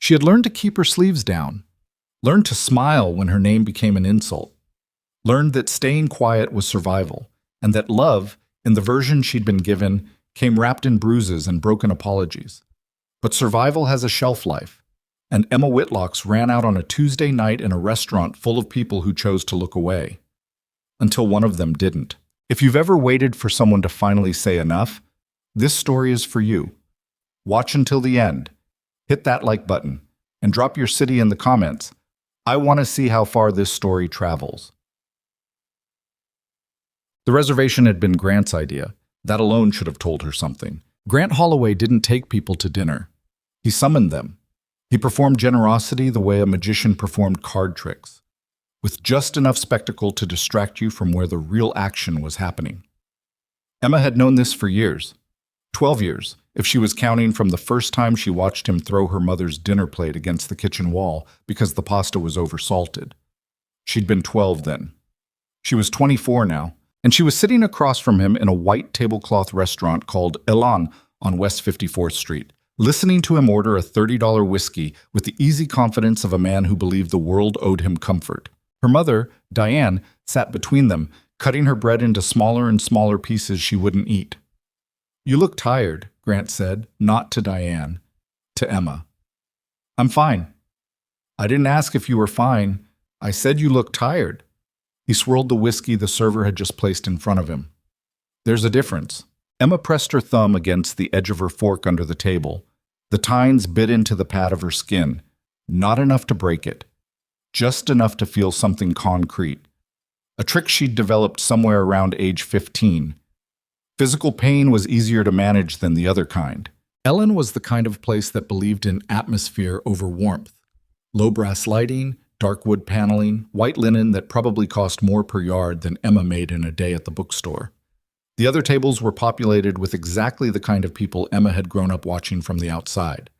She had learned to keep her sleeves down, learned to smile when her name became an insult, learned that staying quiet was survival, and that love, in the version she'd been given, came wrapped in bruises and broken apologies. But survival has a shelf life, and Emma Whitlock's ran out on a Tuesday night in a restaurant full of people who chose to look away. Until one of them didn't. If you've ever waited for someone to finally say enough, this story is for you. Watch until the end. Hit that like button, and drop your city in the comments. I want to see how far this story travels. The reservation had been Grant's idea. That alone should have told her something. Grant Holloway didn't take people to dinner. He summoned them. He performed generosity the way a magician performed card tricks, with just enough spectacle to distract you from where the real action was happening. Emma had known this for years. 12 years, if she was counting from the first time she watched him throw her mother's dinner plate against the kitchen wall because the pasta was oversalted. She'd been 12 then. She was 24 now, and she was sitting across from him in a white tablecloth restaurant called Elan on West 54th Street, listening to him order a $30 whiskey with the easy confidence of a man who believed the world owed him comfort. Her mother, Diane, sat between them, cutting her bread into smaller and smaller pieces she wouldn't eat. "You look tired," Grant said, not to Diane, to Emma. "I'm fine." "I didn't ask if you were fine. I said you look tired." He swirled the whiskey the server had just placed in front of him. "There's a difference." Emma pressed her thumb against the edge of her fork under the table. The tines bit into the pad of her skin, not enough to break it, just enough to feel something concrete. A trick she'd developed somewhere around age 15. Physical pain was easier to manage than the other kind. Ellen was the kind of place that believed in atmosphere over warmth. Low brass lighting, dark wood paneling, white linen that probably cost more per yard than Emma made in a day at the bookstore. The other tables were populated with exactly the kind of people Emma had grown up watching from the outside.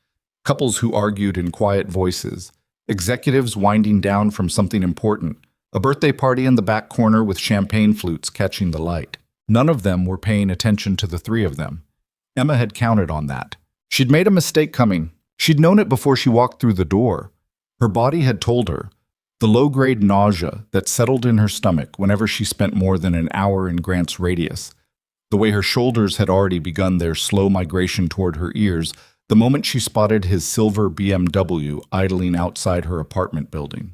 Couples who argued in quiet voices, executives winding down from something important, a birthday party in the back corner with champagne flutes catching the light. None of them were paying attention to the three of them. Emma had counted on that. She'd made a mistake coming. She'd known it before she walked through the door. Her body had told her. The low-grade nausea that settled in her stomach whenever she spent more than an hour in Grant's radius. The way her shoulders had already begun their slow migration toward her ears the moment she spotted his silver BMW idling outside her apartment building.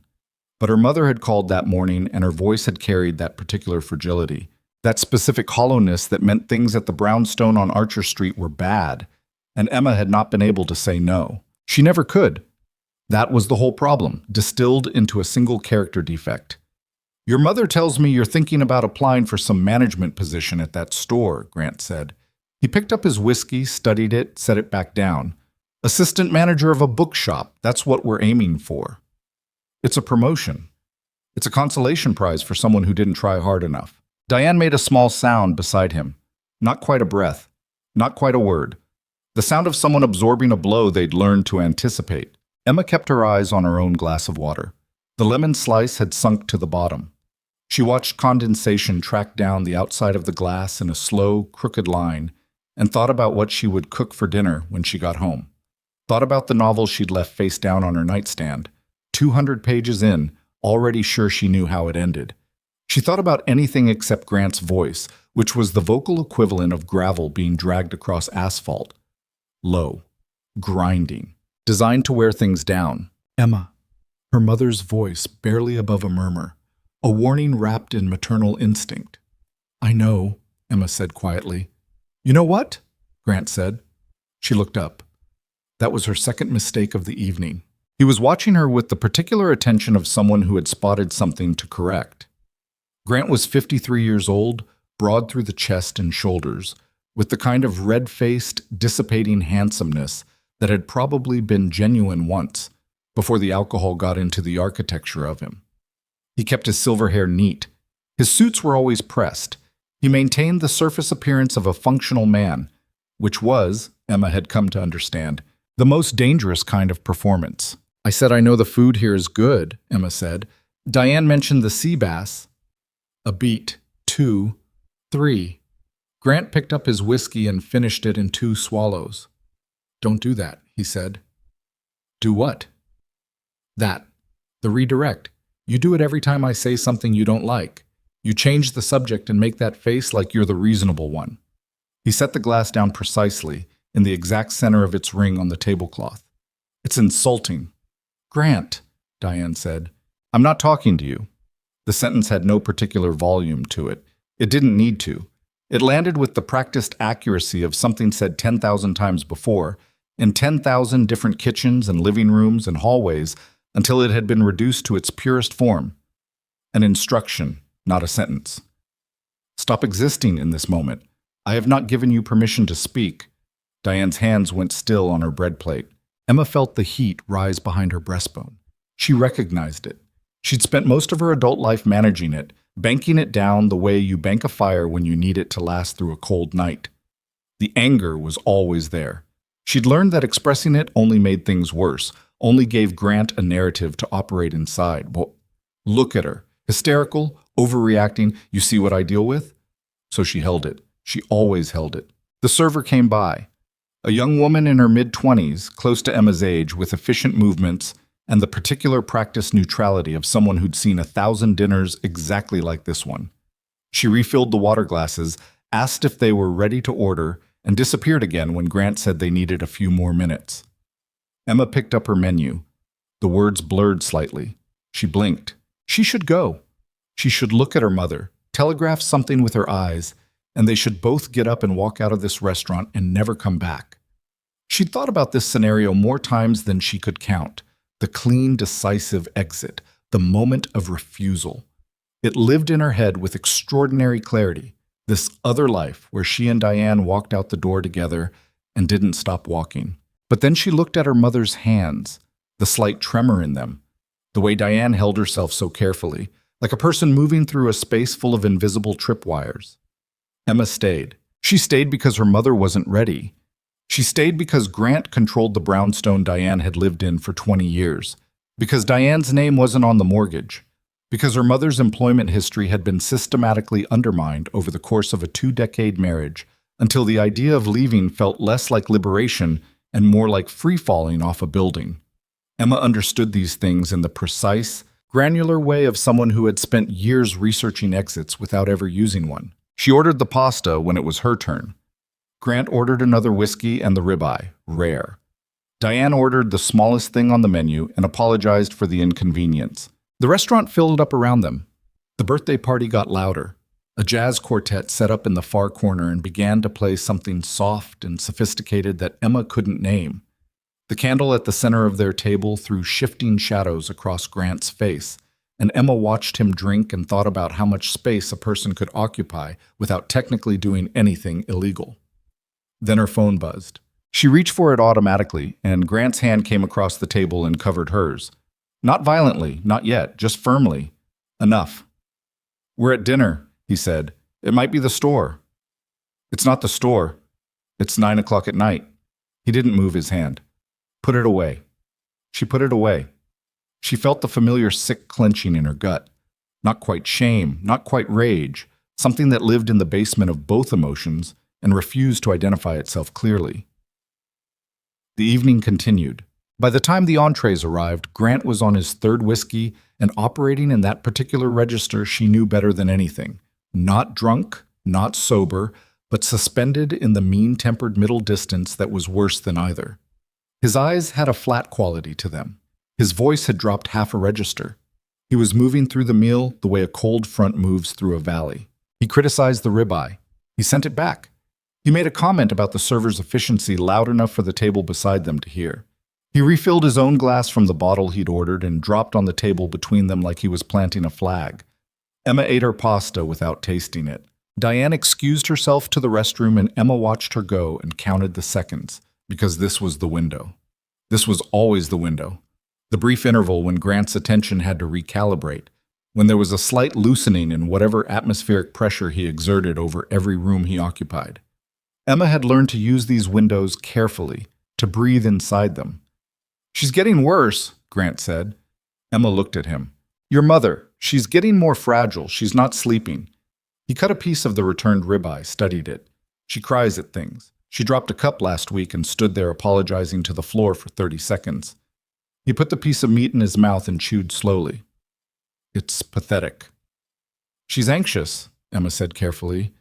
But her mother had called that morning, and her voice had carried that particular fragility. That specific hollowness that meant things at the brownstone on Archer Street were bad, and Emma had not been able to say no. She never could. That was the whole problem, distilled into a single character defect. "Your mother tells me you're thinking about applying for some management position at that store," Grant said. He picked up his whiskey, studied it, set it back down. "Assistant manager of a bookshop, that's what we're aiming for." "It's a promotion. It's a consolation prize for someone who didn't try hard enough." Diane made a small sound beside him. Not quite a breath. Not quite a word. The sound of someone absorbing a blow they'd learned to anticipate. Emma kept her eyes on her own glass of water. The lemon slice had sunk to the bottom. She watched condensation track down the outside of the glass in a slow, crooked line, and thought about what she would cook for dinner when she got home. Thought about the novel she'd left face down on her nightstand. 200 pages in, already sure she knew how it ended. She thought about anything except Grant's voice, which was the vocal equivalent of gravel being dragged across asphalt. Low, grinding, designed to wear things down. Emma, her mother's voice barely above a murmur, a warning wrapped in maternal instinct. "I know," Emma said quietly. "You know what?" Grant said. She looked up. That was her second mistake of the evening. He was watching her with the particular attention of someone who had spotted something to correct. Grant was 53 years old, broad through the chest and shoulders, with the kind of red-faced, dissipating handsomeness that had probably been genuine once, before the alcohol got into the architecture of him. He kept his silver hair neat. His suits were always pressed. He maintained the surface appearance of a functional man, which was, Emma had come to understand, the most dangerous kind of performance. "I said I know the food here is good," Emma said. "Diane mentioned the sea bass." A beat, 2, 3. Grant picked up his whiskey and finished it in 2 swallows. "Don't do that," he said. Do what? That. The redirect. You do it every time I say something you don't like. You change the subject and make that face like you're the reasonable one. He set the glass down precisely, in the exact center of its ring on the tablecloth. It's insulting. Grant, Diane said, I'm not talking to you. The sentence had no particular volume to it. It didn't need to. It landed with the practiced accuracy of something said 10,000 times before, in 10,000 different kitchens and living rooms and hallways, until it had been reduced to its purest form. An instruction, not a sentence. Stop existing in this moment. I have not given you permission to speak. Diane's hands went still on her bread plate. Emma felt the heat rise behind her breastbone. She recognized it. She'd spent most of her adult life managing it, banking it down the way you bank a fire when you need it to last through a cold night. The anger was always there. She'd learned that expressing it only made things worse, only gave Grant a narrative to operate inside. Well, look at her. Hysterical, overreacting, you see what I deal with? So she held it. She always held it. The server came by. A young woman in her mid-20s, close to Emma's age, with efficient movements and the particular practiced neutrality of someone who'd seen 1,000 dinners exactly like this one. She refilled the water glasses, asked if they were ready to order, and disappeared again when Grant said they needed a few more minutes. Emma picked up her menu. The words blurred slightly. She blinked. She should go. She should look at her mother, telegraph something with her eyes, and they should both get up and walk out of this restaurant and never come back. She'd thought about this scenario more times than she could count. The clean, decisive exit, the moment of refusal. It lived in her head with extraordinary clarity, this other life where she and Diane walked out the door together and didn't stop walking. But then she looked at her mother's hands, the slight tremor in them, the way Diane held herself so carefully, like a person moving through a space full of invisible tripwires. Emma stayed. She stayed because her mother wasn't ready. She stayed because Grant controlled the brownstone Diane had lived in for 20 years, because Diane's name wasn't on the mortgage, because her mother's employment history had been systematically undermined over the course of a 2-decade marriage, until the idea of leaving felt less like liberation and more like free-falling off a building. Emma understood these things in the precise, granular way of someone who had spent years researching exits without ever using one. She ordered the pasta when it was her turn. Grant ordered another whiskey and the ribeye, rare. Diane ordered the smallest thing on the menu and apologized for the inconvenience. The restaurant filled up around them. The birthday party got louder. A jazz quartet set up in the far corner and began to play something soft and sophisticated that Emma couldn't name. The candle at the center of their table threw shifting shadows across Grant's face, and Emma watched him drink and thought about how much space a person could occupy without technically doing anything illegal. Then her phone buzzed. She reached for it automatically, and Grant's hand came across the table and covered hers. Not violently, not yet, just firmly. Enough. We're at dinner, he said. It might be the store. It's not the store. It's 9 o'clock at night. He didn't move his hand. Put it away. She put it away. She felt the familiar sick clenching in her gut. Not quite shame, not quite rage, something that lived in the basement of both emotions and refused to identify itself clearly. The evening continued. By the time the entrees arrived, Grant was on his third whiskey and operating in that particular register she knew better than anything. Not drunk, not sober, but suspended in the mean-tempered middle distance that was worse than either. His eyes had a flat quality to them. His voice had dropped half a register. He was moving through the meal the way a cold front moves through a valley. He criticized the ribeye. He sent it back. He made a comment about the server's efficiency loud enough for the table beside them to hear. He refilled his own glass from the bottle he'd ordered and dropped on the table between them like he was planting a flag. Emma ate her pasta without tasting it. Diane excused herself to the restroom and Emma watched her go and counted the seconds, because this was the window. This was always the window. The brief interval when Grant's attention had to recalibrate, when there was a slight loosening in whatever atmospheric pressure he exerted over every room he occupied. Emma had learned to use these windows carefully, to breathe inside them. She's getting worse, Grant said. Emma looked at him. Your mother, she's getting more fragile, she's not sleeping. He cut a piece of the returned ribeye, studied it. She cries at things. She dropped a cup last week and stood there apologizing to the floor for 30 seconds. He put the piece of meat in his mouth and chewed slowly. It's pathetic. She's anxious, Emma said carefully.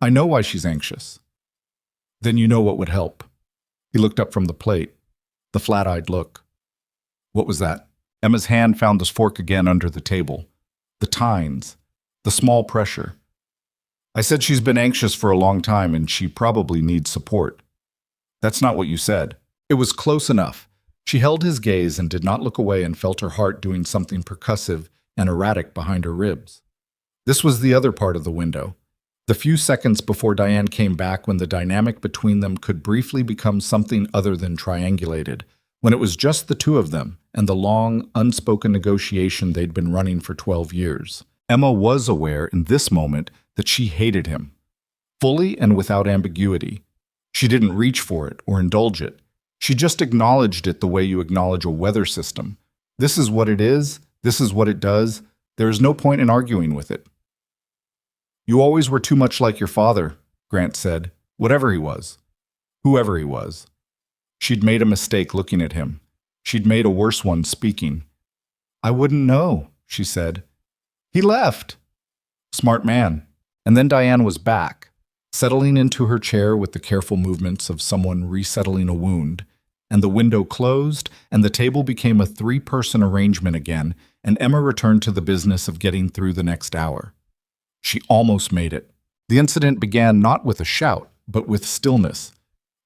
I know why she's anxious. Then you know what would help. He looked up from the plate, the flat-eyed look. What was that? Emma's hand found the fork again under the table. The tines, the small pressure. I said she's been anxious for a long time and she probably needs support. That's not what you said. It was close enough. She held his gaze and did not look away and felt her heart doing something percussive and erratic behind her ribs. This was the other part of the window. The few seconds before Diane came back when the dynamic between them could briefly become something other than triangulated, when it was just the two of them and the long, unspoken negotiation they'd been running for 12 years. Emma was aware in this moment that she hated him, fully and without ambiguity. She didn't reach for it or indulge it. She just acknowledged it the way you acknowledge a weather system. This is what it is. This is what it does. There is no point in arguing with it. You always were too much like your father, Grant said, whatever he was, whoever he was. She'd made a mistake looking at him. She'd made a worse one speaking. I wouldn't know, she said. He left. Smart man. And then Diane was back, settling into her chair with the careful movements of someone resettling a wound, and the window closed, and the table became a three-person arrangement again, and Emma returned to the business of getting through the next hour. She almost made it. The incident began not with a shout, but with stillness,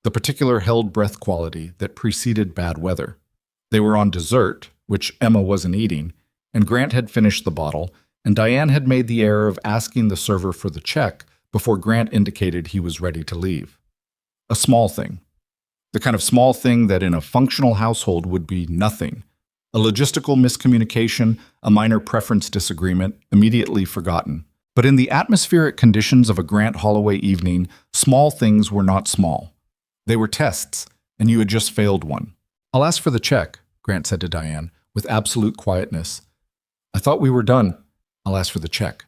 the particular held breath quality that preceded bad weather. They were on dessert, which Emma wasn't eating, and Grant had finished the bottle, and Diane had made the error of asking the server for the check before Grant indicated he was ready to leave. A small thing. The kind of small thing that in a functional household would be nothing. A logistical miscommunication, a minor preference disagreement, immediately forgotten. But in the atmospheric conditions of a Grant Holloway evening, small things were not small. They were tests, and you had just failed one. I'll ask for the check, Grant said to Diane, with absolute quietness. I thought we were done. I'll ask for the check.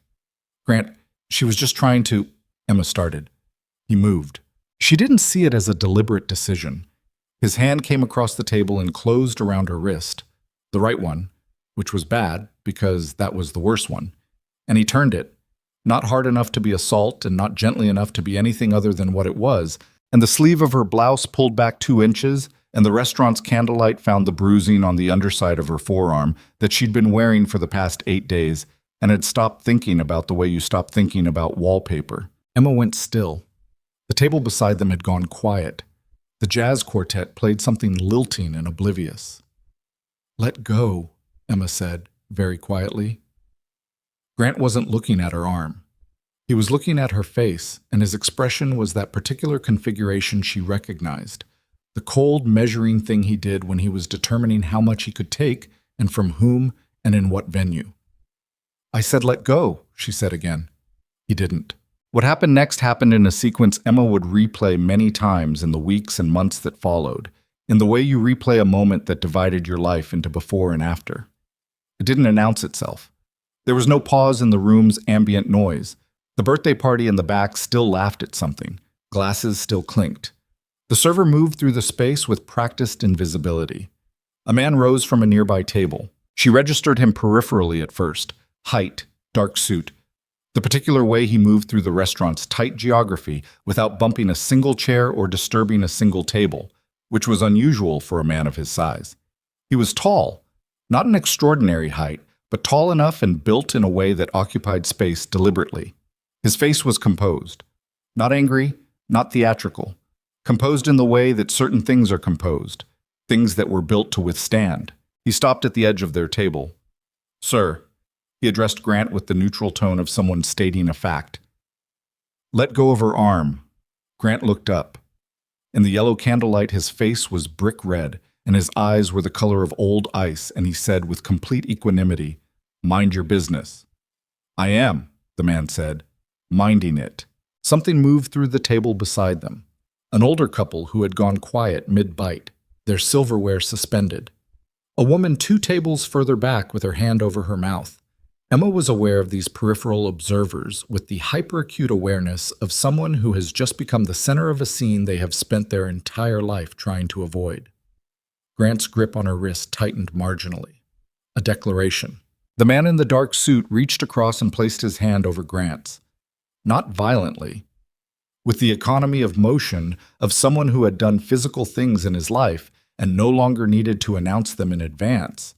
Grant, she was just trying to... Emma started. He moved. She didn't see it as a deliberate decision. His hand came across the table and closed around her wrist. The right one, which was bad, because that was the worst one. And he turned it. Not hard enough to be assault and not gently enough to be anything other than what it was, and the sleeve of her blouse pulled back 2 inches, and the restaurant's candlelight found the bruising on the underside of her forearm that she'd been wearing for the past 8 days and had stopped thinking about the way you stop thinking about wallpaper. Emma went still. The table beside them had gone quiet. The jazz quartet played something lilting and oblivious. Let go, Emma said, very quietly. Grant wasn't looking at her arm. He was looking at her face, and his expression was that particular configuration she recognized, the cold measuring thing he did when he was determining how much he could take and from whom and in what venue. I said let go, she said again. He didn't. What happened next happened in a sequence Emma would replay many times in the weeks and months that followed, in the way you replay a moment that divided your life into before and after. It didn't announce itself. There was no pause in the room's ambient noise. The birthday party in the back still laughed at something. Glasses still clinked. The server moved through the space with practiced invisibility. A man rose from a nearby table. She registered him peripherally at first. Height, dark suit. The particular way he moved through the restaurant's tight geography without bumping a single chair or disturbing a single table, which was unusual for a man of his size. He was tall, not an extraordinary height, but tall enough and built in a way that occupied space deliberately. His face was composed. Not angry, not theatrical. Composed in the way that certain things are composed, things that were built to withstand. He stopped at the edge of their table. Sir, he addressed Grant with the neutral tone of someone stating a fact. Let go of her arm. Grant looked up. In the yellow candlelight, his face was brick red, and his eyes were the color of old ice, and he said with complete equanimity, Mind your business. I am, the man said, minding it. Something moved through the table beside them. An older couple who had gone quiet mid-bite, their silverware suspended. A woman 2 tables further back with her hand over her mouth. Emma was aware of these peripheral observers with the hyperacute awareness of someone who has just become the center of a scene they have spent their entire life trying to avoid. Grant's grip on her wrist tightened marginally. A declaration. The man in the dark suit reached across and placed his hand over Grant's. Not violently. With the economy of motion of someone who had done physical things in his life and no longer needed to announce them in advance.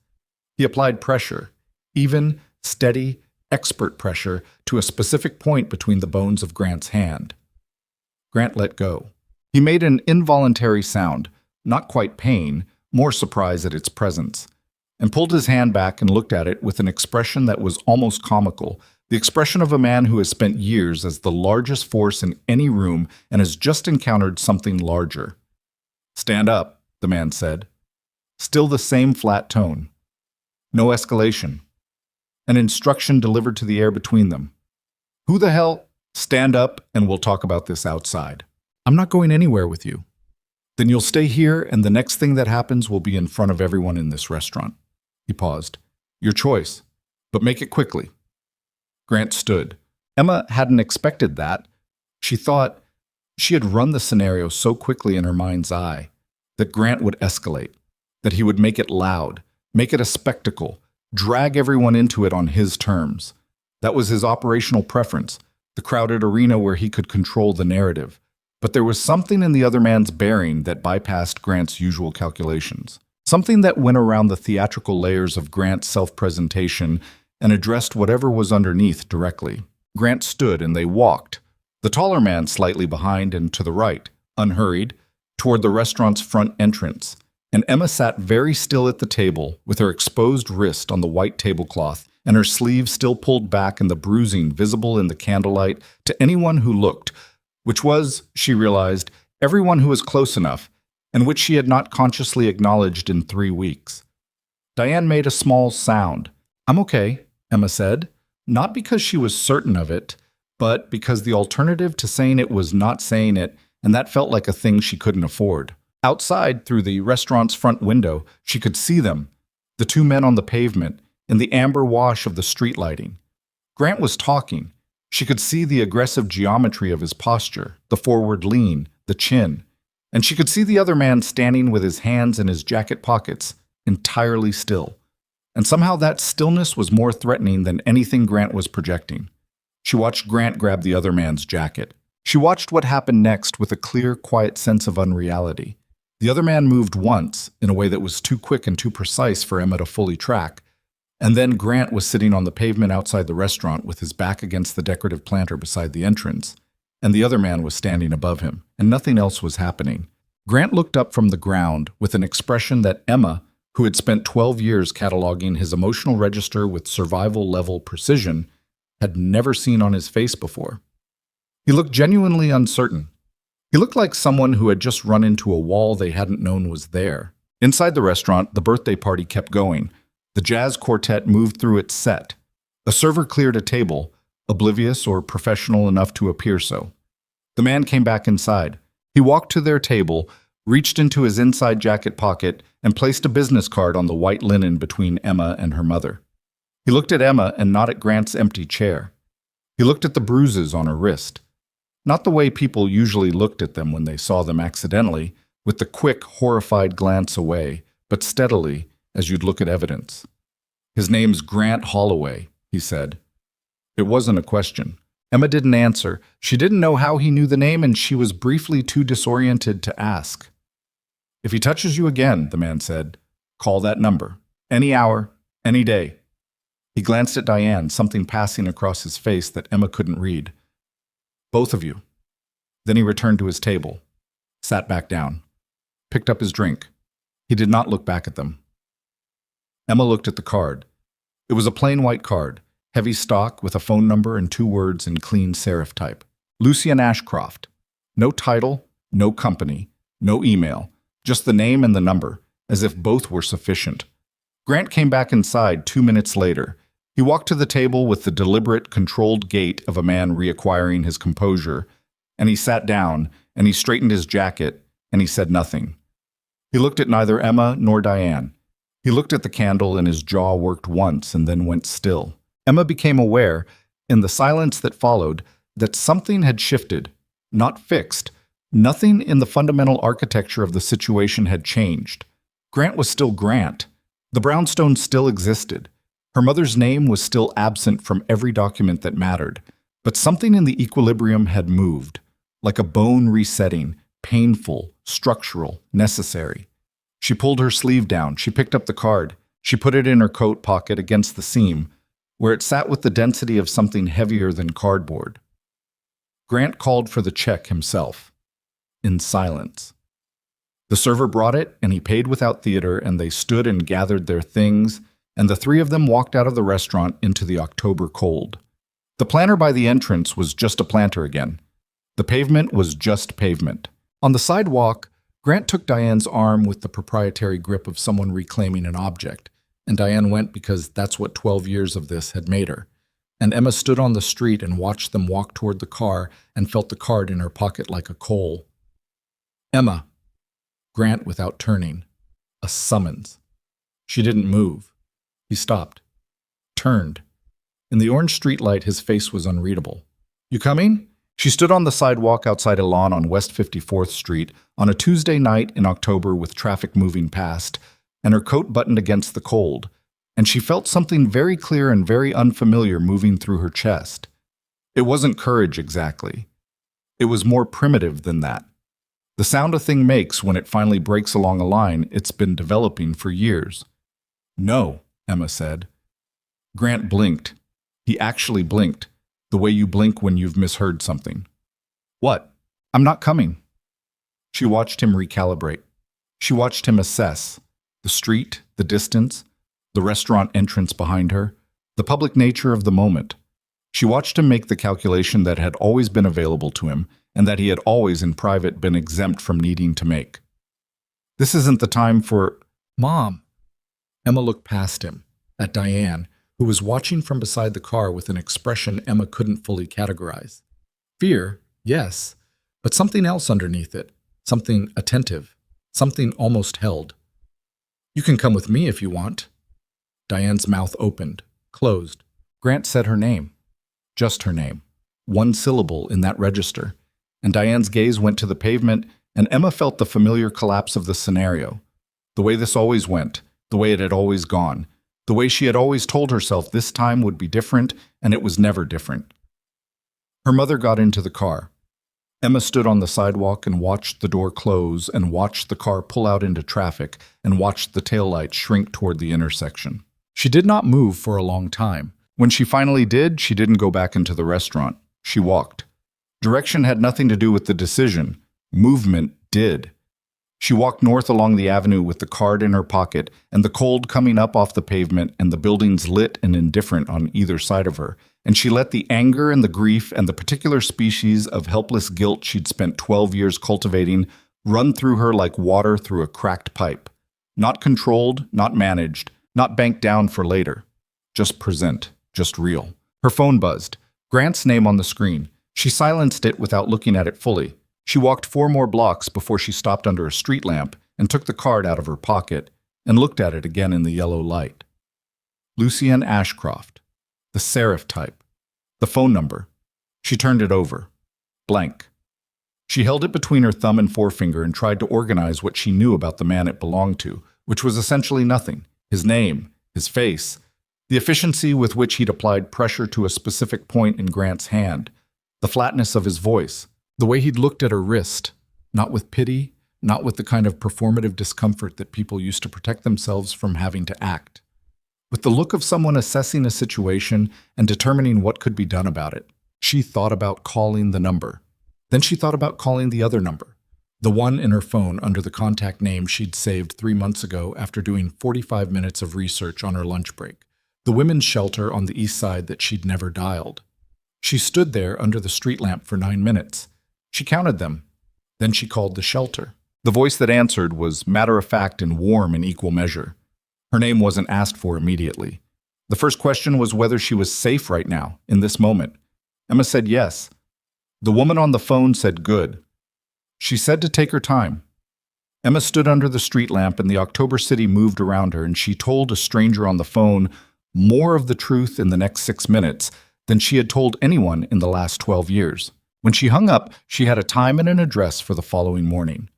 He applied pressure, even, steady, expert pressure, to a specific point between the bones of Grant's hand. Grant let go. He made an involuntary sound, not quite pain, more surprise at its presence, and pulled his hand back and looked at it with an expression that was almost comical, the expression of a man who has spent years as the largest force in any room and has just encountered something larger. "Stand up," the man said. Still the same flat tone. No escalation. An instruction delivered to the air between them. "Who the hell? Stand up and we'll talk about this outside." "I'm not going anywhere with you." "Then you'll stay here and the next thing that happens will be in front of everyone in this restaurant." He paused. "Your choice, but make it quickly." Grant stood. Emma hadn't expected that. She thought she had run the scenario so quickly in her mind's eye that Grant would escalate, that he would make it loud, make it a spectacle, drag everyone into it on his terms. That was his operational preference, the crowded arena where he could control the narrative. But there was something in the other man's bearing that bypassed Grant's usual calculations. Something that went around the theatrical layers of Grant's self-presentation and addressed whatever was underneath directly. Grant stood and they walked, the taller man slightly behind and to the right, unhurried, toward the restaurant's front entrance. And Emma sat very still at the table, with her exposed wrist on the white tablecloth and her sleeve still pulled back and the bruising visible in the candlelight to anyone who looked, which was, she realized, everyone who was close enough, and which she had not consciously acknowledged in 3 weeks. Diane made a small sound. "I'm okay," Emma said, not because she was certain of it, but because the alternative to saying it was not saying it, and that felt like a thing she couldn't afford. Outside, through the restaurant's front window, she could see them, the 2 men on the pavement, in the amber wash of the street lighting. Grant was talking. She could see the aggressive geometry of his posture, the forward lean, the chin. And she could see the other man standing with his hands in his jacket pockets, entirely still. And somehow that stillness was more threatening than anything Grant was projecting. She watched Grant grab the other man's jacket. She watched what happened next with a clear, quiet sense of unreality. The other man moved once, in a way that was too quick and too precise for Emma to fully track, and then Grant was sitting on the pavement outside the restaurant with his back against the decorative planter beside the entrance, and the other man was standing above him, and nothing else was happening. Grant looked up from the ground with an expression that Emma, who had spent 12 years cataloging his emotional register with survival-level precision, had never seen on his face before. He looked genuinely uncertain. He looked like someone who had just run into a wall they hadn't known was there. Inside the restaurant, the birthday party kept going. The jazz quartet moved through its set. A server cleared a table, oblivious or professional enough to appear so. The man came back inside. He walked to their table, reached into his inside jacket pocket, and placed a business card on the white linen between Emma and her mother. He looked at Emma and not at Grant's empty chair. He looked at the bruises on her wrist. Not the way people usually looked at them when they saw them accidentally, with the quick, horrified glance away, but steadily, as you'd look at evidence. "His name's Grant Holloway," he said. It wasn't a question. Emma didn't answer. She didn't know how he knew the name, and she was briefly too disoriented to ask. "If he touches you again," the man said, "call that number. Any hour, any day." He glanced at Diane, something passing across his face that Emma couldn't read. "Both of you." Then he returned to his table, sat back down, picked up his drink. He did not look back at them. Emma looked at the card. It was a plain white card, heavy stock with a phone number and 2 words in clean serif type. Lucian Ashcroft. No title, no company, no email, just the name and the number, as if both were sufficient. Grant came back inside 2 minutes later. He walked to the table with the deliberate, controlled gait of a man reacquiring his composure, and he sat down, and he straightened his jacket, and he said nothing. He looked at neither Emma nor Diane. He looked at the candle, and his jaw worked once and then went still. Emma became aware, in the silence that followed, that something had shifted, not fixed. Nothing in the fundamental architecture of the situation had changed. Grant was still Grant. The brownstone still existed. Her mother's name was still absent from every document that mattered. But something in the equilibrium had moved, like a bone resetting, painful, structural, necessary. She pulled her sleeve down. She picked up the card. She put it in her coat pocket against the seam, where it sat with the density of something heavier than cardboard. Grant called for the check himself, in silence. The server brought it, and he paid without theater, and they stood and gathered their things, and the three of them walked out of the restaurant into the October cold. The planter by the entrance was just a planter again. The pavement was just pavement. On the sidewalk, Grant took Diane's arm with the proprietary grip of someone reclaiming an object, and Diane went because that's what 12 years of this had made her. And Emma stood on the street and watched them walk toward the car and felt the card in her pocket like a coal. Emma. Grant without turning. A summons. She didn't move. He stopped. Turned. In the orange streetlight, his face was unreadable. You coming? She stood on the sidewalk outside a lawn on West 54th Street on a Tuesday night in October with traffic moving past, and her coat buttoned against the cold, and she felt something very clear and very unfamiliar moving through her chest. It wasn't courage exactly. It was more primitive than that. The sound a thing makes when it finally breaks along a line it's been developing for years. No, Emma said. Grant blinked. He actually blinked, the way you blink when you've misheard something. What? I'm not coming. She watched him recalibrate. She watched him assess the street, the distance, the restaurant entrance behind her, the public nature of the moment. She watched him make the calculation that had always been available to him and that he had always in private been exempt from needing to make. This isn't the time for... Mom. Emma looked past him, at Diane, who was watching from beside the car with an expression Emma couldn't fully categorize. Fear, yes, but something else underneath it, something attentive, something almost held. You can come with me if you want. Diane's mouth opened, closed. Grant said her name. Just her name. One syllable in that register. And Diane's gaze went to the pavement, and Emma felt the familiar collapse of the scenario. The way this always went, the way it had always gone, the way she had always told herself this time would be different, and it was never different. Her mother got into the car. Emma stood on the sidewalk and watched the door close and watched the car pull out into traffic and watched the taillight shrink toward the intersection. She did not move for a long time. When she finally did, she didn't go back into the restaurant. She walked. Direction had nothing to do with the decision. Movement did. She walked north along the avenue with the card in her pocket and the cold coming up off the pavement and the buildings lit and indifferent on either side of her, and she let the anger and the grief and the particular species of helpless guilt she'd spent 12 years cultivating run through her like water through a cracked pipe. Not controlled, not managed, not banked down for later. Just present, just real. Her phone buzzed. Grant's name on the screen. She silenced it without looking at it fully. She walked 4 more blocks before she stopped under a street lamp and took the card out of her pocket and looked at it again in the yellow light. Lucienne Ashcroft. The serif type. The phone number. She turned it over. Blank. She held it between her thumb and forefinger and tried to organize what she knew about the man it belonged to, which was essentially nothing. His name, his face, the efficiency with which he'd applied pressure to a specific point in Grant's hand, the flatness of his voice, the way he'd looked at her wrist, not with pity, not with the kind of performative discomfort that people used to protect themselves from having to act. With the look of someone assessing a situation and determining what could be done about it. She thought about calling the number. Then she thought about calling the other number, the one in her phone under the contact name she'd saved 3 months ago after doing 45 minutes of research on her lunch break, the women's shelter on the east side that she'd never dialed. She stood there under the street lamp for 9 minutes. She counted them. Then she called the shelter. The voice that answered was matter-of-fact and warm in equal measure. Her name wasn't asked for immediately. The first question was whether she was safe right now, in this moment. Emma said yes. The woman on the phone said good. She said to take her time. Emma stood under the street lamp and the October city moved around her, and she told a stranger on the phone more of the truth in the next 6 minutes than she had told anyone in the last 12 years. When she hung up, she had a time and an address for the following morning.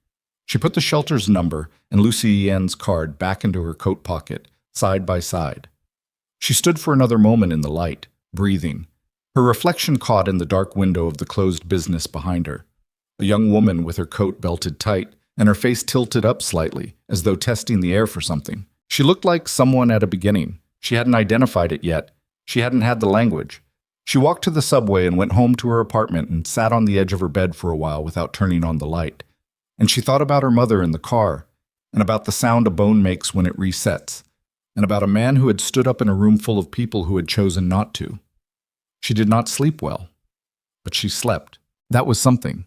She put the shelter's number and Lucy Yen's card back into her coat pocket, side by side. She stood for another moment in the light, breathing. Her reflection caught in the dark window of the closed business behind her. A young woman with her coat belted tight and her face tilted up slightly, as though testing the air for something. She looked like someone at a beginning. She hadn't identified it yet. She hadn't had the language. She walked to the subway and went home to her apartment and sat on the edge of her bed for a while without turning on the light. And she thought about her mother in the car, and about the sound a bone makes when it resets, and about a man who had stood up in a room full of people who had chosen not to. She did not sleep well, but she slept. That was something.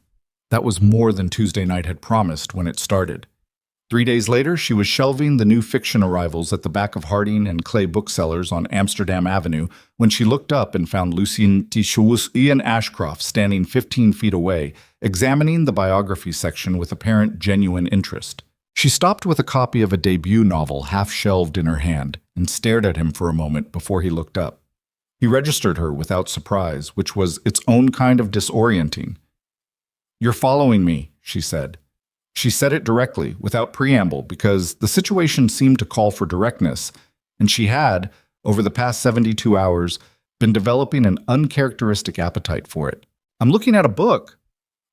That was more than Tuesday night had promised when it started. 3 days later, she was shelving the new fiction arrivals at the back of Harding and Clay booksellers on Amsterdam Avenue when she looked up and found Lucien Tichous Ian Ashcroft standing 15 feet away, examining the biography section with apparent genuine interest. She stopped with a copy of a debut novel half-shelved in her hand and stared at him for a moment before he looked up. He registered her without surprise, which was its own kind of disorienting. "You're following me," she said. She said it directly, without preamble, because the situation seemed to call for directness, and she had, over the past 72 hours, been developing an uncharacteristic appetite for it. "I'm looking at a book."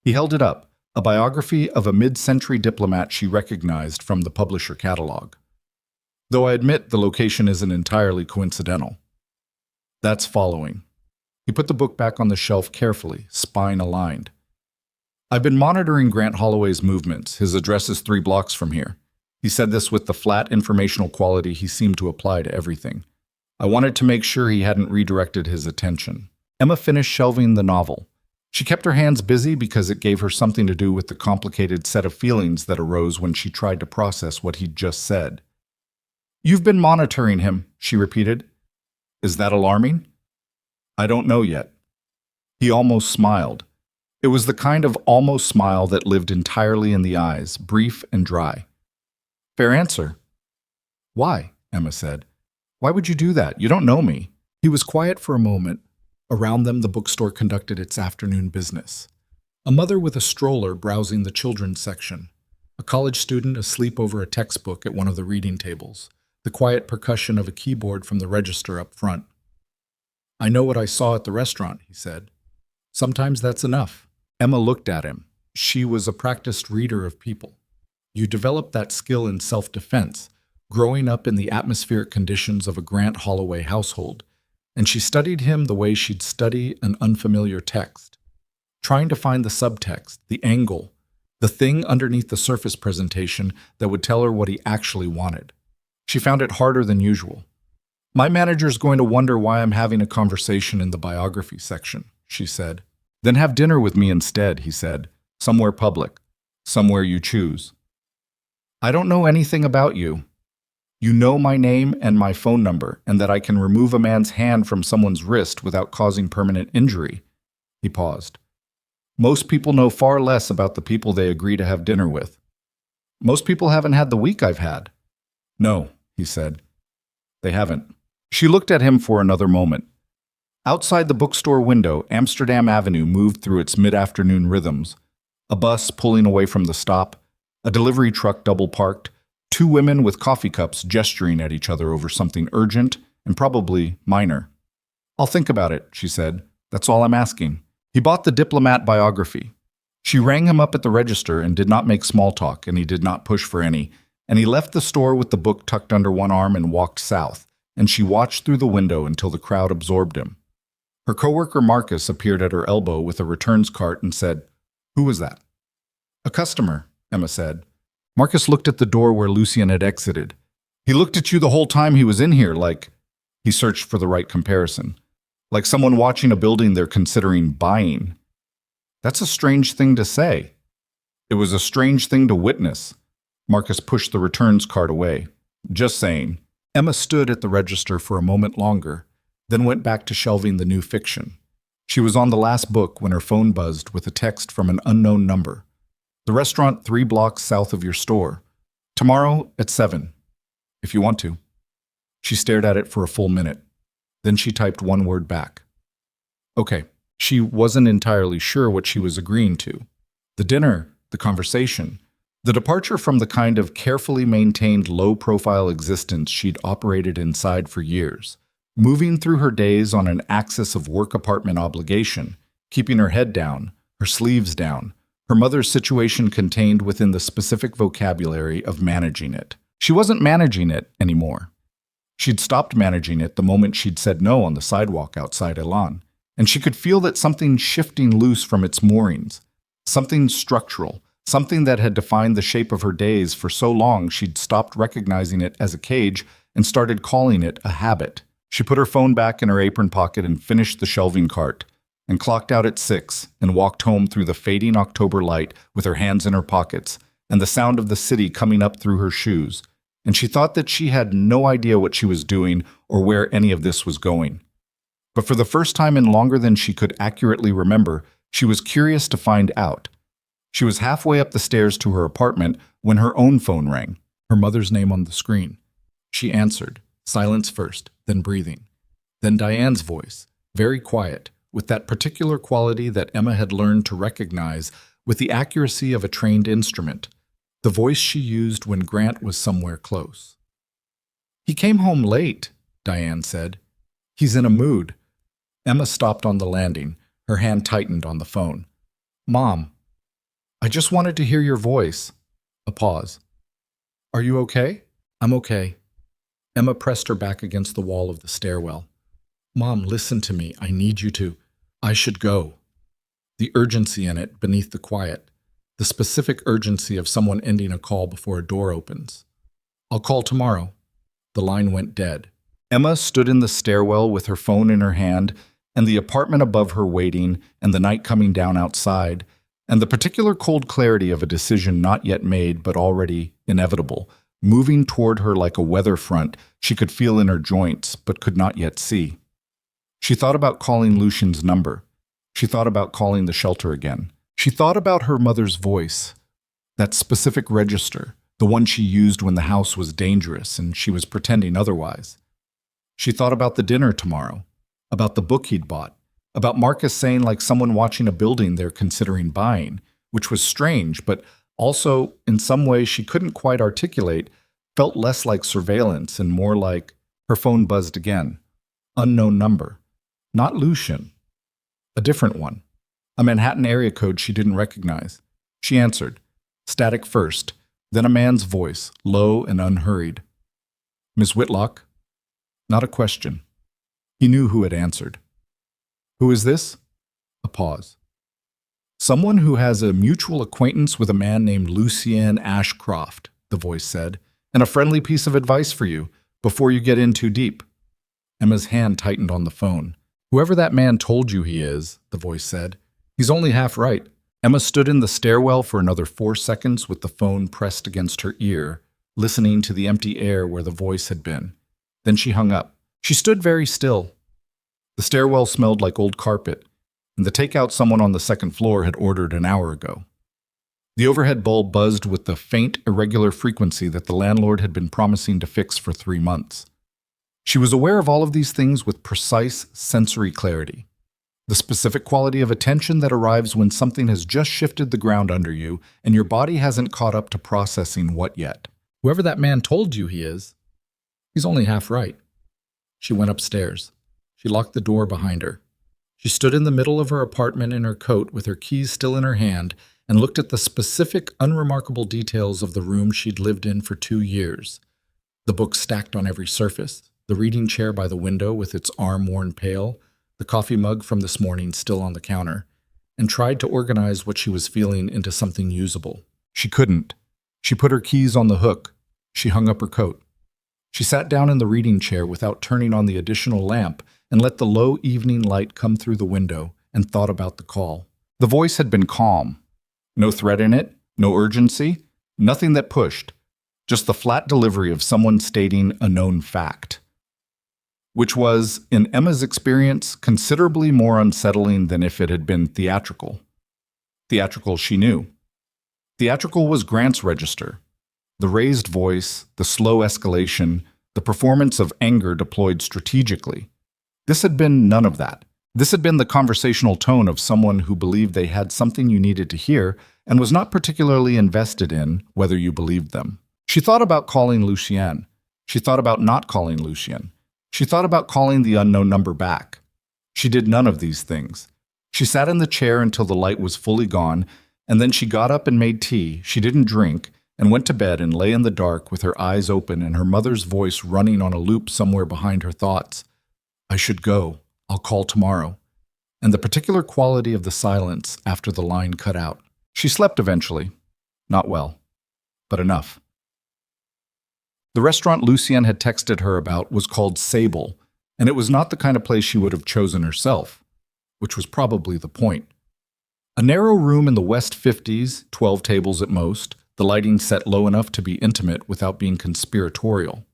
He held it up, a biography of a mid-century diplomat she recognized from the publisher catalog. "Though I admit the location isn't entirely coincidental." "That's following." He put the book back on the shelf carefully, spine aligned. "I've been monitoring Grant Holloway's movements. His address is 3 blocks from here." He said this with the flat informational quality he seemed to apply to everything. "I wanted to make sure he hadn't redirected his attention." Emma finished shelving the novel. She kept her hands busy because it gave her something to do with the complicated set of feelings that arose when she tried to process what he'd just said. "You've been monitoring him," she repeated. "Is that alarming?" "I don't know yet." He almost smiled. It was the kind of almost smile that lived entirely in the eyes, brief and dry. "Fair answer." "Why?" Emma said. "Why would you do that? You don't know me." He was quiet for a moment. Around them, the bookstore conducted its afternoon business. A mother with a stroller browsing the children's section. A college student asleep over a textbook at one of the reading tables. The quiet percussion of a keyboard from the register up front. "I know what I saw at the restaurant," he said. "Sometimes that's enough." Emma looked at him. She was a practiced reader of people. You develop that skill in self-defense, growing up in the atmospheric conditions of a Grant Holloway household, and she studied him the way she'd study an unfamiliar text, trying to find the subtext, the angle, the thing underneath the surface presentation that would tell her what he actually wanted. She found it harder than usual. "My manager's going to wonder why I'm having a conversation in the biography section," she said. "Then have dinner with me instead," he said. "Somewhere public. Somewhere you choose." "I don't know anything about you." "You know my name and my phone number, and that I can remove a man's hand from someone's wrist without causing permanent injury." He paused. "Most people know far less about the people they agree to have dinner with." "Most people haven't had the week I've had." "No," he said. "They haven't." She looked at him for another moment. Outside the bookstore window, Amsterdam Avenue moved through its mid-afternoon rhythms. A bus pulling away from the stop, a delivery truck double-parked, 2 women with coffee cups gesturing at each other over something urgent and probably minor. "I'll think about it," she said. "That's all I'm asking." He bought the diplomat biography. She rang him up at the register and did not make small talk, and he did not push for any, and he left the store with the book tucked under one arm and walked south, and she watched through the window until the crowd absorbed him. Her coworker Marcus appeared at her elbow with a returns cart and said, "Who was that?" "A customer," Emma said. Marcus looked at the door where Lucien had exited. "He looked at you the whole time he was in here like—" He searched for the right comparison. "Like someone watching a building they're considering buying." "That's a strange thing to say." "It was a strange thing to witness." Marcus pushed the returns cart away. "Just saying." Emma stood at the register for a moment longer, then went back to shelving the new fiction. She was on the last book when her phone buzzed with a text from an unknown number. "The restaurant 3 blocks south of your store. Tomorrow at 7, if you want to." She stared at it for a full minute. Then she typed one word back. "Okay." She wasn't entirely sure what she was agreeing to. The dinner, the conversation, The departure from the kind of carefully maintained low-profile existence she'd operated inside for years, moving through her days on an axis of work-apartment obligation, keeping her head down, her sleeves down, her mother's situation contained within the specific vocabulary of managing it. She wasn't managing it anymore. She'd stopped managing it the moment she'd said no on the sidewalk outside Elan, and she could feel that something shifting loose from its moorings, something structural, something that had defined the shape of her days for so long she'd stopped recognizing it as a cage and started calling it a habit. She put her phone back in her apron pocket and finished the shelving cart, and clocked out at 6 and walked home through the fading October light with her hands in her pockets and the sound of the city coming up through her shoes. And she thought that she had no idea what she was doing or where any of this was going. But for the first time in longer than she could accurately remember, she was curious to find out. She was halfway up the stairs to her apartment when her own phone rang, her mother's name on the screen. She answered, silence first, then breathing. Then Diane's voice, very quiet, with that particular quality that Emma had learned to recognize with the accuracy of a trained instrument, the voice she used when Grant was somewhere close. "He came home late," Diane said. "He's in a mood." Emma stopped on the landing, her hand tightened on the phone. "Mom, I just wanted to hear your voice." A pause. "Are you okay?" "I'm okay." Emma pressed her back against the wall of the stairwell. "Mom, listen to me. I need you to. I should go." The urgency in it beneath the quiet. The specific urgency of someone ending a call before a door opens. "I'll call tomorrow." The line went dead. Emma stood in the stairwell with her phone in her hand, and the apartment above her waiting, and the night coming down outside, and the particular cold clarity of a decision not yet made but already inevitable, moving toward her like a weather front she could feel in her joints but could not yet see. She thought about calling Lucian's number. She thought about calling the shelter again. She thought about her mother's voice, that specific register, the one she used when the house was dangerous and she was pretending otherwise. She thought about the dinner tomorrow, about the book he'd bought, about Marcus saying like someone watching a building they're considering buying, which was strange, but also, in some way she couldn't quite articulate, felt less like surveillance and more like her phone buzzed again. Unknown number. Not Lucian. A different one. A Manhattan area code she didn't recognize. She answered. Static first, then a man's voice, low and unhurried. "Miss Whitlock?" Not a question. He knew who had answered. "Who is this?" A pause. "Someone who has a mutual acquaintance with a man named Lucien Ashcroft," the voice said, "and a friendly piece of advice for you, before you get in too deep." Emma's hand tightened on the phone. "Whoever that man told you he is," the voice said, "he's only half right." Emma stood in the stairwell for another 4 seconds with the phone pressed against her ear, listening to the empty air where the voice had been. Then she hung up. She stood very still. The stairwell smelled like old carpet, and the takeout someone on the second floor had ordered an hour ago. The overhead bulb buzzed with the faint, irregular frequency that the landlord had been promising to fix for 3 months. She was aware of all of these things with precise sensory clarity. The specific quality of attention that arrives when something has just shifted the ground under you and your body hasn't caught up to processing what yet. "Whoever that man told you he is, he's only half right." She went upstairs. She locked the door behind her. She stood in the middle of her apartment in her coat with her keys still in her hand and looked at the specific, unremarkable details of the room she'd lived in for 2 years. The books stacked on every surface, the reading chair by the window with its arm-worn pail, the coffee mug from this morning still on the counter, and tried to organize what she was feeling into something usable. She couldn't. She put her keys on the hook. She hung up her coat. She sat down in the reading chair without turning on the additional lamp and let the low evening light come through the window and thought about the call. The voice had been calm. No threat in it, no urgency, nothing that pushed, just the flat delivery of someone stating a known fact, which was, in Emma's experience, considerably more unsettling than if it had been theatrical. Theatrical she knew. Theatrical was Grant's register. The raised voice, the slow escalation, the performance of anger deployed strategically. This had been none of that. This had been the conversational tone of someone who believed they had something you needed to hear and was not particularly invested in whether you believed them. She thought about calling Lucien. She thought about not calling Lucien. She thought about calling the unknown number back. She did none of these things. She sat in the chair until the light was fully gone, and then she got up and made tea. She didn't drink, and went to bed and lay in the dark with her eyes open and her mother's voice running on a loop somewhere behind her thoughts. I should go. I'll call tomorrow. And the particular quality of the silence after the line cut out. She slept eventually. Not well, but enough. The restaurant Lucien had texted her about was called Sable, and it was not the kind of place she would have chosen herself, which was probably the point. A narrow room in the West 50s, 12 tables at most, the lighting set low enough to be intimate without being conspiratorial.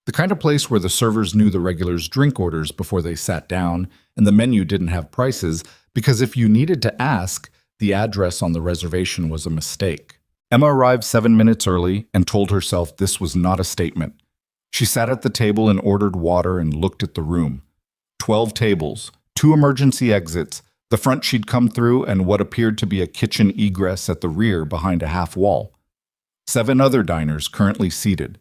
The kind of place where the servers knew the regulars' drink orders before they sat down, and the menu didn't have prices, because if you needed to ask, the address on the reservation was a mistake. Emma arrived 7 minutes early and told herself this was not a statement. She sat at the table and ordered water and looked at the room. 12 tables, 2 emergency exits, the front she'd come through, and what appeared to be a kitchen egress at the rear behind a half wall. 7 other diners currently seated.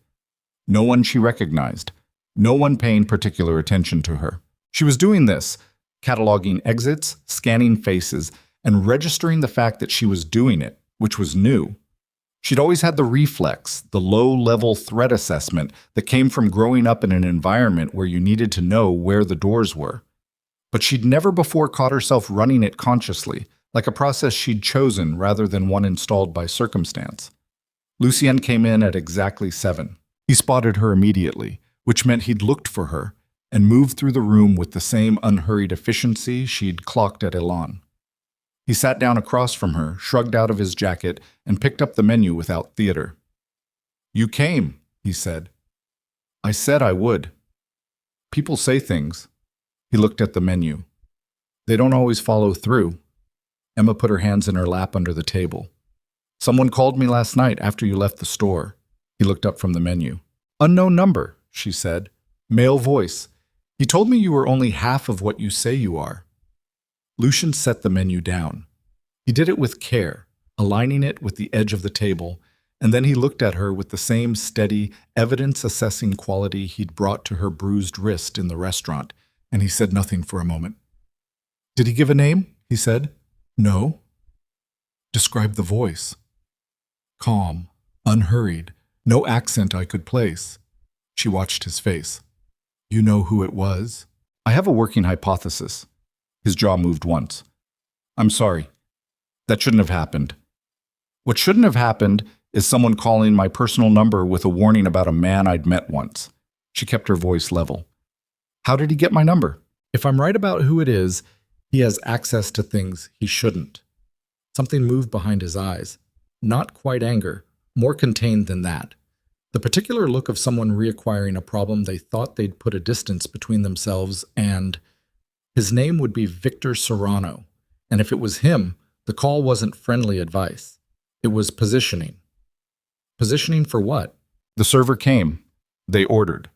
No one she recognized. No one paying particular attention to her. She was doing this, cataloging exits, scanning faces, and registering the fact that she was doing it, which was new. She'd always had the reflex, the low-level threat assessment that came from growing up in an environment where you needed to know where the doors were. But she'd never before caught herself running it consciously, like a process she'd chosen rather than one installed by circumstance. Lucien came in at exactly 7. He spotted her immediately, which meant he'd looked for her, and moved through the room with the same unhurried efficiency she'd clocked at Elan. He sat down across from her, shrugged out of his jacket, and picked up the menu without theater. "You came," he said. "I said I would. People say things." He looked at the menu. "They don't always follow through." Emma put her hands in her lap under the table. "Someone called me last night after you left the store." He looked up from the menu. "Unknown number," she said. "Male voice. He told me you were only half of what you say you are." Lucien set the menu down. He did it with care, aligning it with the edge of the table, and then he looked at her with the same steady, evidence-assessing quality he'd brought to her bruised wrist in the restaurant, and he said nothing for a moment. "Did he give a name?" he said. "No." "Describe the voice." "Calm, unhurried, no accent I could place." She watched his face. "You know who it was?" "I have a working hypothesis." His jaw moved once. "I'm sorry. That shouldn't have happened." "What shouldn't have happened is someone calling my personal number with a warning about a man I'd met once." She kept her voice level. "How did he get my number? If I'm right about who it is, he has access to things he shouldn't." Something moved behind his eyes. Not quite anger, more contained than that. The particular look of someone reacquiring a problem they thought they'd put a distance between themselves and... His name would be Victor Serrano, and if it was him, the call wasn't friendly advice. It was positioning. Positioning for what? The server came. They ordered.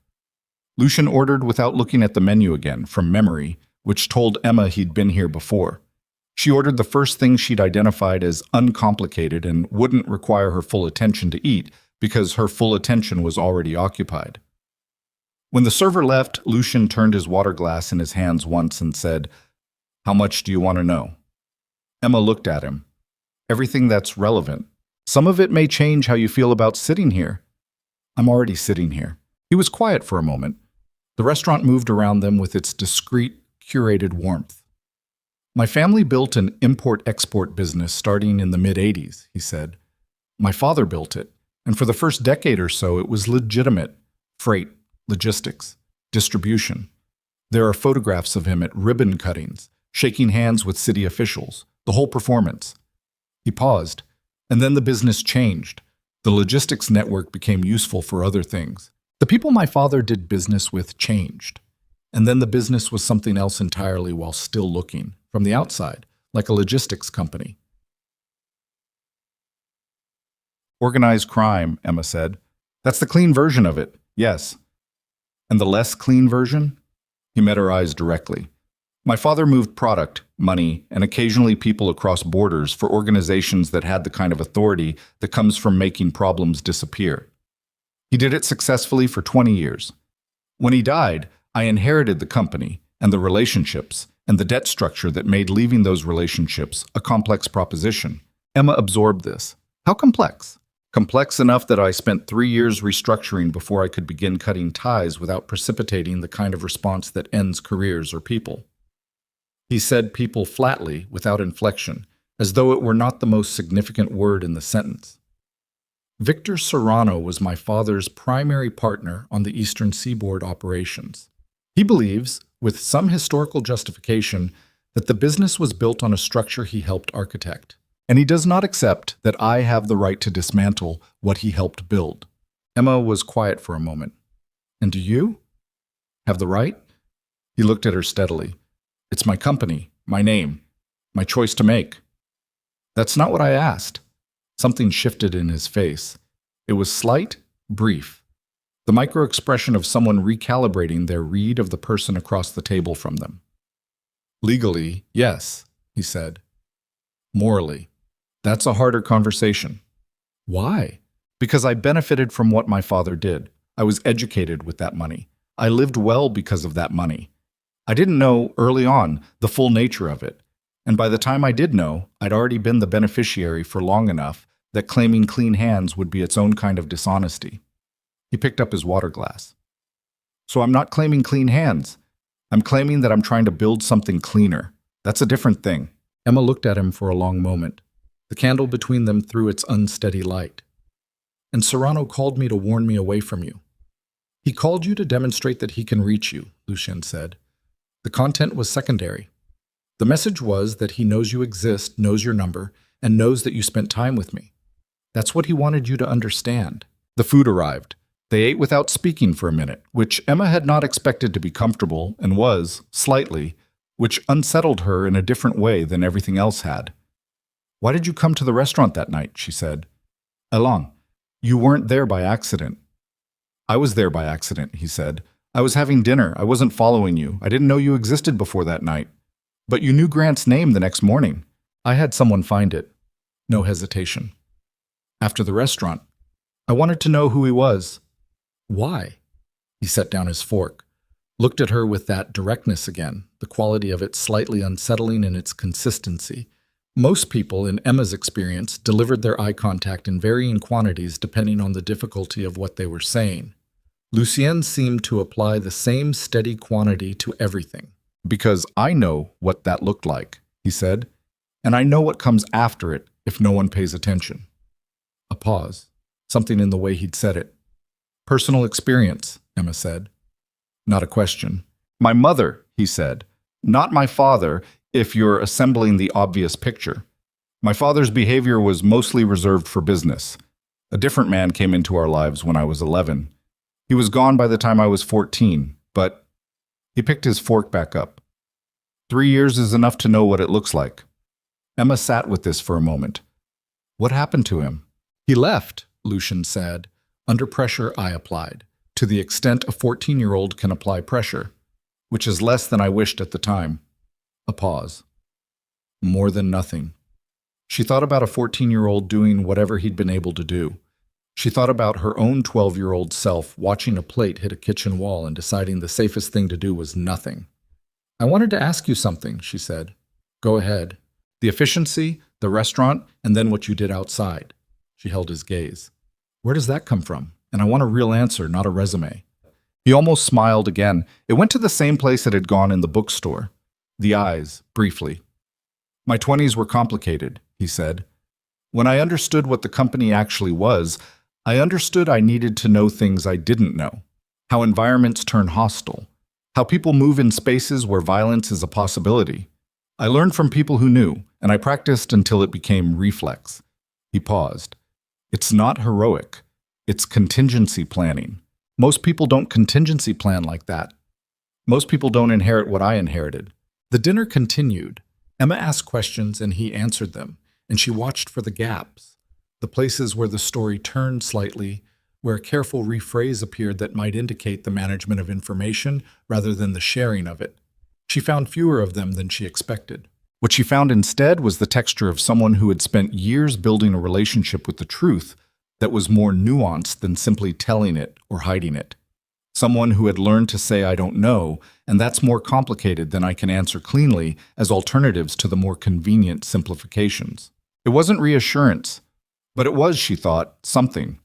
Lucien ordered without looking at the menu again, from memory, which told Emma he'd been here before. She ordered the first thing she'd identified as uncomplicated and wouldn't require her full attention to eat because her full attention was already occupied. When the server left, Lucien turned his water glass in his hands once and said, "How much do you want to know?" Emma looked at him. "Everything that's relevant. Some of it may change how you feel about sitting here." "I'm already sitting here." He was quiet for a moment. The restaurant moved around them with its discreet, curated warmth. "My family built an import-export business starting in the mid-'80s, he said. "My father built it, and for the first decade or so it was legitimate. Freight, logistics, distribution. There are photographs of him at ribbon cuttings, shaking hands with city officials, the whole performance." He paused, and then the business changed. The logistics network became useful for other things. The people my father did business with changed, and then the business was something else entirely while still looking, from the outside, like a logistics company. "Organized crime," Emma said. "That's the clean version of it, yes." "And the less clean version?" He met her eyes directly. My father moved product, money, and occasionally people across borders for organizations that had the kind of authority that comes from making problems disappear. He did it successfully for 20 years. When he died, I inherited the company and the relationships and the debt structure that made leaving those relationships a complex proposition. Emma absorbed this. How complex? Complex enough that I spent 3 years restructuring before I could begin cutting ties without precipitating the kind of response that ends careers or people. He said people flatly, without inflection, as though it were not the most significant word in the sentence. Victor Serrano was my father's primary partner on the Eastern Seaboard operations. He believes, with some historical justification, that the business was built on a structure he helped architect, and he does not accept that I have the right to dismantle what he helped build. Emma was quiet for a moment. And do you have the right? He looked at her steadily. It's my company, my name, my choice to make. That's not what I asked. Something shifted in his face. It was slight, brief. The micro-expression of someone recalibrating their read of the person across the table from them. Legally, yes, he said. Morally, that's a harder conversation. Why? Because I benefited from what my father did. I was educated with that money. I lived well because of that money. I didn't know, early on, the full nature of it. And by the time I did know, I'd already been the beneficiary for long enough that claiming clean hands would be its own kind of dishonesty. He picked up his water glass. So I'm not claiming clean hands. I'm claiming that I'm trying to build something cleaner. That's a different thing. Emma looked at him for a long moment. The candle between them threw its unsteady light. And Serrano called me to warn me away from you. He called you to demonstrate that he can reach you, Lucien said. The content was secondary. The message was that he knows you exist, knows your number, and knows that you spent time with me. That's what he wanted you to understand. The food arrived. They ate without speaking for a minute, which Emma had not expected to be comfortable and was, slightly, which unsettled her in a different way than everything else had. Why did you come to the restaurant that night? She said. Alain, you weren't there by accident. I was there by accident, he said. I was having dinner. I wasn't following you. I didn't know you existed before that night. But you knew Grant's name the next morning. I had someone find it. No hesitation. After the restaurant. I wanted to know who he was. Why? He set down his fork, looked at her with that directness again, the quality of it slightly unsettling in its consistency. Most people, in Emma's experience, delivered their eye contact in varying quantities depending on the difficulty of what they were saying. Lucien seemed to apply the same steady quantity to everything. Because I know what that looked like, he said, and I know what comes after it if no one pays attention. A pause, something in the way he'd said it. Personal experience, Emma said. Not a question. My mother, he said. Not my father, if you're assembling the obvious picture. My father's behavior was mostly reserved for business. A different man came into our lives when I was 11. He was gone by the time I was 14, but he picked his fork back up. 3 years is enough to know what it looks like. Emma sat with this for a moment. What happened to him? He left, Lucien said. Under pressure, I applied, to the extent a 14-year-old can apply pressure, which is less than I wished at the time. A pause. More than nothing. She thought about a 14-year-old doing whatever he'd been able to do. She thought about her own 12-year-old self watching a plate hit a kitchen wall and deciding the safest thing to do was nothing. I wanted to ask you something, she said. Go ahead. The efficiency, the restaurant, and then what you did outside. She held his gaze. Where does that come from? And I want a real answer, not a resume. He almost smiled again. It went to the same place it had gone in the bookstore. The eyes, briefly. My 20s were complicated, he said. When I understood what the company actually was, I understood I needed to know things I didn't know. How environments turn hostile. How people move in spaces where violence is a possibility. I learned from people who knew, and I practiced until it became reflex. He paused. It's not heroic. It's contingency planning. Most people don't contingency plan like that. Most people don't inherit what I inherited. The dinner continued. Emma asked questions and he answered them, and she watched for the gaps, the places where the story turned slightly, where a careful rephrase appeared that might indicate the management of information rather than the sharing of it. She found fewer of them than she expected. What she found instead was the texture of someone who had spent years building a relationship with the truth that was more nuanced than simply telling it or hiding it. Someone who had learned to say, "I don't know," and that's more complicated than I can answer cleanly, as alternatives to the more convenient simplifications. It wasn't reassurance, but it was, she thought, something.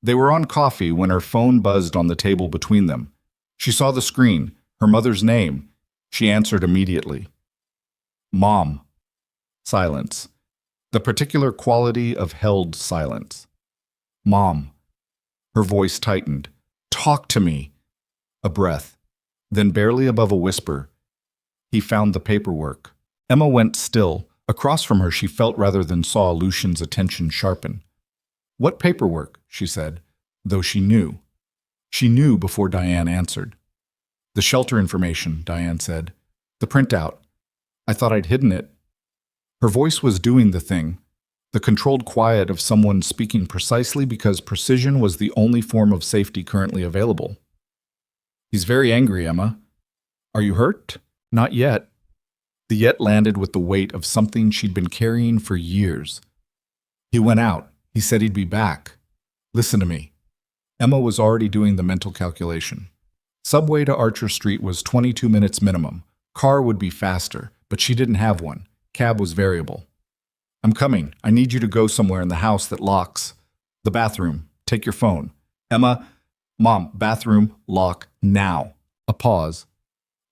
They were on coffee when her phone buzzed on the table between them. She saw the screen, her mother's name. She answered immediately. Mom. Silence. The particular quality of held silence. Mom. Her voice tightened. Talk to me. A breath. Then barely above a whisper. He found the paperwork. Emma went still. Across from her, she felt rather than saw Lucian's attention sharpen. What paperwork? She said, though she knew. She knew before Diane answered. The shelter information, Diane said. The printout. I thought I'd hidden it. Her voice was doing the thing, the controlled quiet of someone speaking precisely because precision was the only form of safety currently available. He's very angry, Emma. Are you hurt? Not yet. The yet landed with the weight of something she'd been carrying for years. He went out. He said he'd be back. Listen to me. Emma was already doing the mental calculation. Subway to Archer Street was 22 minutes minimum. Car would be faster, but she didn't have one. Cab was variable. I'm coming. I need you to go somewhere in the house that locks. The bathroom. Take your phone. Emma, Mom, bathroom, lock, now. A pause.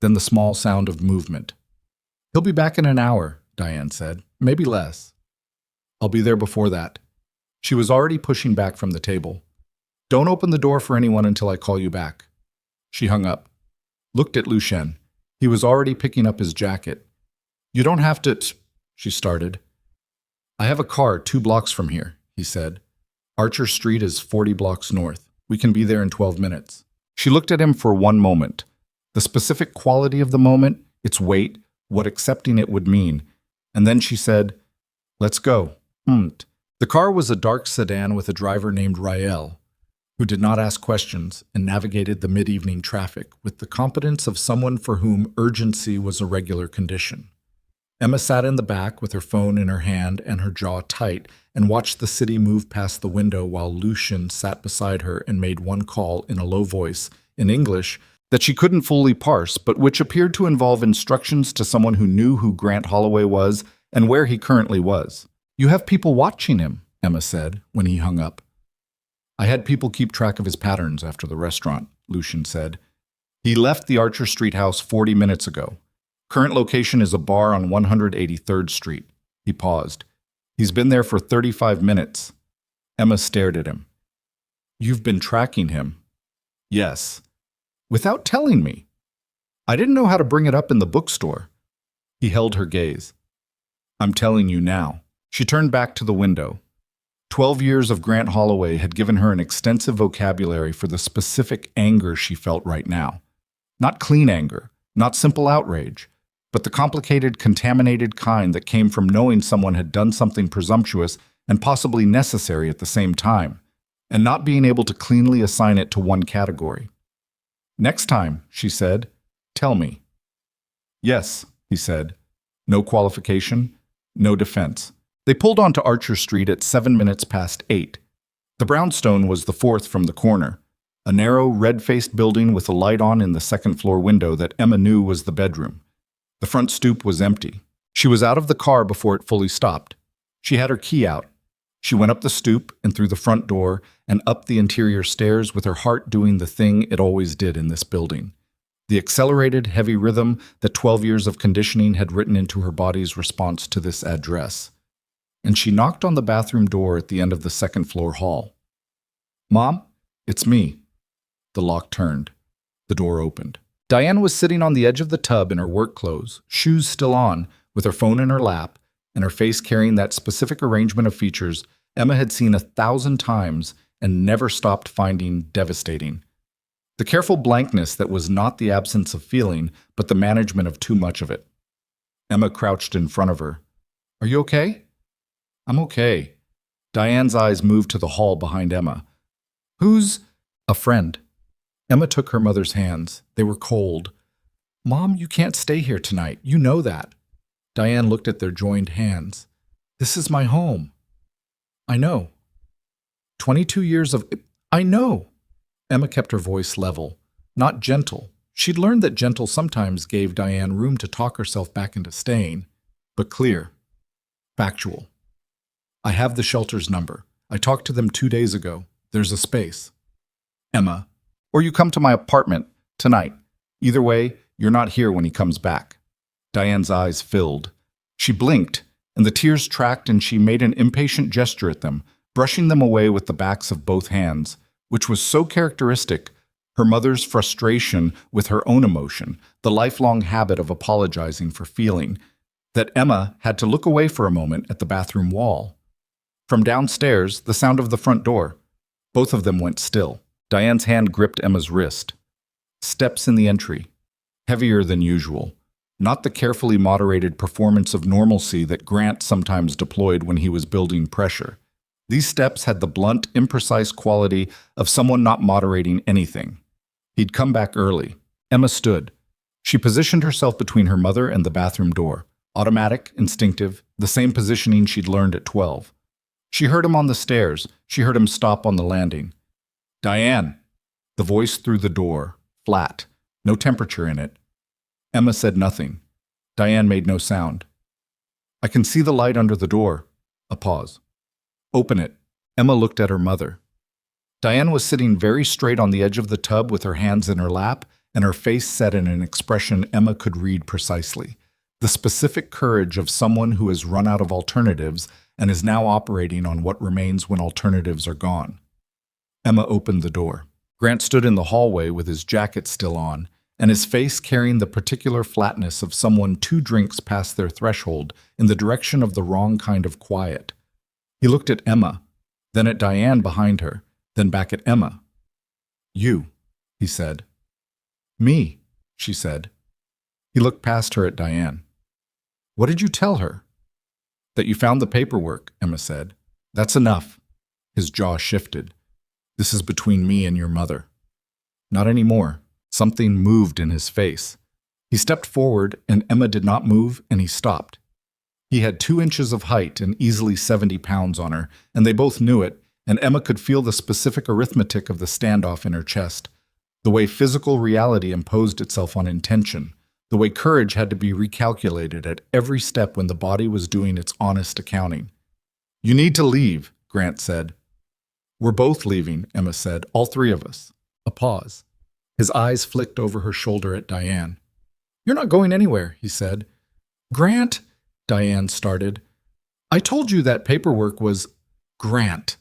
Then the small sound of movement. He'll be back in an hour, Diane said. Maybe less. I'll be there before that. She was already pushing back from the table. Don't open the door for anyone until I call you back. She hung up. Looked at Lucien. He was already picking up his jacket. You don't have to, she started. I have a car 2 blocks from here, he said. Archer Street is 40 blocks north. We can be there in 12 minutes. She looked at him for one moment. The specific quality of the moment, its weight, what accepting it would mean. And then she said, let's go. The car was a dark sedan with a driver named Rael, who did not ask questions and navigated the mid-evening traffic with the competence of someone for whom urgency was a regular condition. Emma sat in the back with her phone in her hand and her jaw tight and watched the city move past the window while Lucien sat beside her and made one call in a low voice, in English, that she couldn't fully parse, but which appeared to involve instructions to someone who knew who Grant Holloway was and where he currently was. You have people watching him, Emma said when he hung up. I had people keep track of his patterns after the restaurant, Lucien said. He left the Archer Street house 40 minutes ago. Current location is a bar on 183rd Street. He paused. He's been there for 35 minutes. Emma stared at him. You've been tracking him? Yes. Without telling me. I didn't know how to bring it up in the bookstore. He held her gaze. I'm telling you now. She turned back to the window. 12 years of Grant Holloway had given her an extensive vocabulary for the specific anger she felt right now. Not clean anger, not simple outrage, but the complicated, contaminated kind that came from knowing someone had done something presumptuous and possibly necessary at the same time, and not being able to cleanly assign it to one category. Next time, she said, tell me. Yes, he said. No qualification, no defense. They pulled onto Archer Street at 7 minutes past 8. The brownstone was the 4th from the corner, a narrow, red-faced building with a light on in the second-floor window that Emma knew was the bedroom. The front stoop was empty. She was out of the car before it fully stopped. She had her key out. She went up the stoop and through the front door and up the interior stairs with her heart doing the thing it always did in this building. The accelerated, heavy rhythm that 12 years of conditioning had written into her body's response to this address. And she knocked on the bathroom door at the end of the second-floor hall. Mom, it's me. The lock turned. The door opened. Diane was sitting on the edge of the tub in her work clothes, shoes still on, with her phone in her lap, and her face carrying that specific arrangement of features Emma had seen 1,000 times and never stopped finding devastating. The careful blankness that was not the absence of feeling, but the management of too much of it. Emma crouched in front of her. Are you okay? I'm okay. Diane's eyes moved to the hall behind Emma. Who's? A friend. Emma took her mother's hands. They were cold. Mom, you can't stay here tonight. You know that. Diane looked at their joined hands. This is my home. I know. 22 years of... I know. Emma kept her voice level, not gentle. She'd learned that gentle sometimes gave Diane room to talk herself back into staying, but clear. Factual. I have the shelter's number. I talked to them 2 days ago. There's a space. Emma, or you come to my apartment tonight. Either way, you're not here when he comes back. Diane's eyes filled. She blinked, and the tears tracked, and she made an impatient gesture at them, brushing them away with the backs of both hands, which was so characteristic, her mother's frustration with her own emotion, the lifelong habit of apologizing for feeling, that Emma had to look away for a moment at the bathroom wall. From downstairs, the sound of the front door. Both of them went still. Diane's hand gripped Emma's wrist. Steps in the entry. Heavier than usual. Not the carefully moderated performance of normalcy that Grant sometimes deployed when he was building pressure. These steps had the blunt, imprecise quality of someone not moderating anything. He'd come back early. Emma stood. She positioned herself between her mother and the bathroom door. Automatic, instinctive, the same positioning she'd learned at 12. She heard him on the stairs. She heard him stop on the landing. Diane! The voice through the door, flat, no temperature in it. Emma said nothing. Diane made no sound. I can see the light under the door. A pause. Open it. Emma looked at her mother. Diane was sitting very straight on the edge of the tub with her hands in her lap and her face set in an expression Emma could read precisely. The specific courage of someone who has run out of alternatives and is now operating on what remains when alternatives are gone. Emma opened the door. Grant stood in the hallway with his jacket still on, and his face carrying the particular flatness of someone 2 drinks past their threshold in the direction of the wrong kind of quiet. He looked at Emma, then at Diane behind her, then back at Emma. You, he said. Me, she said. He looked past her at Diane. What did you tell her? That you found the paperwork, Emma said. That's enough. His jaw shifted. This is between me and your mother. Not anymore. Something moved in his face. He stepped forward, and Emma did not move, and he stopped. He had 2 inches of height and easily 70 pounds on her, and they both knew it, and Emma could feel the specific arithmetic of the standoff in her chest, the way physical reality imposed itself on intention, the way courage had to be recalculated at every step when the body was doing its honest accounting. You need to leave, Grant said. We're both leaving, Emma said, all 3 of us. A pause. His eyes flicked over her shoulder at Diane. You're not going anywhere, he said. Grant, Diane started. I told you that paperwork was... Grant,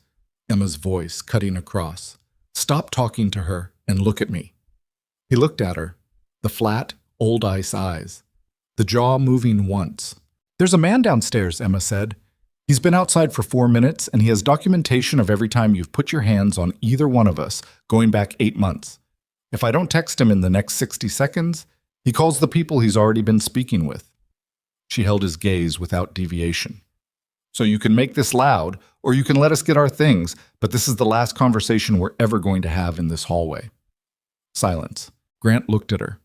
Emma's voice cutting across. Stop talking to her and look at me. He looked at her, the flat, old ice eyes, the jaw moving once. There's a man downstairs, Emma said. He's been outside for 4 minutes, and he has documentation of every time you've put your hands on either one of us, going back 8 months. If I don't text him in the next 60 seconds, he calls the people he's already been speaking with. She held his gaze without deviation. So you can make this loud, or you can let us get our things, but this is the last conversation we're ever going to have in this hallway. Silence. Grant looked at her.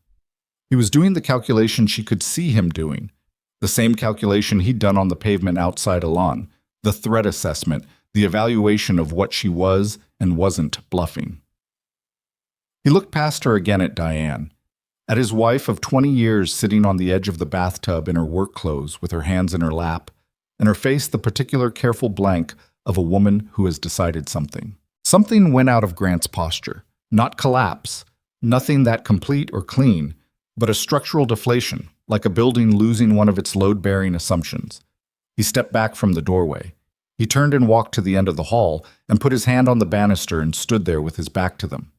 He was doing the calculation she could see him doing, the same calculation he'd done on the pavement outside Elan, the threat assessment, the evaluation of what she was and wasn't bluffing. He looked past her again at Diane, at his wife of 20 years sitting on the edge of the bathtub in her work clothes with her hands in her lap, and her face the particular careful blank of a woman who has decided something. Something went out of Grant's posture, not collapse, nothing that complete or clean, but a structural deflation, like a building losing one of its load-bearing assumptions. He stepped back from the doorway. He turned and walked to the end of the hall and put his hand on the banister and stood there with his back to them.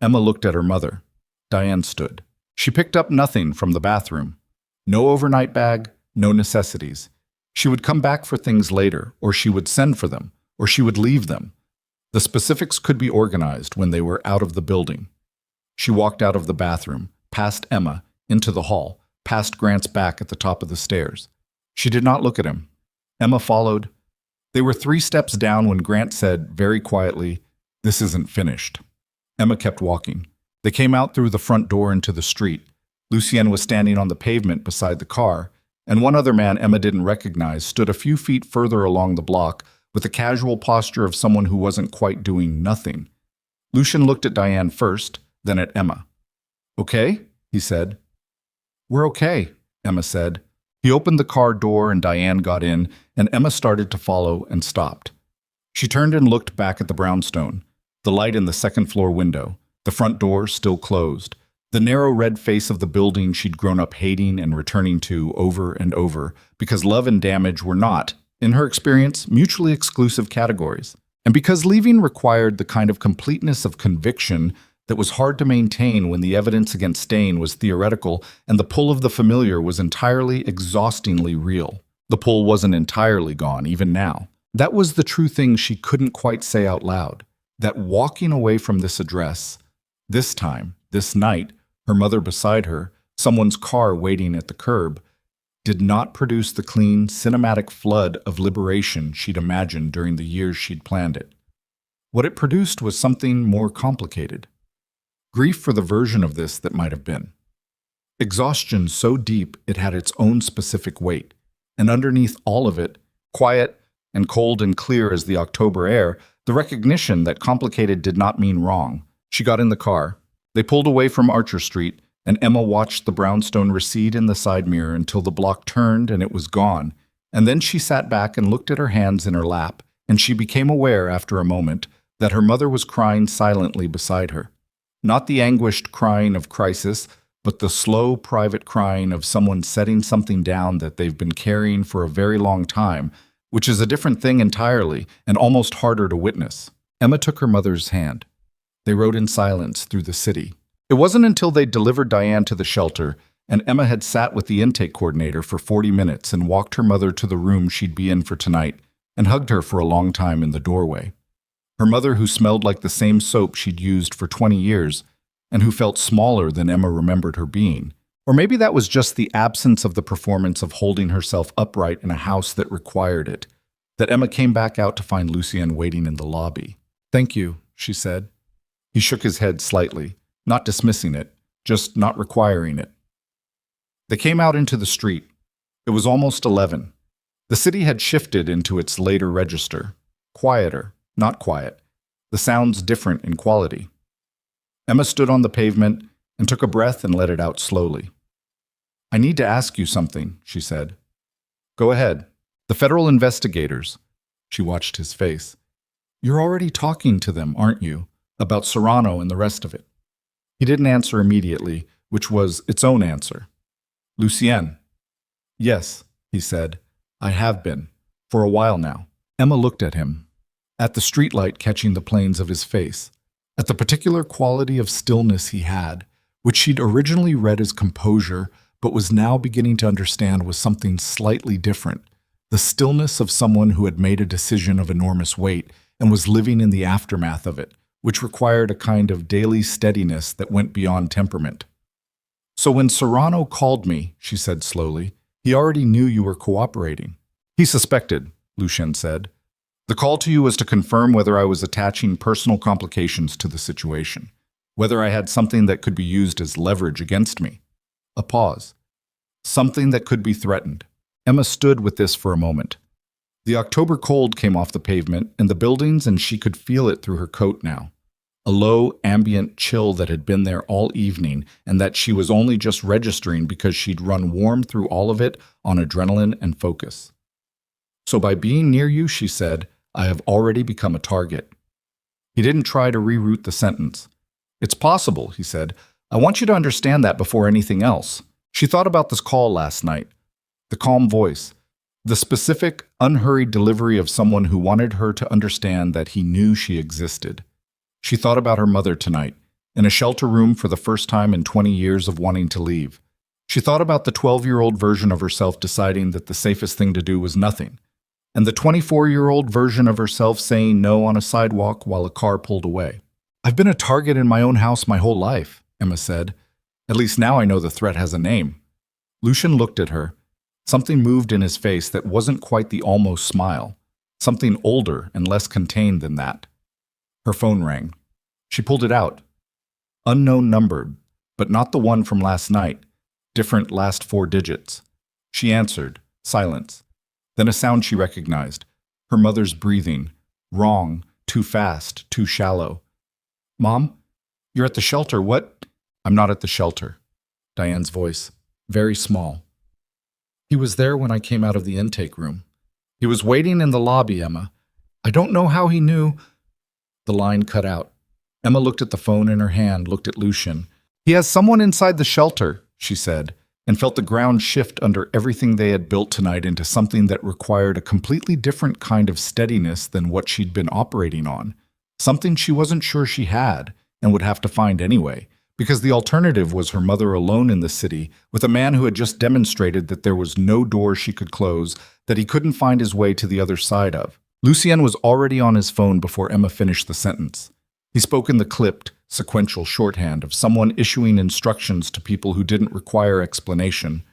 Emma looked at her mother. Diane stood. She picked up nothing from the bathroom. No overnight bag, no necessities. She would come back for things later, or she would send for them, or she would leave them. The specifics could be organized when they were out of the building. She walked out of the bathroom, past Emma, into the hall, past Grant's back at the top of the stairs. She did not look at him. Emma followed. They were 3 steps down when Grant said, very quietly, "This isn't finished." Emma kept walking. They came out through the front door into the street. Lucien was standing on the pavement beside the car, and one other man Emma didn't recognize stood a few feet further along the block with the casual posture of someone who wasn't quite doing nothing. Lucien looked at Diane first, then at Emma. "Okay?" he said. "We're okay," Emma said. He opened the car door and Diane got in, and Emma started to follow and stopped. She turned and looked back at the brownstone, the light in the second-floor window, the front door still closed, the narrow red face of the building she'd grown up hating and returning to over and over, because love and damage were not, in her experience, mutually exclusive categories. And because leaving required the kind of completeness of conviction that was hard to maintain when the evidence against staying was theoretical and the pull of the familiar was entirely, exhaustingly real. The pull wasn't entirely gone, even now. That was the true thing she couldn't quite say out loud, that walking away from this address, this time, this night, her mother beside her, someone's car waiting at the curb, did not produce the clean, cinematic flood of liberation she'd imagined during the years she'd planned it. What it produced was something more complicated. Grief for the version of this that might have been. Exhaustion so deep it had its own specific weight, and underneath all of it, quiet and cold and clear as the October air, the recognition that complicated did not mean wrong. She got in the car. They pulled away from Archer Street, and Emma watched the brownstone recede in the side mirror until the block turned and it was gone, and then she sat back and looked at her hands in her lap, and she became aware after a moment that her mother was crying silently beside her. Not the anguished crying of crisis, but the slow, private crying of someone setting something down that they've been carrying for a very long time, which is a different thing entirely and almost harder to witness. Emma took her mother's hand. They rode in silence through the city. It wasn't until they delivered Diane to the shelter and Emma had sat with the intake coordinator for 40 minutes and walked her mother to the room she'd be in for tonight and hugged her for a long time in the doorway. Her mother, who smelled like the same soap she'd used for 20 years and who felt smaller than Emma remembered her being. Or maybe that was just the absence of the performance of holding herself upright in a house that required it, that Emma came back out to find Lucien waiting in the lobby. "Thank you," she said. He shook his head slightly, not dismissing it, just not requiring it. They came out into the street. It was almost 11. The city had shifted into its later register. Quieter, not quiet. The sounds different in quality. Emma stood on the pavement and took a breath and let it out slowly. "I need to ask you something," she said. "Go ahead." "The federal investigators." She watched his face. "You're already talking to them, aren't you? About Serrano and the rest of it." He didn't answer immediately, which was its own answer. "Lucien." "Yes," he said. "I have been. For a while now." Emma looked at him, at the streetlight catching the planes of his face, at the particular quality of stillness he had, which she'd originally read as composure, but was now beginning to understand was something slightly different, the stillness of someone who had made a decision of enormous weight and was living in the aftermath of it, which required a kind of daily steadiness that went beyond temperament. "So when Serrano called me," she said slowly, "he already knew you were cooperating." "He suspected," Lucien said. "The call to you was to confirm whether I was attaching personal complications to the situation, whether I had something that could be used as leverage against me." A pause. "Something that could be threatened." Emma stood with this for a moment. The October cold came off the pavement and the buildings, and she could feel it through her coat now. A low, ambient chill that had been there all evening and that she was only just registering because she'd run warm through all of it on adrenaline and focus. "So by being near you," she said, "I have already become a target." He didn't try to reroute the sentence. "It's possible," he said. "I want you to understand that before anything else." She thought about this call last night. The calm voice. The specific, unhurried delivery of someone who wanted her to understand that he knew she existed. She thought about her mother tonight, in a shelter room for the first time in 20 years of wanting to leave. She thought about the 12-year-old version of herself deciding that the safest thing to do was nothing, and the 24-year-old version of herself saying no on a sidewalk while a car pulled away. "I've been a target in my own house my whole life," Emma said. "At least now I know the threat has a name." Lucien looked at her. Something moved in his face that wasn't quite the almost smile. Something older and less contained than that. Her phone rang. She pulled it out. Unknown number, but not the one from last night. different last four digits. She answered. Silence. Then a sound she recognized. Her mother's breathing. Wrong. Too fast. Too shallow. Mom? You're at the shelter. What? I'm not at the shelter. Diane's voice. Very small. He was there when I came out of the intake room. He was waiting in the lobby, Emma. I don't know how he knew. The line cut out. Emma looked at the phone in her hand, looked at Lucian. He has someone inside the shelter, she said, and felt the ground shift under everything they had built tonight into something that required a completely different kind of steadiness than what she'd been operating on. Something she wasn't sure she had, and would have to find anyway, because the alternative was her mother alone in the city, with a man who had just demonstrated that there was no door she could close, that he couldn't find his way to the other side of. Lucien was already on his phone before Emma finished the sentence. He spoke in the clipped, sequential shorthand of someone issuing instructions to people who didn't require explanation.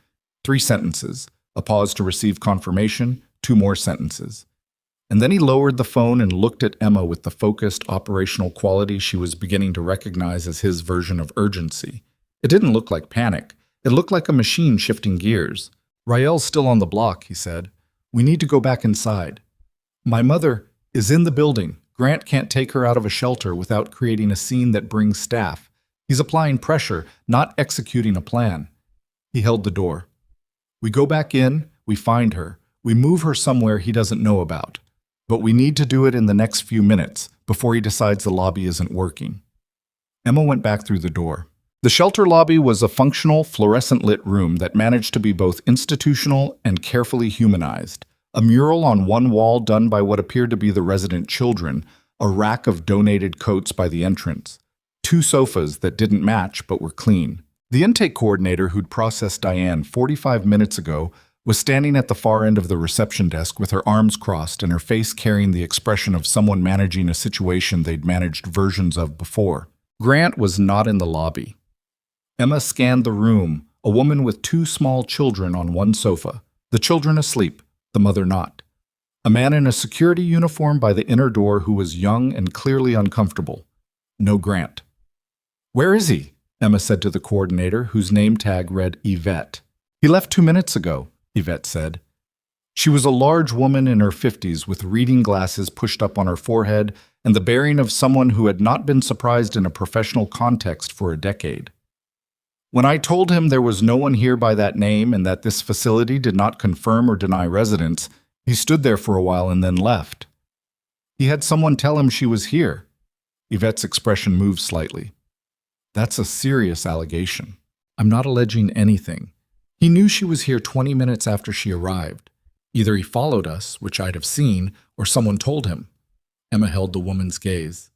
3 sentences, a pause to receive confirmation, 2 more sentences. And then he lowered the phone and looked at Emma with the focused, operational quality she was beginning to recognize as his version of urgency. It didn't look like panic. It looked like a machine shifting gears. Rael's still on the block, he said. We need to go back inside. My mother is in the building. Grant can't take her out of a shelter without creating a scene that brings staff. He's applying pressure, not executing a plan. He held the door. We go back in, we find her. We move her somewhere he doesn't know about. But we need to do it in the next few minutes, before he decides the lobby isn't working. Emma went back through the door. The shelter lobby was a functional, fluorescent-lit room that managed to be both institutional and carefully humanized. A mural on one wall done by what appeared to be the resident children, a rack of donated coats by the entrance, 2 sofas that didn't match but were clean. The intake coordinator who'd processed Diane 45 minutes ago was standing at the far end of the reception desk with her arms crossed and her face carrying the expression of someone managing a situation they'd managed versions of before. Grant was not in the lobby. Emma scanned the room, a woman with 2 small children on one sofa, the children asleep, the mother not. A man in a security uniform by the inner door who was young and clearly uncomfortable. No Grant. Where is he? Emma said to the coordinator, whose name tag read Yvette. He left 2 minutes ago, Yvette said. She was a large woman in her 50s with reading glasses pushed up on her forehead and the bearing of someone who had not been surprised in a professional context for a decade. When I told him there was no one here by that name and that this facility did not confirm or deny residence, he stood there for a while and then left. He had someone tell him she was here. Yvette's expression moved slightly. That's a serious allegation. I'm not alleging anything. He knew she was here 20 minutes after she arrived. Either he followed us, which I'd have seen, or someone told him. Emma held the woman's gaze.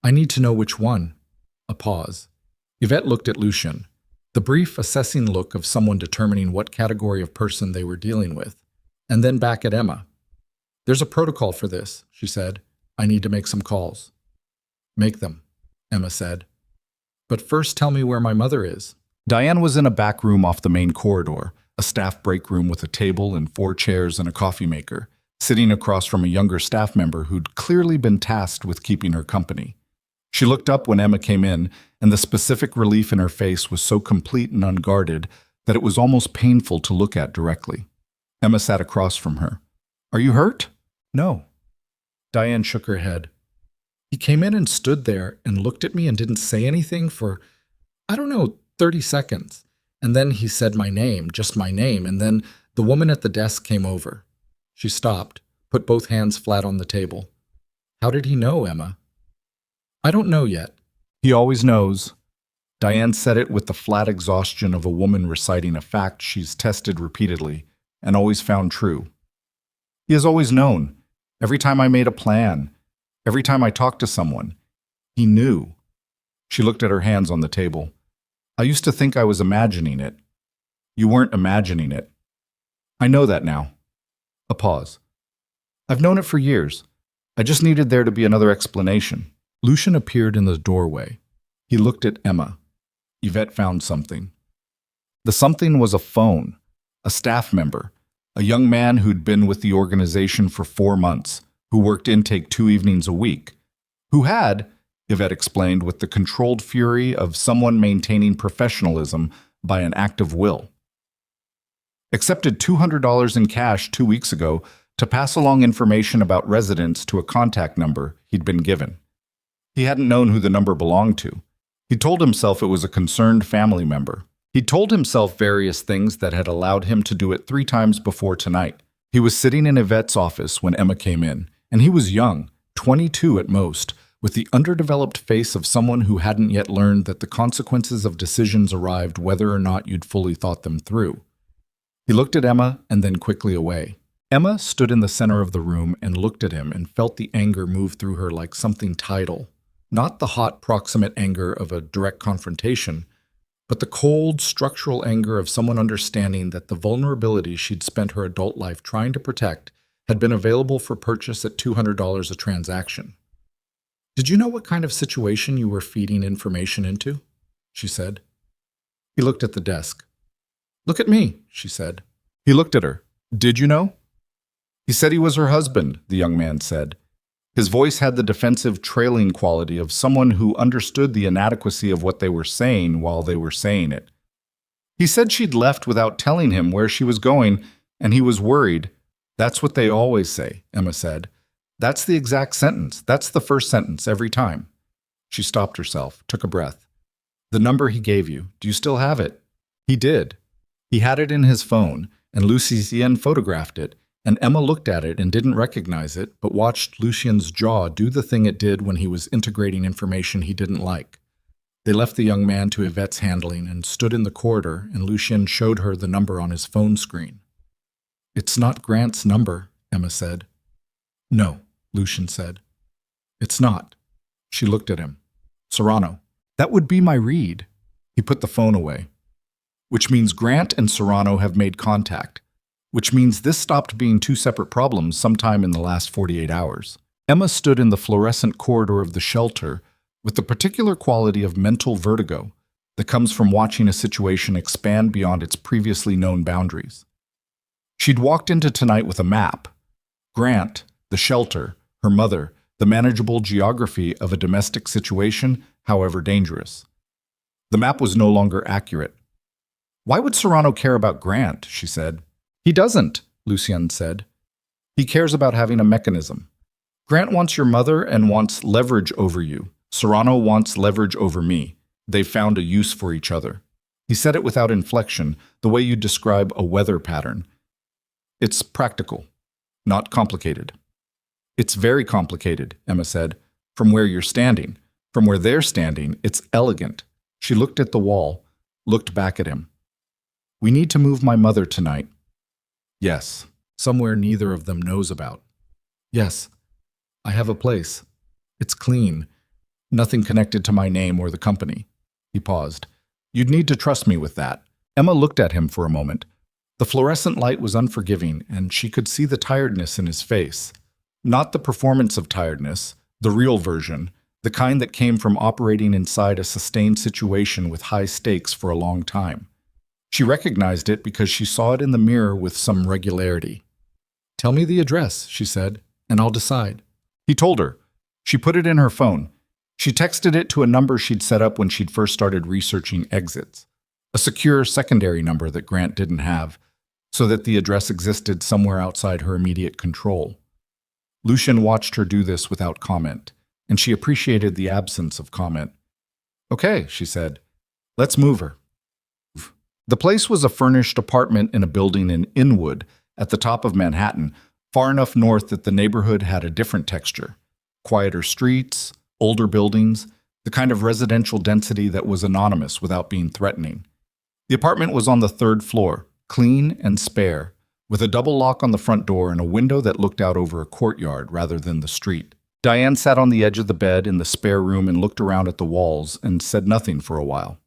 I need to know which one. A pause. Yvette looked at Lucian. The brief, assessing look of someone determining what category of person they were dealing with, and then back at Emma. There's a protocol for this, she said. I need to make some calls. Make them, Emma said. But first tell me where my mother is. Diane was in a back room off the main corridor, a staff break room with a table and 4 chairs and a coffee maker, sitting across from a younger staff member who'd clearly been tasked with keeping her company. She looked up when Emma came in, and the specific relief in her face was so complete and unguarded that it was almost painful to look at directly. Emma sat across from her. Are you hurt? No. Diane shook her head. He came in and stood there and looked at me and didn't say anything for, 30 seconds. And then he said my name, just my name, and then the woman at the desk came over. She stopped, put both hands flat on the table. How did he know, Emma? I don't know yet. He always knows. Diane said it with the flat exhaustion of a woman reciting a fact she's tested repeatedly and always found true. He has always known. Every time I made a plan, every time I talked to someone, he knew. She looked at her hands on the table. I used to think I was imagining it. You weren't imagining it. I know that now. A pause. I've known it for years. I just needed there to be another explanation. Lucian appeared in the doorway. He looked at Emma. Yvette found something. The something was a phone, a staff member, a young man who'd been with the organization for 4 months, who worked intake 2 evenings a week, who had, Yvette explained with the controlled fury of someone maintaining professionalism by an act of will. accepted $200 in cash 2 weeks ago to pass along information about residents to a contact number he'd been given. He hadn't known who the number belonged to. He told himself it was a concerned family member. He'd told himself various things that had allowed him to do it 3 times before tonight. He was sitting in Yvette's office when Emma came in, and he was young, 22 at most, with the underdeveloped face of someone who hadn't yet learned that the consequences of decisions arrived whether or not you'd fully thought them through. He looked at Emma and then quickly away. Emma stood in the center of the room and looked at him and felt the anger move through her like something tidal. Not the hot, proximate anger of a direct confrontation, but the cold, structural anger of someone understanding that the vulnerability she'd spent her adult life trying to protect had been available for purchase at $200 a transaction. "Did you know what kind of situation you were feeding information into?" she said. He looked at the desk. "Look at me," she said. He looked at her. "Did you know?" "He said he was her husband," the young man said. His voice had the defensive, trailing quality of someone who understood the inadequacy of what they were saying while they were saying it. "He said she'd left without telling him where she was going, and he was worried." "That's what they always say," Emma said. "That's the exact sentence. That's the first sentence every time." She stopped herself, took a breath. "The number he gave you, do you still have it?" He did. He had it in his phone, and Lucien photographed it, and Emma looked at it and didn't recognize it, but watched Lucien's jaw do the thing it did when he was integrating information he didn't like. They left the young man to Yvette's handling and stood in the corridor, and Lucien showed her the number on his phone screen. "It's not Grant's number," Emma said. "No," Lucien said. "It's not." She looked at him. "Serrano. That would be my read." He put the phone away. "Which means Grant and Serrano have made contact. Which means this stopped being 2 separate problems sometime in the last 48 hours. Emma stood in the fluorescent corridor of the shelter with the particular quality of mental vertigo that comes from watching a situation expand beyond its previously known boundaries. She'd walked into tonight with a map. Grant, the shelter, her mother, the manageable geography of a domestic situation, however dangerous. The map was no longer accurate. "Why would Serrano care about Grant?" she said. "He doesn't," Lucien said. "He cares about having a mechanism. Grant wants your mother and wants leverage over you. Serrano wants leverage over me. They've found a use for each other." He said it without inflection, the way you'd describe a weather pattern. "It's practical, not complicated." "It's very complicated," Emma said. "From where you're standing. From where they're standing, it's elegant." She looked at the wall, looked back at him. "We need to move my mother tonight." "Yes, somewhere neither of them knows about." "Yes, I have a place. It's clean. Nothing connected to my name or the company." He paused. "You'd need to trust me with that." Emma looked at him for a moment. The fluorescent light was unforgiving, and she could see the tiredness in his face. Not the performance of tiredness, the real version, the kind that came from operating inside a sustained situation with high stakes for a long time. She recognized it because she saw it in the mirror with some regularity. "Tell me the address," she said, "and I'll decide." He told her. She put it in her phone. She texted it to a number she'd set up when she'd first started researching exits, a secure secondary number that Grant didn't have, so that the address existed somewhere outside her immediate control. Lucien watched her do this without comment, and she appreciated the absence of comment. "Okay," she said. "Let's move her." The place was a furnished apartment in a building in Inwood, at the top of Manhattan, far enough north that the neighborhood had a different texture. Quieter streets, older buildings, the kind of residential density that was anonymous without being threatening. The apartment was on the 3rd floor, clean and spare, with a double lock on the front door and a window that looked out over a courtyard rather than the street. Diane sat on the edge of the bed in the spare room and looked around at the walls and said nothing for a while.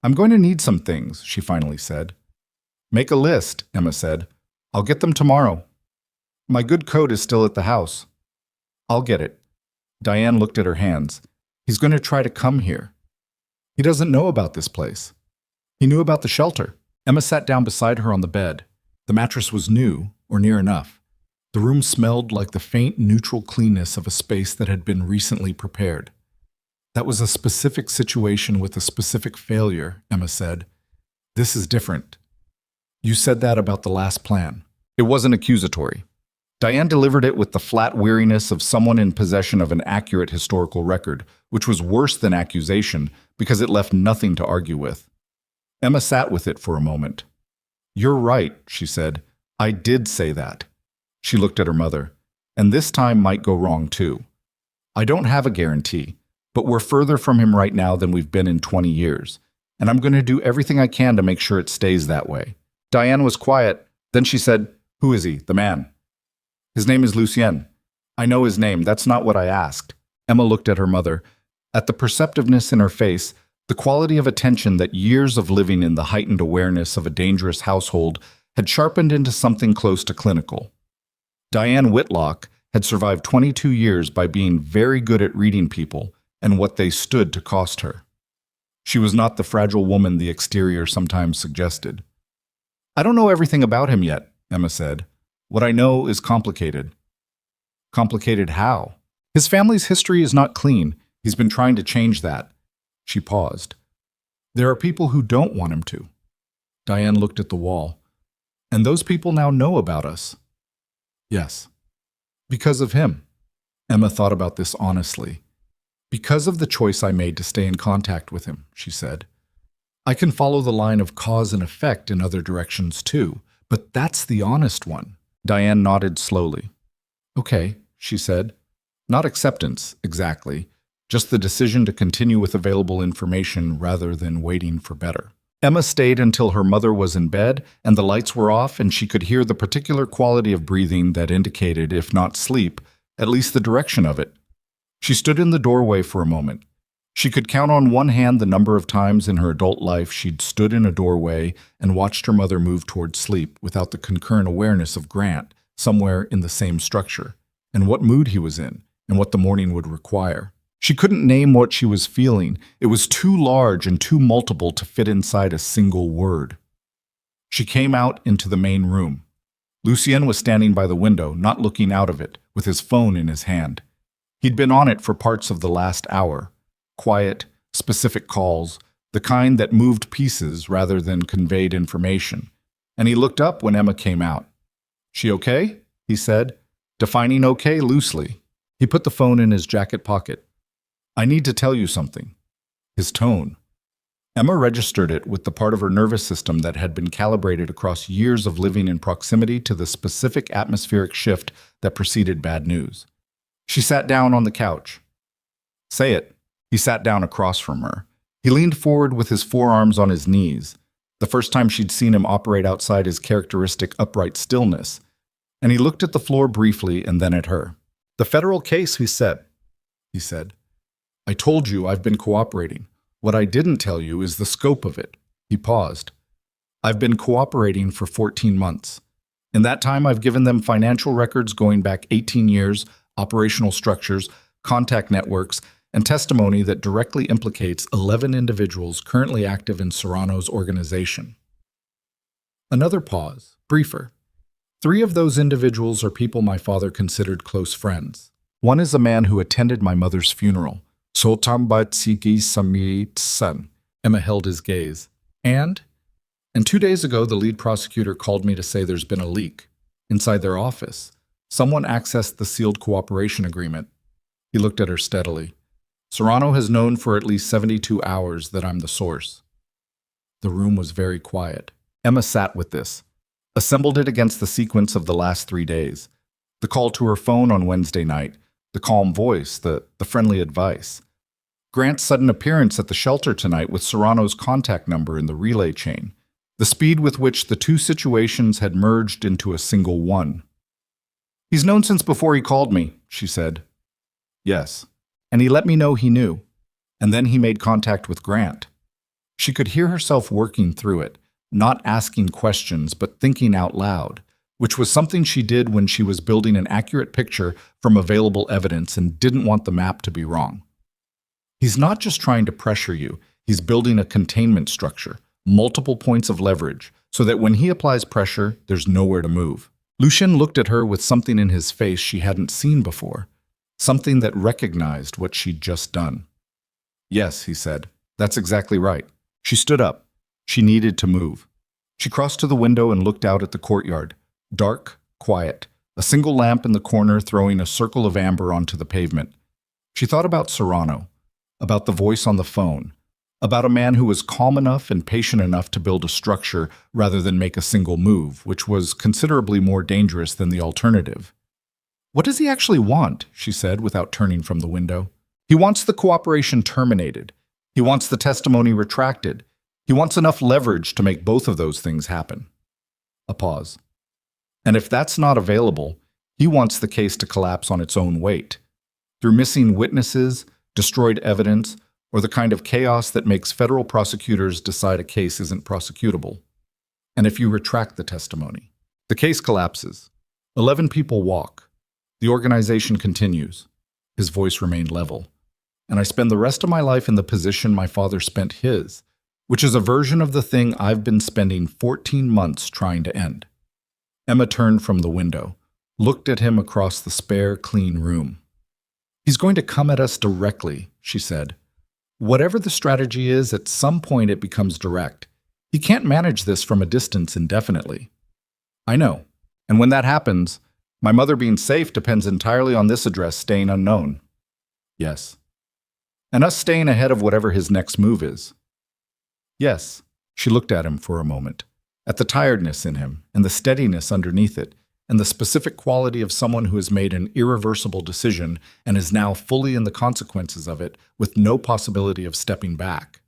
"I'm going to need some things," she finally said. "Make a list," Emma said. "I'll get them tomorrow." "My good coat is still at the house." "I'll get it." Diane looked at her hands. "He's going to try to come here. He doesn't know about this place. He knew about the shelter." Emma sat down beside her on the bed. The mattress was new, or near enough. The room smelled like the faint, neutral cleanness of a space that had been recently prepared. "That was a specific situation with a specific failure," Emma said. "This is different." You said that about the last plan. It wasn't accusatory. Diane delivered it with the flat weariness of someone in possession of an accurate historical record, which was worse than accusation because it left nothing to argue with. Emma sat with it for a moment. You're right, she said. I did say that. She looked at her mother. And this time might go wrong too. I don't have a guarantee, but we're further from him right now than we've been in 20 years, and I'm going to do everything I can to make sure it stays that way. Diane was quiet. Then she said, Who is he, the man? His name is Lucien. I know his name. That's not what I asked. Emma looked at her mother. At the perceptiveness in her face, the quality of attention that years of living in the heightened awareness of a dangerous household had sharpened into something close to clinical. Diane Whitlock had survived 22 years by being very good at reading people and what they stood to cost her. She was not the fragile woman the exterior sometimes suggested. I don't know everything about him yet, Emma said. What I know is complicated. Complicated how? His family's history is not clean. He's been trying to change that. She paused. There are people who don't want him to. Diane looked at the wall. And those people now know about us. Yes. Because of him. Emma thought about this honestly. Because of the choice I made to stay in contact with him, she said. I can follow the line of cause and effect in other directions too, but that's the honest one. Diane nodded slowly. Okay, she said. Not acceptance, exactly. Just the decision to continue with available information rather than waiting for better. Emma stayed until her mother was in bed and the lights were off and she could hear the particular quality of breathing that indicated, if not sleep, at least the direction of it. She stood in the doorway for a moment. She could count on one hand the number of times in her adult life she'd stood in a doorway and watched her mother move towards sleep without the concurrent awareness of Grant somewhere in the same structure, and what mood he was in, and what the morning would require. She couldn't name what she was feeling. It was too large and too multiple to fit inside a single word. She came out into the main room. Lucien was standing by the window, not looking out of it, with his phone in his hand. He'd been on it for parts of the last hour. Quiet, specific calls, the kind that moved pieces rather than conveyed information. And he looked up when Emma came out. She okay? He said, defining okay loosely. He put the phone in his jacket pocket. I need to tell you something. His tone. Emma registered it with the part of her nervous system that had been calibrated across years of living in proximity to the specific atmospheric shift that preceded bad news. She sat down on the couch. Say it. He sat down across from her. He leaned forward with his forearms on his knees, the first time she'd seen him operate outside his characteristic upright stillness, and he looked at the floor briefly and then at her. The federal case, he said. I told you I've been cooperating. What I didn't tell you is the scope of it. He paused. I've been cooperating for 14 months. In that time, I've given them financial records going back 18 years, operational structures, contact networks, and testimony that directly implicates 11 individuals currently active in Serrano's organization. Another pause, briefer. 3 of those individuals are people my father considered close friends. One is a man who attended my mother's funeral. Sotambatsigi Samit's son. Emma held his gaze. And 2 days ago, the lead prosecutor called me to say there's been a leak. Inside their office, someone accessed the sealed cooperation agreement. He looked at her steadily. Serrano has known for at least 72 hours that I'm the source. The room was very quiet. Emma sat with this, assembled it against the sequence of the last 3 days. The call to her phone on Wednesday night, the calm voice, the friendly advice. Grant's sudden appearance at the shelter tonight with Serrano's contact number in the relay chain. The speed with which the 2 situations had merged into a single one. He's known since before he called me, she said. Yes. And he let me know he knew. And then he made contact with Grant. She could hear herself working through it, not asking questions but thinking out loud, which was something she did when she was building an accurate picture from available evidence and didn't want the map to be wrong. He's not just trying to pressure you, he's building a containment structure, multiple points of leverage, so that when he applies pressure, there's nowhere to move. Lucien looked at her with something in his face she hadn't seen before, something that recognized what she'd just done. Yes, he said, that's exactly right. She stood up. She needed to move. She crossed to the window and looked out at the courtyard. Dark, quiet, a single lamp in the corner throwing a circle of amber onto the pavement. She thought about Serrano, about the voice on the phone, about a man who was calm enough and patient enough to build a structure rather than make a single move, which was considerably more dangerous than the alternative. What does he actually want? She said without turning from the window. He wants the cooperation terminated. He wants the testimony retracted. He wants enough leverage to make both of those things happen. A pause. And if that's not available, he wants the case to collapse on its own weight, through missing witnesses, destroyed evidence, or the kind of chaos that makes federal prosecutors decide a case isn't prosecutable. And if you retract the testimony, the case collapses. 11 people walk. The organization continues. His voice remained level. And I spend the rest of my life in the position my father spent his, which is a version of the thing I've been spending 14 months trying to end. Emma turned from the window, looked at him across the spare, clean room. He's going to come at us directly, she said. Whatever the strategy is, at some point it becomes direct. He can't manage this from a distance indefinitely. I know. And when that happens, my mother being safe depends entirely on this address staying unknown. Yes. And us staying ahead of whatever his next move is. Yes. She looked at him for a moment, at the tiredness in him and the steadiness underneath it, and the specific quality of someone who has made an irreversible decision and is now fully in the consequences of it with no possibility of stepping back.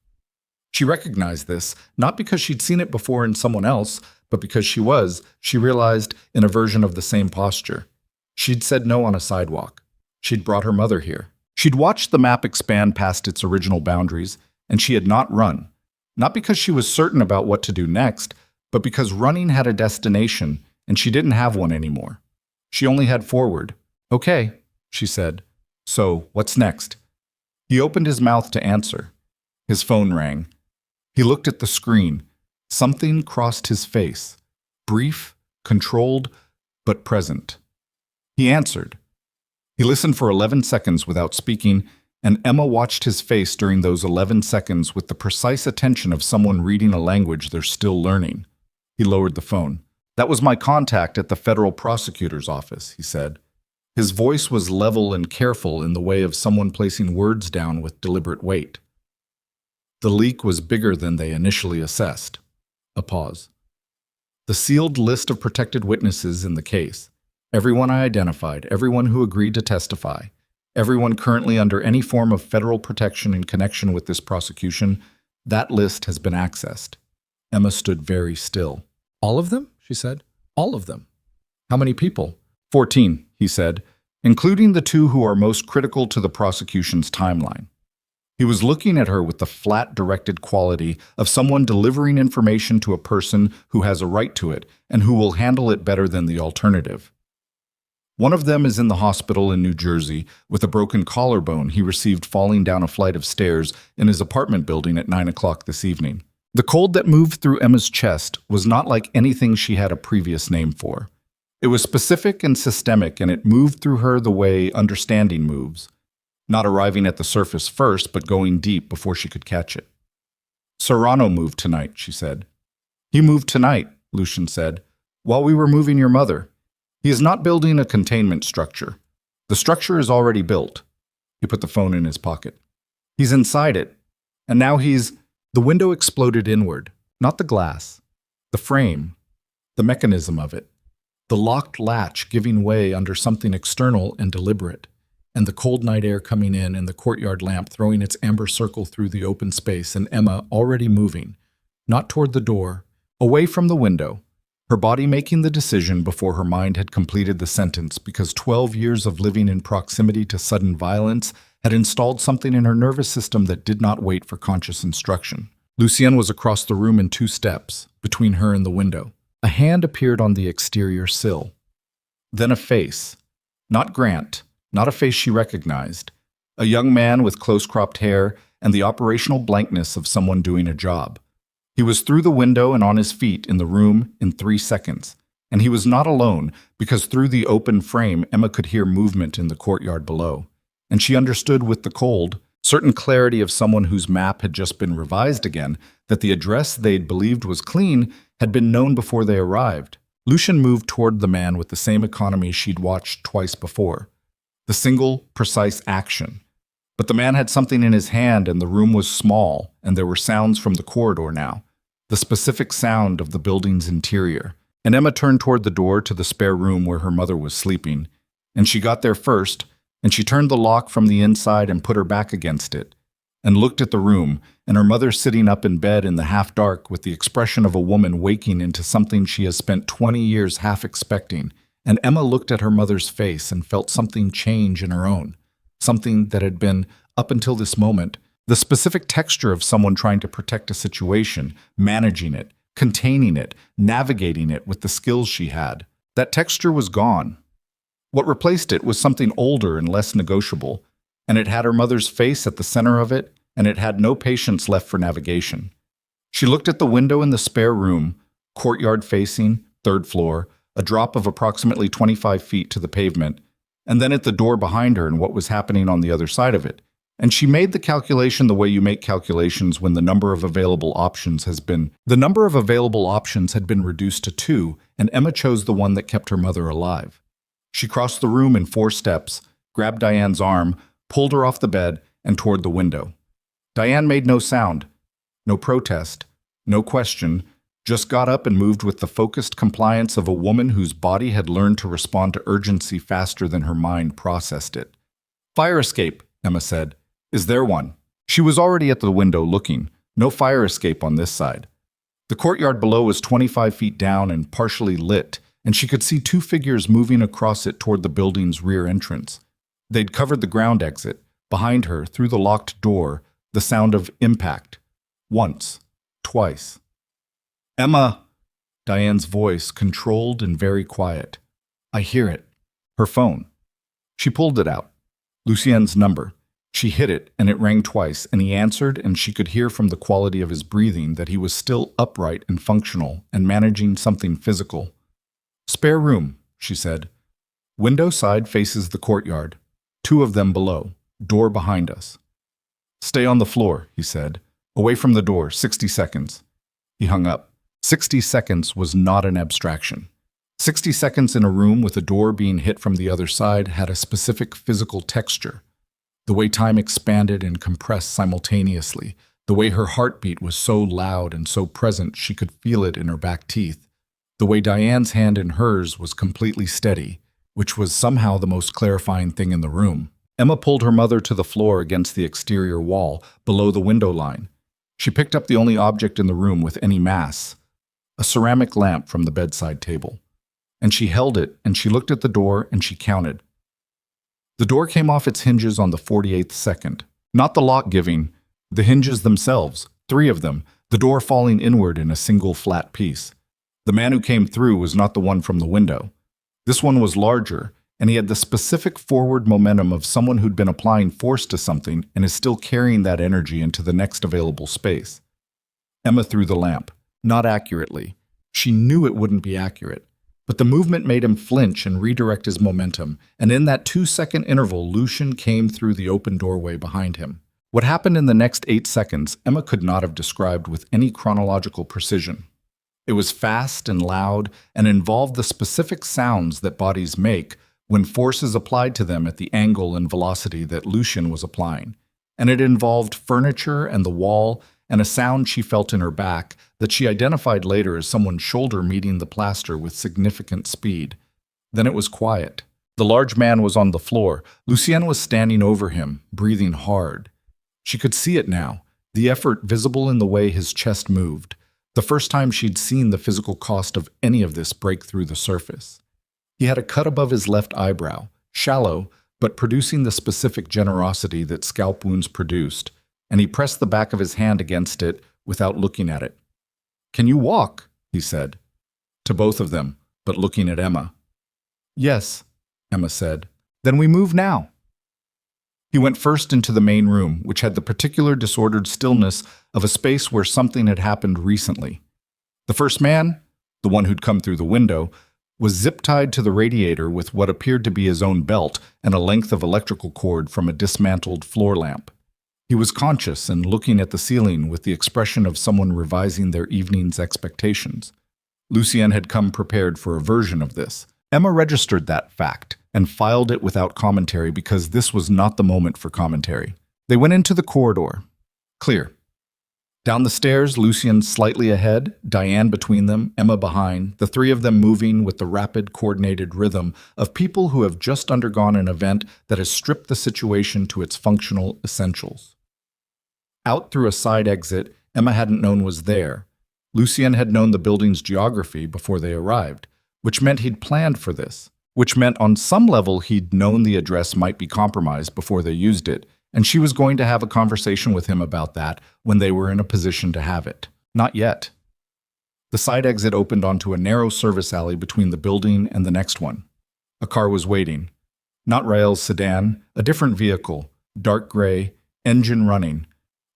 She recognized this, not because she'd seen it before in someone else, but because she realized, in a version of the same posture. She'd said no on a sidewalk. She'd brought her mother here. She'd watched the map expand past its original boundaries, and she had not run. Not because she was certain about what to do next, but because running had a destination, and she didn't have one anymore. She only had forward. Okay, she said. So, what's next? He opened his mouth to answer. His phone rang. He looked at the screen. Something crossed his face. Brief, controlled, but present. He answered. He listened for 11 seconds without speaking, and Emma watched his face during those 11 seconds with the precise attention of someone reading a language they're still learning. He lowered the phone. That was my contact at the federal prosecutor's office, he said. His voice was level and careful in the way of someone placing words down with deliberate weight. The leak was bigger than they initially assessed. A pause. The sealed list of protected witnesses in the case. Everyone I identified, everyone who agreed to testify, everyone currently under any form of federal protection in connection with this prosecution, that list has been accessed. Emma stood very still. All of them? She said. All of them. How many people? 14, he said, including the 2 who are most critical to the prosecution's timeline. He was looking at her with the flat, directed quality of someone delivering information to a person who has a right to it and who will handle it better than the alternative. One of them is in the hospital in New Jersey with a broken collarbone he received falling down a flight of stairs in his apartment building at 9 o'clock this evening. The cold that moved through Emma's chest was not like anything she had a previous name for. It was specific and systemic, and it moved through her the way understanding moves, not arriving at the surface first, but going deep before she could catch it. Serrano moved tonight, she said. He moved tonight, Lucian said, while we were moving your mother. He is not building a containment structure. The structure is already built. He put the phone in his pocket. He's inside it, and now he's... The window exploded inward, not the glass, the frame, the mechanism of it, the locked latch giving way under something external and deliberate, and the cold night air coming in and the courtyard lamp throwing its amber circle through the open space, and Emma already moving, not toward the door, away from the window, her body making the decision before her mind had completed the sentence because 12 years of living in proximity to sudden violence had installed something in her nervous system that did not wait for conscious instruction. Lucien was across the room in 2 steps, between her and the window. A hand appeared on the exterior sill. Then a face. Not Grant, not a face she recognized. A young man with close-cropped hair and the operational blankness of someone doing a job. He was through the window and on his feet in the room in 3 seconds. And he was not alone, because through the open frame Emma could hear movement in the courtyard below. And she understood with the cold, certain clarity of someone whose map had just been revised again, that the address they'd believed was clean had been known before they arrived. Lucian moved toward the man with the same economy she'd watched twice before. The single, precise action. But the man had something in his hand, and the room was small, and there were sounds from the corridor now. The specific sound of the building's interior. And Emma turned toward the door to the spare room where her mother was sleeping. And she got there first, and she turned the lock from the inside and put her back against it, and looked at the room, and her mother sitting up in bed in the half-dark with the expression of a woman waking into something she has spent 20 years half expecting. And Emma looked at her mother's face and felt something change in her own, something that had been, up until this moment, the specific texture of someone trying to protect a situation, managing it, containing it, navigating it with the skills she had. That texture was gone. What replaced it was something older and less negotiable, and it had her mother's face at the center of it, and it had no patience left for navigation. She looked at the window in the spare room, courtyard facing, third floor, a drop of approximately 25 feet to the pavement, and then at the door behind her and what was happening on the other side of it. And she made the calculation the way you make calculations when the number of available options had been reduced to 2, and Emma chose the one that kept her mother alive. She crossed the room in 4 steps, grabbed Diane's arm, pulled her off the bed, and toward the window. Diane made no sound, no protest, no question, just got up and moved with the focused compliance of a woman whose body had learned to respond to urgency faster than her mind processed it. "Fire escape," Emma said. "Is there one?" She was already at the window looking. No fire escape on this side. The courtyard below was 25 feet down and partially lit, and she could see 2 figures moving across it toward the building's rear entrance. They'd covered the ground exit. Behind her, through the locked door, the sound of impact. Once. Twice. "Emma!" Diane's voice, controlled and very quiet. "I hear it." Her phone. She pulled it out. Lucien's number. She hit it, and it rang twice, and he answered, and she could hear from the quality of his breathing that he was still upright and functional and managing something physical. "Spare room," she said. "Window side faces the courtyard. 2 of them below. Door behind us." "Stay on the floor," he said. "Away from the door, 60 seconds. He hung up. 60 seconds was not an abstraction. 60 seconds in a room with a door being hit from the other side had a specific physical texture. The way time expanded and compressed simultaneously, the way her heartbeat was so loud and so present she could feel it in her back teeth, the way Diane's hand in hers was completely steady, which was somehow the most clarifying thing in the room. Emma pulled her mother to the floor against the exterior wall, below the window line. She picked up the only object in the room with any mass, a ceramic lamp from the bedside table. And she held it, and she looked at the door, and she counted. The door came off its hinges on the 48th second. Not the lock giving, the hinges themselves, 3 of them, the door falling inward in a single flat piece. The man who came through was not the one from the window. This one was larger, and he had the specific forward momentum of someone who'd been applying force to something and is still carrying that energy into the next available space. Emma threw the lamp. Not accurately. She knew it wouldn't be accurate. But the movement made him flinch and redirect his momentum, and in that 2-second interval, Lucian came through the open doorway behind him. What happened in the next 8 seconds, Emma could not have described with any chronological precision. It was fast and loud and involved the specific sounds that bodies make when force is applied to them at the angle and velocity that Lucian was applying. And it involved furniture and the wall and a sound she felt in her back that she identified later as someone's shoulder meeting the plaster with significant speed. Then it was quiet. The large man was on the floor. Lucienne was standing over him, breathing hard. She could see it now, the effort visible in the way his chest moved. The first time she'd seen the physical cost of any of this break through the surface. He had a cut above his left eyebrow, shallow, but producing the specific generosity that scalp wounds produced, and he pressed the back of his hand against it without looking at it. "Can you walk?" he said. To both of them, but looking at Emma. "Yes," Emma said. "Then we move now." He went first into the main room, which had the particular disordered stillness of a space where something had happened recently. The first man, the one who'd come through the window, was zip-tied to the radiator with what appeared to be his own belt and a length of electrical cord from a dismantled floor lamp. He was conscious and looking at the ceiling with the expression of someone revising their evening's expectations. Lucien had come prepared for a version of this. Emma registered that fact and filed it without commentary because this was not the moment for commentary. They went into the corridor. Clear. Down the stairs, Lucien slightly ahead, Diane between them, Emma behind, the three of them moving with the rapid, coordinated rhythm of people who have just undergone an event that has stripped the situation to its functional essentials. Out through a side exit Emma hadn't known was there. Lucien had known the building's geography before they arrived, which meant he'd planned for this, which meant on some level he'd known the address might be compromised before they used it, and she was going to have a conversation with him about that when they were in a position to have it. Not yet. The side exit opened onto a narrow service alley between the building and the next one. A car was waiting. Not Rael's sedan, a different vehicle, dark gray, engine running.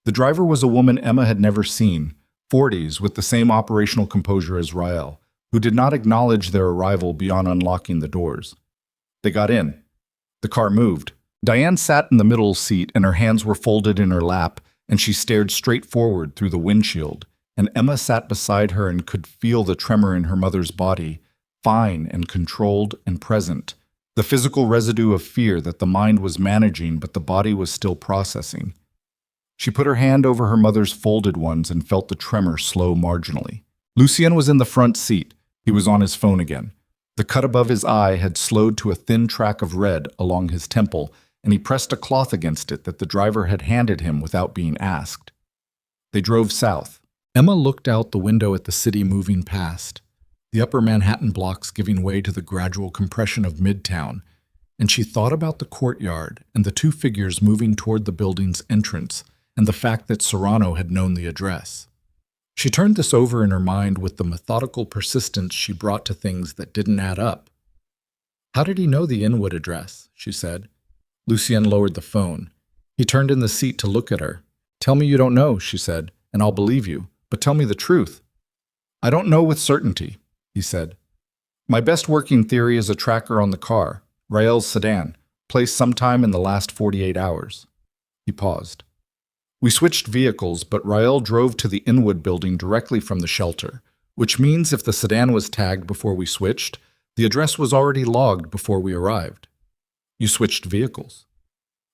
The driver was a woman Emma had never seen, 40s with the same operational composure as Rael, who did not acknowledge their arrival beyond unlocking the doors. They got in. The car moved. Diane sat in the middle seat and her hands were folded in her lap, and she stared straight forward through the windshield, and Emma sat beside her and could feel the tremor in her mother's body, fine and controlled and present, the physical residue of fear that the mind was managing but the body was still processing. She put her hand over her mother's folded ones and felt the tremor slow marginally. Lucien was in the front seat. He was on his phone again. The cut above his eye had slowed to a thin track of red along his temple, and he pressed a cloth against it that the driver had handed him without being asked. They drove south. Emma looked out the window at the city moving past, the upper Manhattan blocks giving way to the gradual compression of Midtown, and she thought about the courtyard and the two figures moving toward the building's entrance and the fact that Serrano had known the address. She turned this over in her mind with the methodical persistence she brought to things that didn't add up. How did he know the Inwood address? She said. Lucien lowered the phone. He turned in the seat to look at her. Tell me you don't know, she said, and I'll believe you, but tell me the truth. I don't know with certainty, he said. My best working theory is a tracker on the car, Rael's sedan, placed sometime in the last 48 hours. He paused. We switched vehicles, but Rael drove to the Inwood building directly from the shelter, which means if the sedan was tagged before we switched, the address was already logged before we arrived. You switched vehicles.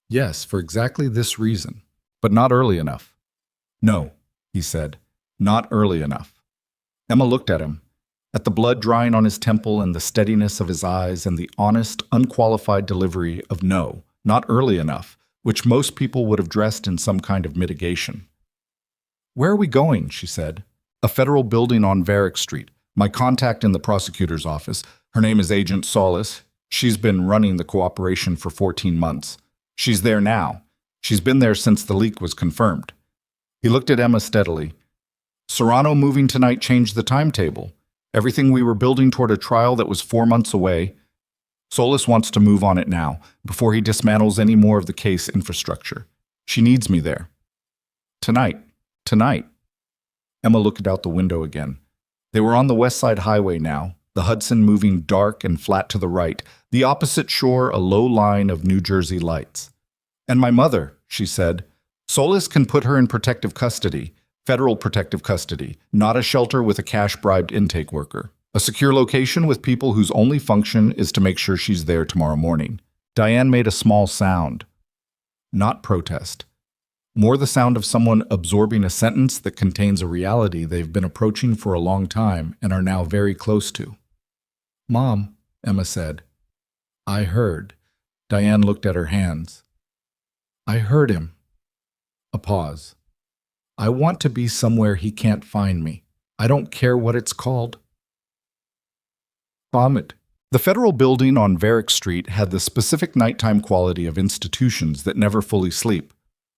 Yes, for exactly this reason, but not early enough. No, he said, not early enough. Emma looked at him, at the blood drying on his temple and the steadiness of his eyes and the honest, unqualified delivery of no, not early enough, which most people would have dressed in some kind of mitigation. Where are we going? She said. A federal building on Varick Street. My contact in the prosecutor's office. Her name is Agent Solis. She's been running the cooperation for 14 months. She's there now. She's been there since the leak was confirmed. He looked at Emma steadily. Serrano moving tonight changed the timetable. Everything we were building toward a trial that was 4 months away. Solis wants to move on it now, before he dismantles any more of the case infrastructure. She needs me there. Tonight. Emma looked out the window again. They were on the West Side Highway now, the Hudson moving dark and flat to the right, the opposite shore a low line of New Jersey lights. And my mother, she said. Solis can put her in protective custody, federal protective custody, not a shelter with a cash-bribed intake worker. A secure location with people whose only function is to make sure she's there tomorrow morning. Diane made a small sound. Not protest. More the sound of someone absorbing a sentence that contains a reality they've been approaching for a long time and are now very close to. Mom, Emma said. I heard. Diane looked at her hands. I heard him. A pause. I want to be somewhere he can't find me. I don't care what it's called. Vomit. The federal building on Varick Street had the specific nighttime quality of institutions that never fully sleep.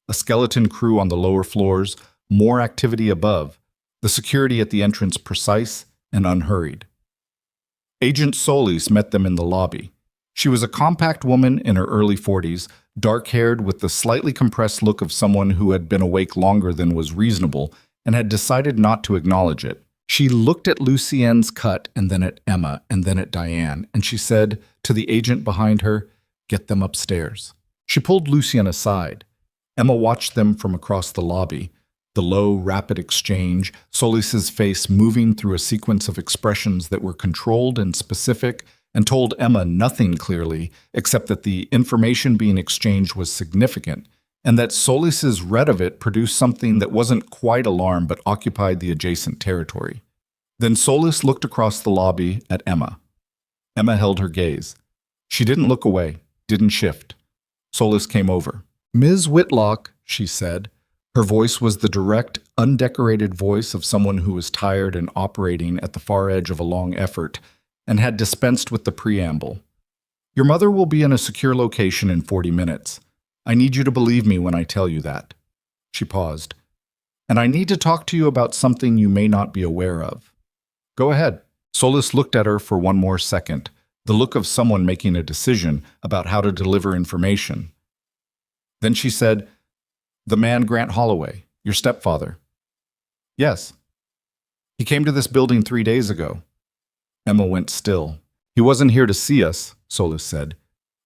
A skeleton crew on the lower floors, more activity above, the security at the entrance precise and unhurried. Agent Solis met them in the lobby. She was a compact woman in her early 40s, dark-haired with the slightly compressed look of someone who had been awake longer than was reasonable and had decided not to acknowledge it. She looked at Lucien's cut and then at Emma and then at Diane, and she said to the agent behind her, "Get them upstairs." She pulled Lucien aside. Emma watched them from across the lobby. The low, rapid exchange, Solis's face moving through a sequence of expressions that were controlled and specific and told Emma nothing clearly except that the information being exchanged was significant and that Solis's read of it produced something that wasn't quite alarm but occupied the adjacent territory. Then Solis looked across the lobby at Emma. Emma held her gaze. She didn't look away, didn't shift. Solis came over. "Ms. Whitlock," she said. Her voice was the direct, undecorated voice of someone who was tired and operating at the far edge of a long effort and had dispensed with the preamble. "Your mother will be in a secure location in 40 minutes. I need you to believe me when I tell you that." She paused. "And I need to talk to you about something you may not be aware of." "Go ahead." Solis looked at her for one more second, the look of someone making a decision about how to deliver information. Then she said, "The man Grant Holloway, your stepfather." "Yes." "He came to this building 3 days ago." Emma went still. "He wasn't here to see us," Solis said.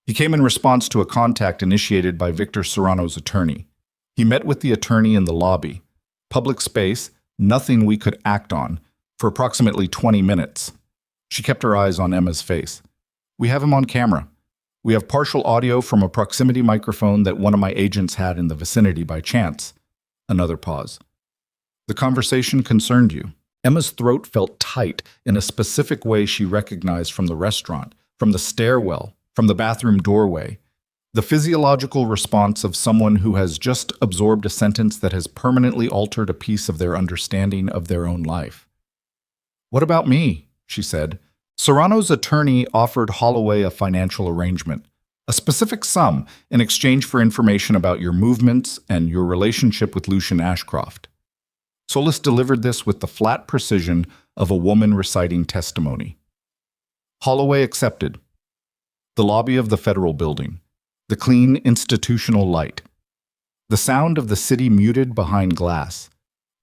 "He came in response to a contact initiated by Victor Serrano's attorney. He met with the attorney in the lobby. Public space, nothing we could act on, for approximately 20 minutes. She kept her eyes on Emma's face. "We have him on camera. We have partial audio from a proximity microphone that one of my agents had in the vicinity by chance." Another pause. "The conversation concerned you." Emma's throat felt tight in a specific way she recognized from the restaurant, from the stairwell, from the bathroom doorway. The physiological response of someone who has just absorbed a sentence that has permanently altered a piece of their understanding of their own life. "What about me?" she said. "Serrano's attorney offered Holloway a financial arrangement, a specific sum in exchange for information about your movements and your relationship with Lucian Ashcroft." Solis delivered this with the flat precision of a woman reciting testimony. Holloway accepted. The lobby of the federal building, the clean institutional light, the sound of the city muted behind glass,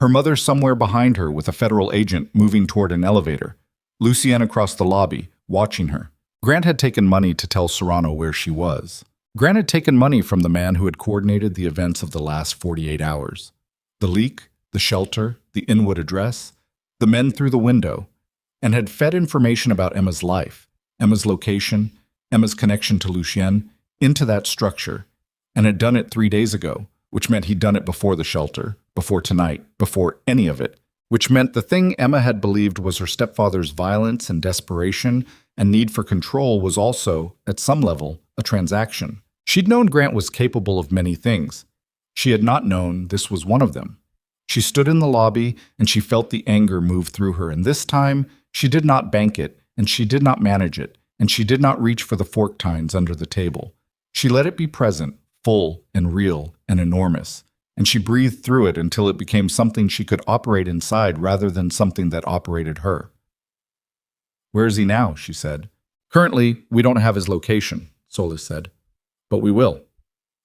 her mother somewhere behind her with a federal agent moving toward an elevator, Lucienne across the lobby, watching her. Grant had taken money to tell Serrano where she was. Grant had taken money from the man who had coordinated the events of the last 48 hours. The leak, the shelter, the Inwood address, the men through the window, and had fed information about Emma's life, Emma's location, Emma's connection to Lucienne, into that structure, and had done it 3 days ago, which meant he'd done it before the shelter, before tonight, before any of it, which meant the thing Emma had believed was her stepfather's violence and desperation and need for control was also, at some level, a transaction. She'd known Grant was capable of many things. She had not known this was one of them. She stood in the lobby and she felt the anger move through her, and this time she did not bank it, and she did not manage it, and she did not reach for the fork tines under the table. She let it be present, full and real and enormous, and she breathed through it until it became something she could operate inside rather than something that operated her. "Where is he now?" she said. "Currently, we don't have his location," Solis said. "But we will.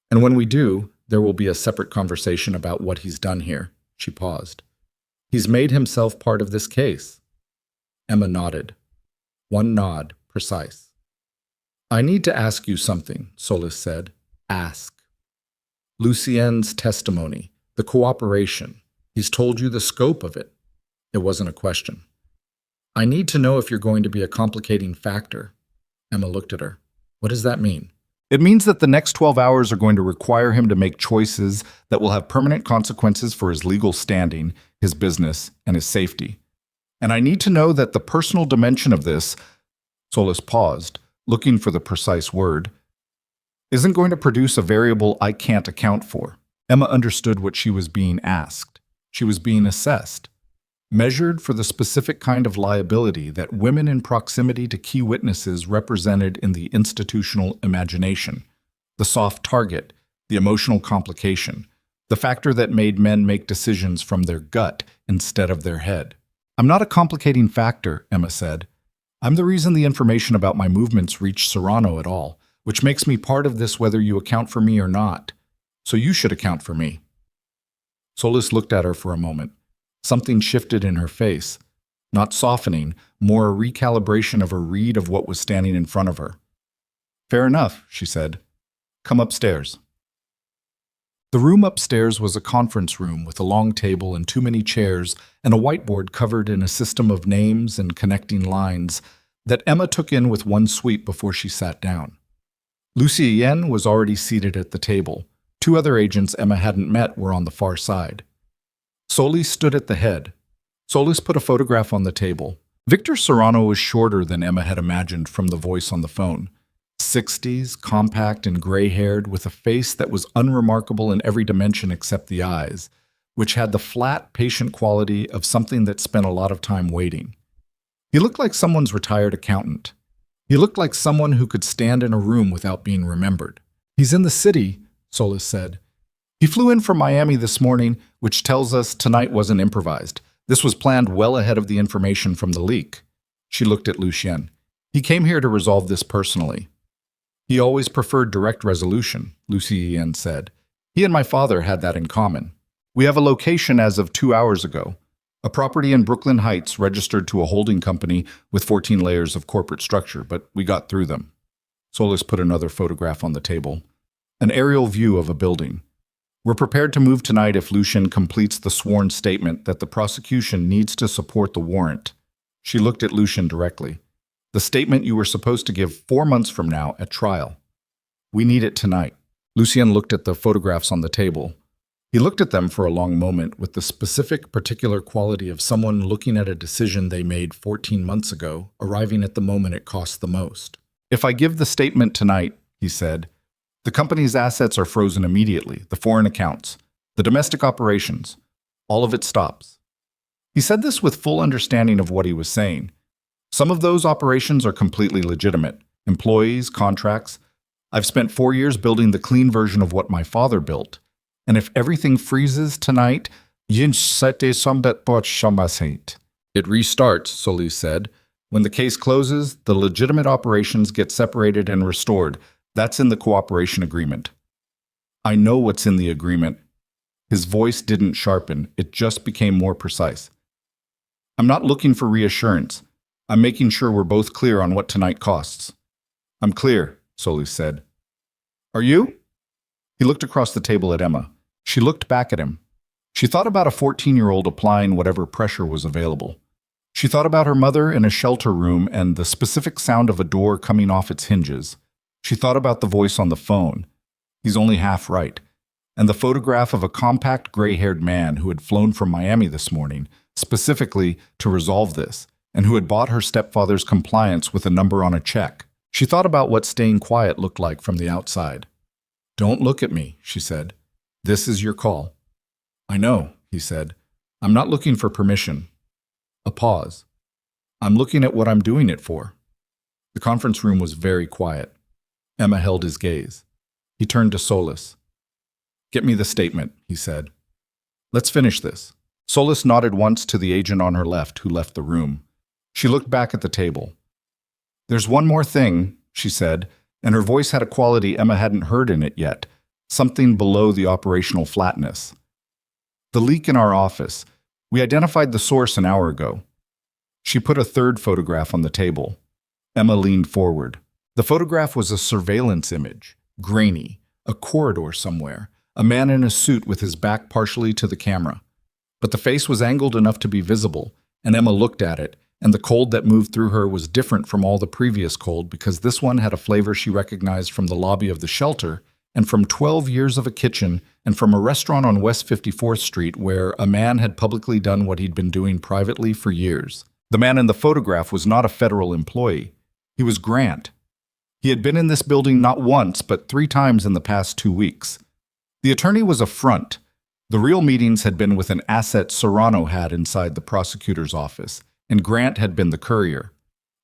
And when we do, there will be a separate conversation about what he's done here." She paused. "He's made himself part of this case." Emma nodded. One nod, precise. "I need to ask you something," Solis said. "Ask." "Lucienne's testimony, the cooperation. He's told you the scope of it." It wasn't a question. "I need to know if you're going to be a complicating factor." Emma looked at her. "What does that mean?" "It means that the next 12 hours are going to require him to make choices that will have permanent consequences for his legal standing, his business, and his safety. And I need to know that the personal dimension of this," Solis paused, looking for the precise word, "isn't going to produce a variable I can't account for." Emma understood what she was being asked. She was being assessed, measured for the specific kind of liability that women in proximity to key witnesses represented in the institutional imagination, the soft target, the emotional complication, the factor that made men make decisions from their gut instead of their head. "I'm not a complicating factor," Emma said. "I'm the reason the information about my movements reached Serrano at all, which makes me part of this whether you account for me or not. So you should account for me." Solis looked at her for a moment. Something shifted in her face, not softening, more a recalibration of her read of what was standing in front of her. "Fair enough," she said. "Come upstairs." The room upstairs was a conference room with a long table and too many chairs and a whiteboard covered in a system of names and connecting lines that Emma took in with one sweep before she sat down. Lucien was already seated at the table. Two other agents Emma hadn't met were on the far side. Solis stood at the head. Solis put a photograph on the table. Victor Serrano was shorter than Emma had imagined from the voice on the phone. 60s, compact and gray-haired, with a face that was unremarkable in every dimension except the eyes, which had the flat, patient quality of something that spent a lot of time waiting. He looked like someone's retired accountant. He looked like someone who could stand in a room without being remembered. "He's in the city," Solis said. "He flew in from Miami this morning, which tells us tonight wasn't improvised. This was planned well ahead of the information from the leak." She looked at Lucien. "He came here to resolve this personally." "He always preferred direct resolution," Lucien said. "He and my father had that in common. We have a location as of 2 hours ago. A property in Brooklyn Heights registered to a holding company with 14 layers of corporate structure, but we got through them." Solis put another photograph on the table. "An aerial view of a building. We're prepared to move tonight if Lucien completes the sworn statement that the prosecution needs to support the warrant." She looked at Lucien directly. "The statement you were supposed to give 4 months from now at trial. We need it tonight." Lucien looked at the photographs on the table. He looked at them for a long moment with the specific, particular quality of someone looking at a decision they made 14 months ago, arriving at the moment it costs the most. "If I give the statement tonight," he said, "the company's assets are frozen immediately, the foreign accounts, the domestic operations. All of it stops." He said this with full understanding of what he was saying. Some of those operations are completely legitimate. Employees, contracts. I've spent 4 years building the clean version of what my father built. And if everything freezes tonight, it restarts, Solis said. "When the case closes, the legitimate operations get separated and restored. That's in the cooperation agreement." "I know what's in the agreement." His voice didn't sharpen, it just became more precise. "I'm not looking for reassurance. I'm making sure we're both clear on what tonight costs." "I'm clear," Solis said. "Are you?" He looked across the table at Emma. She looked back at him. She thought about a 14-year-old applying whatever pressure was available. She thought about her mother in a shelter room and the specific sound of a door coming off its hinges. She thought about the voice on the phone. He's only half right. And the photograph of a compact, gray-haired man who had flown from Miami this morning, specifically to resolve this, and who had bought her stepfather's compliance with a number on a check. She thought about what staying quiet looked like from the outside. "Don't look at me," she said. "This is your call." "I know," he said. "I'm not looking for permission." A pause. "I'm looking at what I'm doing it for." The conference room was very quiet. Emma held his gaze. He turned to Solis. "Get me the statement," he said. "Let's finish this." Solis nodded once to the agent on her left, who left the room. She looked back at the table. "There's one more thing," she said, and her voice had a quality Emma hadn't heard in it yet, something below the operational flatness. "The leak in our office. We identified the source an hour ago." She put a third photograph on the table. Emma leaned forward. The photograph was a surveillance image, grainy, a corridor somewhere, a man in a suit with his back partially to the camera. But the face was angled enough to be visible, and Emma looked at it, and the cold that moved through her was different from all the previous cold because this one had a flavor she recognized from the lobby of the shelter and from 12 years of a kitchen and from a restaurant on West 54th Street where a man had publicly done what he'd been doing privately for years. The man in the photograph was not a federal employee. He was Grant. He had been in this building not once but 3 times in the past 2 weeks. The attorney was a front. The real meetings had been with an asset Serrano had inside the prosecutor's office, and Grant had been the courier.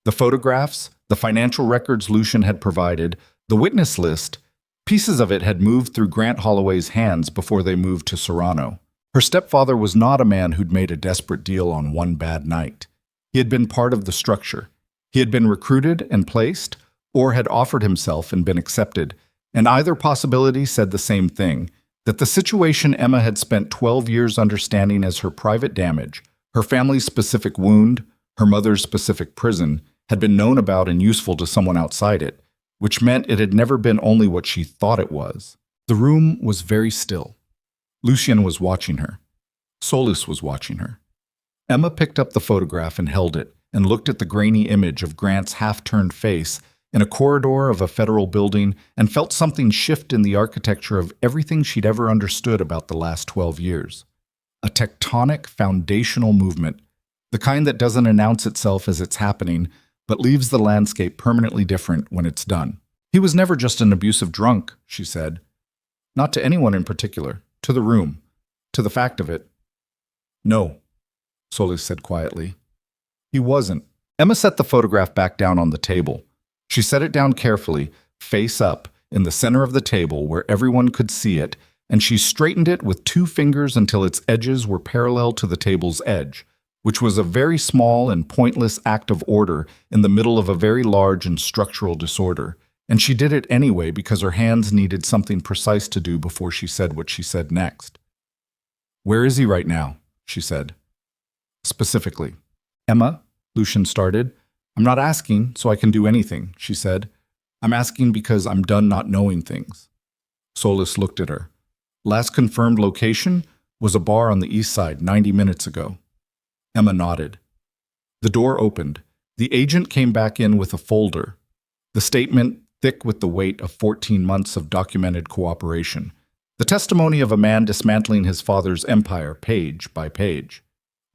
The photographs, the financial records Lucien had provided, the witness list, pieces of it had moved through Grant Holloway's hands before they moved to Serrano. Her stepfather was not a man who'd made a desperate deal on one bad night. He had been part of the structure. He had been recruited and placed, or had offered himself and been accepted, and either possibility said the same thing, that the situation Emma had spent 12 years understanding as her private damage, her family's specific wound, her mother's specific prison, had been known about and useful to someone outside it, which meant it had never been only what she thought it was. The room was very still. Lucien was watching her. Solis was watching her. Emma picked up the photograph and held it, and looked at the grainy image of Grant's half-turned face in a corridor of a federal building and felt something shift in the architecture of everything she'd ever understood about the last 12 years. A tectonic, foundational movement, the kind that doesn't announce itself as it's happening, but leaves the landscape permanently different when it's done. He was never just an abusive drunk, she said. Not to anyone in particular, to the room, to the fact of it. No, Solis said quietly. He wasn't. Emma set the photograph back down on the table. She set it down carefully, face up, in the center of the table where everyone could see it, and she straightened it with 2 fingers until its edges were parallel to the table's edge, which was a very small and pointless act of order in the middle of a very large and structural disorder. And she did it anyway because her hands needed something precise to do before she said what she said next. "Where is he right now?" she said. Specifically. "Emma," Lucien started, "I'm not asking so I can do anything," she said. "I'm asking because I'm done not knowing things." Solis looked at her. "Last confirmed location was a bar on the east side 90 minutes ago." Emma nodded. The door opened. The agent came back in with a folder. The statement thick with the weight of 14 months of documented cooperation. The testimony of a man dismantling his father's empire page by page.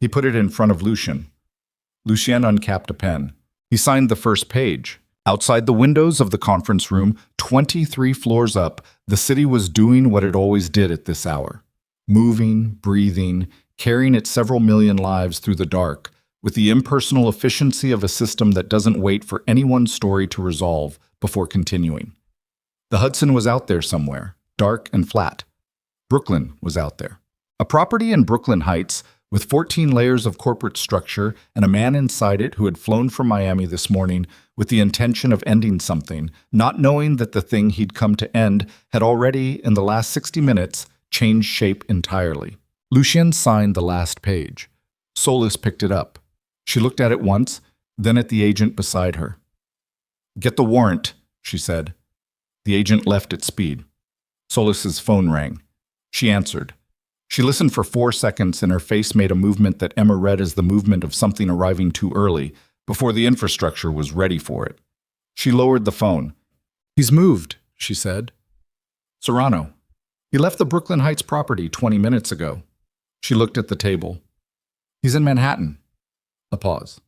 He put it in front of Lucien. Lucien uncapped a pen. He signed the first page. Outside the windows of the conference room, 23 floors up, the city was doing what it always did at this hour. Moving, breathing, carrying its several million lives through the dark, with the impersonal efficiency of a system that doesn't wait for anyone's story to resolve before continuing. The Hudson was out there somewhere, dark and flat. Brooklyn was out there. A property in Brooklyn Heights with 14 layers of corporate structure and a man inside it who had flown from Miami this morning with the intention of ending something, not knowing that the thing he'd come to end had already, in the last 60 minutes, changed shape entirely. Lucien signed the last page. Solis picked it up. She looked at it once, then at the agent beside her. "Get the warrant," she said. The agent left at speed. Solis's phone rang. She answered. She listened for 4 seconds and her face made a movement that Emma read as the movement of something arriving too early, before the infrastructure was ready for it. She lowered the phone. "He's moved," she said. "Serrano. He left the Brooklyn Heights property 20 minutes ago." She looked at the table. "He's in Manhattan." A pause.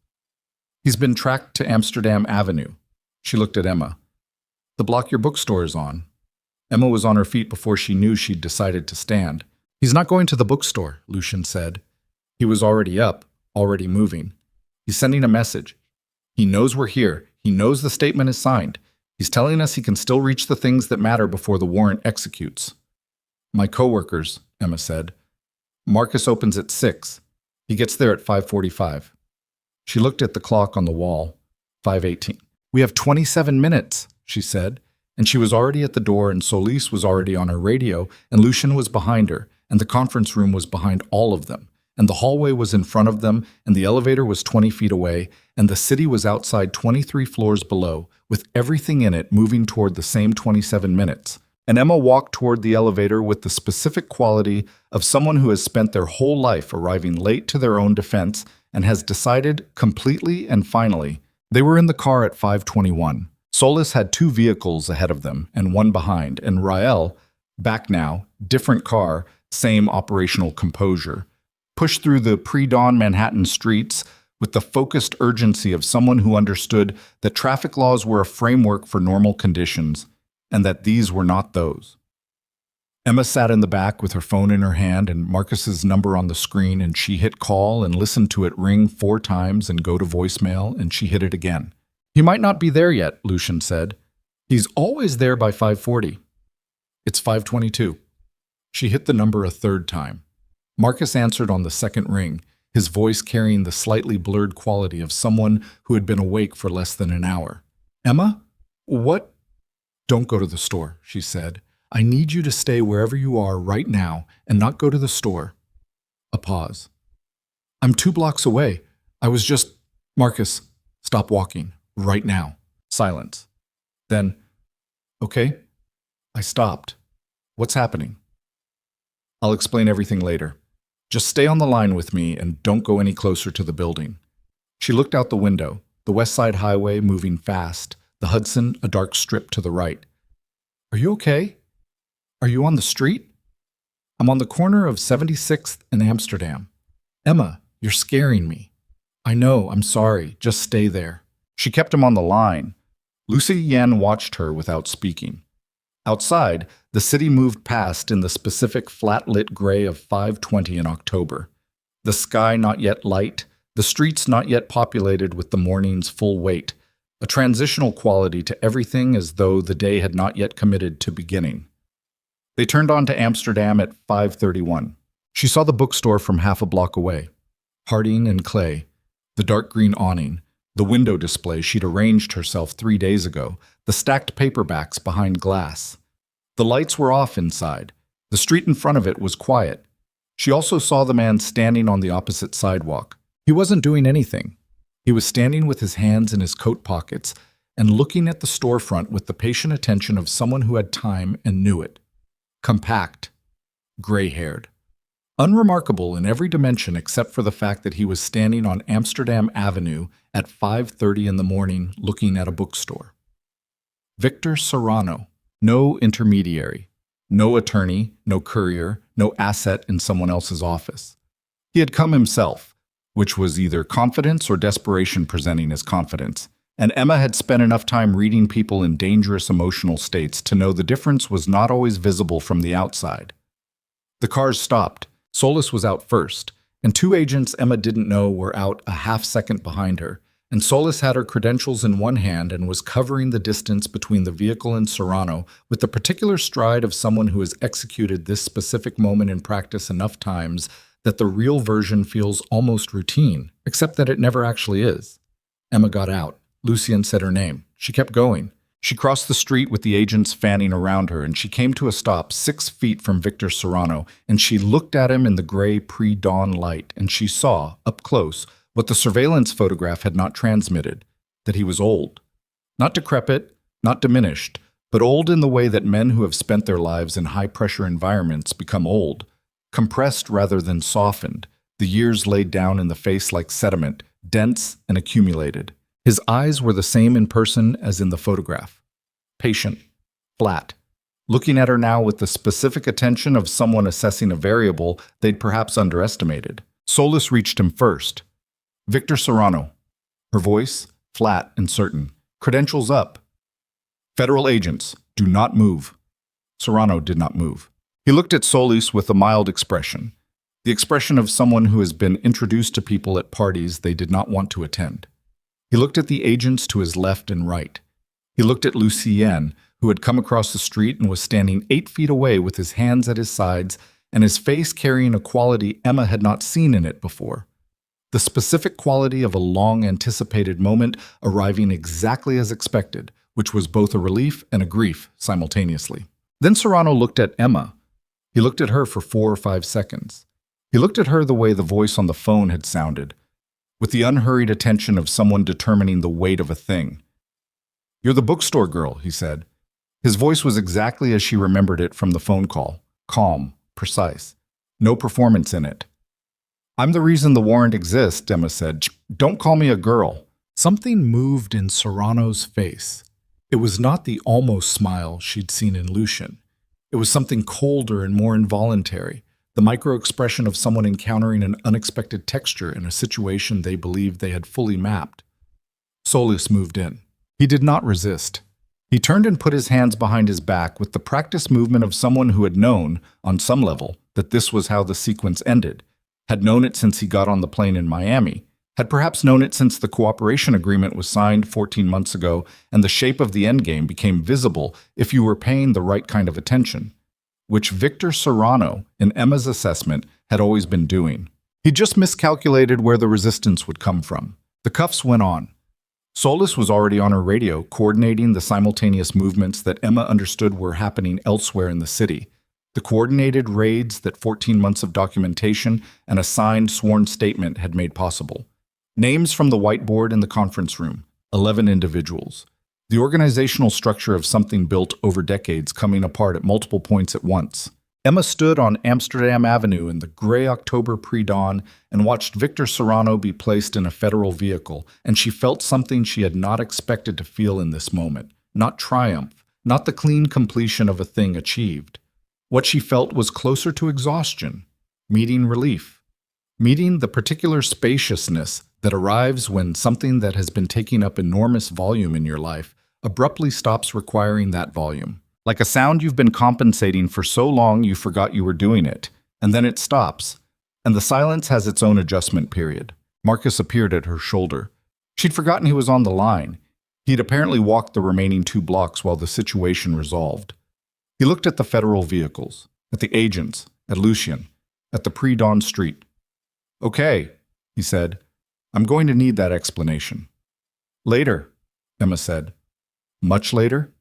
"He's been tracked to Amsterdam Avenue." She looked at Emma. "The block your bookstore is on." Emma was on her feet before she knew she'd decided to stand. "He's not going to the bookstore," Lucien said. He was already up, already moving. "He's sending a message. He knows we're here. He knows the statement is signed. He's telling us he can still reach the things that matter before the warrant executes." "My coworkers," Emma said. "Marcus opens at 6. He gets there at 5:45. She looked at the clock on the wall. 5:18. "We have 27 minutes, she said, and she was already at the door and Solis was already on her radio and Lucien was behind her and the conference room was behind all of them and the hallway was in front of them and the elevator was 20 feet away and the city was outside 23 floors below with everything in it moving toward the same 27 minutes. And Emma walked toward the elevator with the specific quality of someone who has spent their whole life arriving late to their own defense and has decided completely and finally. They were in the car at 5:21. Solis had 2 vehicles ahead of them and 1 behind, and Rael, back now, different car, same operational composure, pushed through the pre-dawn Manhattan streets with the focused urgency of someone who understood that traffic laws were a framework for normal conditions, and that these were not those. Emma sat in the back with her phone in her hand and Marcus's number on the screen, and she hit call and listened to it ring 4 times and go to voicemail, and she hit it again. "He might not be there yet," Lucien said. "He's always there by 5:40. "It's 5:22. She hit the number a 3rd time. Marcus answered on the 2nd ring, his voice carrying the slightly blurred quality of someone who had been awake for less than an hour. "Emma? What?" "Don't go to the store," she said. "I need you to stay wherever you are right now and not go to the store." A pause. "I'm 2 blocks away. I was just—" "Marcus, stop walking. Right now." Silence. Then, "Okay." I stopped. "What's happening?" I'll explain everything later. Just stay on the line with me and don't go any closer to the building. She looked out the window, the West Side Highway moving fast, the Hudson a dark strip to the right. Are you okay? Are you on the street? I'm on the corner of 76th and Amsterdam. Emma, you're scaring me. I know, I'm sorry. Just stay there. She kept him on the line. Lucy Yen watched her without speaking. Outside, the city moved past in the specific flat-lit gray of 5:20 in October. The sky not yet light, the streets not yet populated with the morning's full weight, a transitional quality to everything as though the day had not yet committed to beginning. They turned on to Amsterdam at 5:31. She saw the bookstore from half a block away. Harding and Clay, the dark green awning, the window display she'd arranged herself 3 days ago, the stacked paperbacks behind glass. The lights were off inside. The street in front of it was quiet. She also saw the man standing on the opposite sidewalk. He wasn't doing anything. He was standing with his hands in his coat pockets and looking at the storefront with the patient attention of someone who had time and knew it. Compact. Gray-haired. Unremarkable in every dimension except for the fact that he was standing on Amsterdam Avenue at 5:30 in the morning looking at a bookstore. Victor Serrano. No intermediary. No attorney, no courier, no asset in someone else's office. He had come himself, which was either confidence or desperation presenting as confidence, and Emma had spent enough time reading people in dangerous emotional states to know the difference was not always visible from the outside. The cars stopped. Solis was out first, and 2 agents Emma didn't know were out a half-second behind her, and Solis had her credentials in one hand and was covering the distance between the vehicle and Serrano with the particular stride of someone who has executed this specific moment in practice enough times that the real version feels almost routine, except that it never actually is. Emma got out. Lucien said her name. She kept going. She crossed the street with the agents fanning around her, and she came to a stop 6 feet from Victor Serrano, and she looked at him in the gray pre-dawn light, and she saw, up close, what the surveillance photograph had not transmitted, that he was old. Not decrepit, not diminished, but old in the way that men who have spent their lives in high-pressure environments become old, compressed rather than softened, the years laid down in the face like sediment, dense and accumulated. His eyes were the same in person as in the photograph. Patient, flat, looking at her now with the specific attention of someone assessing a variable they'd perhaps underestimated. Solis reached him first. Victor Serrano. Her voice, flat and certain. Credentials up. Federal agents, do not move. Serrano did not move. He looked at Solis with a mild expression, the expression of someone who has been introduced to people at parties they did not want to attend. He looked at the agents to his left and right. He looked at Lucien, who had come across the street and was standing 8 feet away with his hands at his sides and his face carrying a quality Emma had not seen in it before. The specific quality of a long-anticipated moment arriving exactly as expected, which was both a relief and a grief simultaneously. Then Serrano looked at Emma. He looked at her for 4 or 5 seconds. He looked at her the way the voice on the phone had sounded, with the unhurried attention of someone determining the weight of a thing. "You're the bookstore girl," he said. His voice was exactly as she remembered it from the phone call, calm, precise, no performance in it. "I'm the reason the warrant exists," Emma said. "Don't call me a girl." Something moved in Serrano's face. It was not the almost smile she'd seen in Lucien. It was something colder and more involuntary, the micro-expression of someone encountering an unexpected texture in a situation they believed they had fully mapped. Solis moved in. He did not resist. He turned and put his hands behind his back with the practiced movement of someone who had known, on some level, that this was how the sequence ended, had known it since he got on the plane in Miami, had perhaps known it since the cooperation agreement was signed 14 months ago and the shape of the endgame became visible if you were paying the right kind of attention, which Victor Serrano, in Emma's assessment, had always been doing. He just miscalculated where the resistance would come from. The cuffs went on. Solis was already on her radio, coordinating the simultaneous movements that Emma understood were happening elsewhere in the city, the coordinated raids that 14 months of documentation and a signed sworn statement had made possible. Names from the whiteboard in the conference room, 11 individuals. The organizational structure of something built over decades coming apart at multiple points at once. Emma stood on Amsterdam Avenue in the gray October pre-dawn and watched Victor Serrano be placed in a federal vehicle, and she felt something she had not expected to feel in this moment. Not triumph, not the clean completion of a thing achieved. What she felt was closer to exhaustion, meeting relief, meeting the particular spaciousness that arrives when something that has been taking up enormous volume in your life abruptly stops requiring that volume. Like a sound you've been compensating for so long you forgot you were doing it, and then it stops, and the silence has its own adjustment period. Marcus appeared at her shoulder. She'd forgotten he was on the line. He'd apparently walked the remaining 2 blocks while the situation resolved. He looked at the federal vehicles, at the agents, at Lucien, at the pre-dawn street. "Okay," he said. "I'm going to need that explanation." "Later," Emma said. "Much later?"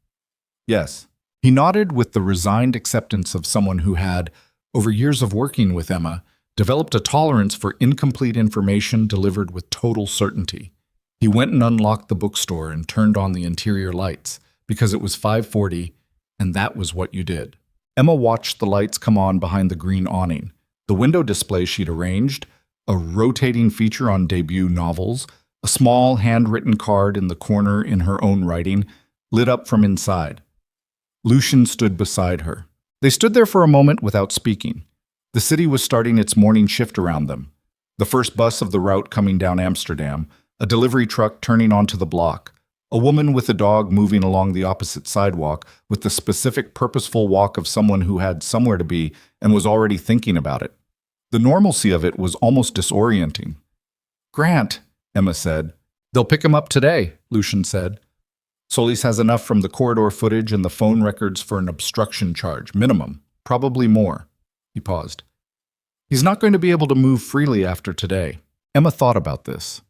"Yes." He nodded with the resigned acceptance of someone who had, over years of working with Emma, developed a tolerance for incomplete information delivered with total certainty. He went and unlocked the bookstore and turned on the interior lights, because it was 5:40, and that was what you did. Emma watched the lights come on behind the green awning, the window display she'd arranged, a rotating feature on debut novels, a small handwritten card in the corner in her own writing, lit up from inside. Lucien stood beside her. They stood there for a moment without speaking. The city was starting its morning shift around them. The first bus of the route coming down Amsterdam, a delivery truck turning onto the block, a woman with a dog moving along the opposite sidewalk with the specific purposeful walk of someone who had somewhere to be and was already thinking about it. The normalcy of it was almost disorienting. "Grant," Emma said. "They'll pick him up today," Lucien said. "Solis has enough from the corridor footage and the phone records for an obstruction charge, minimum, probably more." He paused. "He's not going to be able to move freely after today." Emma thought about this.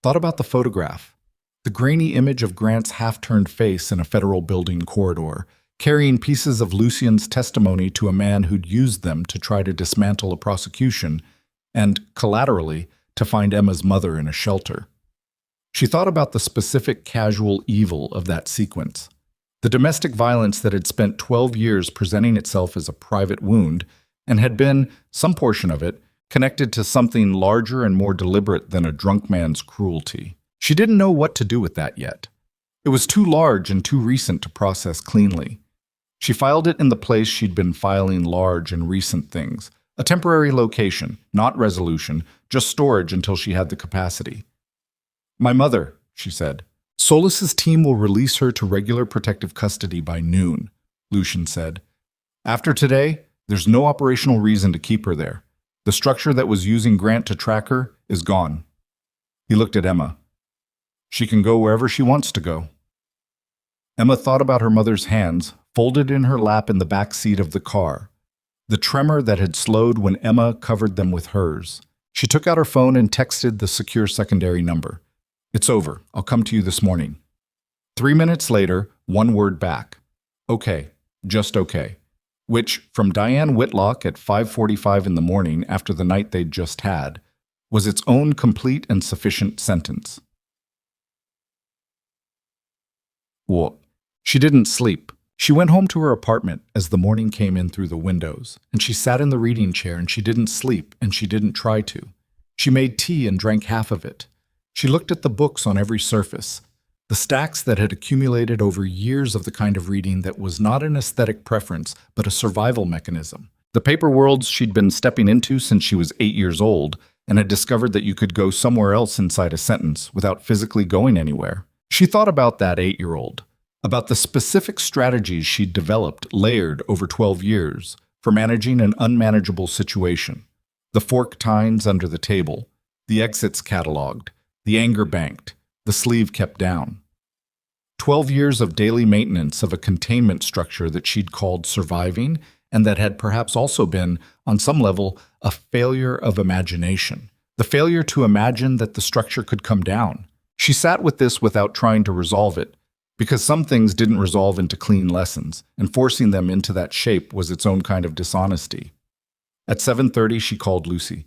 Thought about the photograph, the grainy image of Grant's half-turned face in a federal building corridor, carrying pieces of Lucien's testimony to a man who'd used them to try to dismantle a prosecution, and, collaterally, to find Emma's mother in a shelter. She thought about the specific casual evil of that sequence, the domestic violence that had spent 12 years presenting itself as a private wound and had been, some portion of it, connected to something larger and more deliberate than a drunk man's cruelty. She didn't know what to do with that yet. It was too large and too recent to process cleanly. She filed it in the place she'd been filing large and recent things, a temporary location, not resolution, just storage until she had the capacity. "My mother," she said. "Solis's team will release her to regular protective custody by noon," Lucien said. "After today, there's no operational reason to keep her there. The structure that was using Grant to track her is gone." He looked at Emma. "She can go wherever she wants to go." Emma thought about her mother's hands, folded in her lap in the back seat of the car, the tremor that had slowed when Emma covered them with hers. She took out her phone and texted the secure secondary number. "It's over. I'll come to you this morning." 3 minutes later, one word back. "Okay, just okay." Which, from Diane Whitlock at 5:45 in the morning after the night they'd just had, was its own complete and sufficient sentence. Well, she didn't sleep. She went home to her apartment as the morning came in through the windows, and she sat in the reading chair and she didn't sleep and she didn't try to. She made tea and drank half of it. She looked at the books on every surface, the stacks that had accumulated over years of the kind of reading that was not an aesthetic preference, but a survival mechanism. The paper worlds she'd been stepping into since she was 8 years old and had discovered that you could go somewhere else inside a sentence without physically going anywhere. She thought about that 8-year-old, about the specific strategies she'd developed layered over 12 years for managing an unmanageable situation. The fork tines under the table, the exits cataloged, the anger banked, the sleeve kept down. 12 years of daily maintenance of a containment structure that she'd called surviving, and that had perhaps also been, on some level, a failure of imagination. The failure to imagine that the structure could come down. She sat with this without trying to resolve it, because some things didn't resolve into clean lessons, and forcing them into that shape was its own kind of dishonesty. At 7:30, she called Lucy.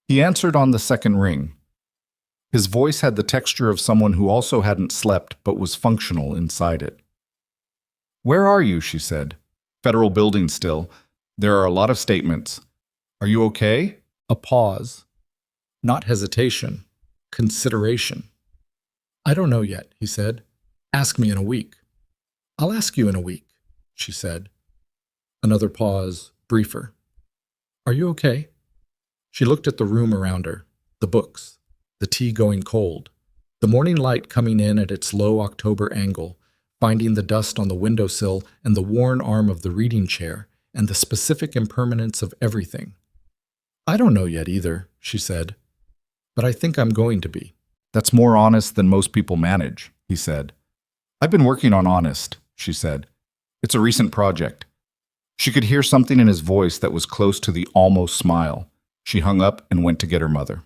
He answered on the second ring. His voice had the texture of someone who also hadn't slept but was functional inside it. "Where are you?" she said. Federal building still. There are a lot of statements. Are you okay? A pause. Not hesitation. Consideration. I don't know yet, he said. Ask me in a week. I'll ask you in a week, she said. Another pause, briefer. Are you okay? She looked at the room around her, the books, the tea going cold, the morning light coming in at its low October angle, finding the dust on the windowsill and the worn arm of the reading chair, and the specific impermanence of everything. I don't know yet either, she said, but I think I'm going to be. That's more honest than most people manage, he said. I've been working on honest, she said. It's a recent project. She could hear something in his voice that was close to the almost smile. She hung up and went to get her mother.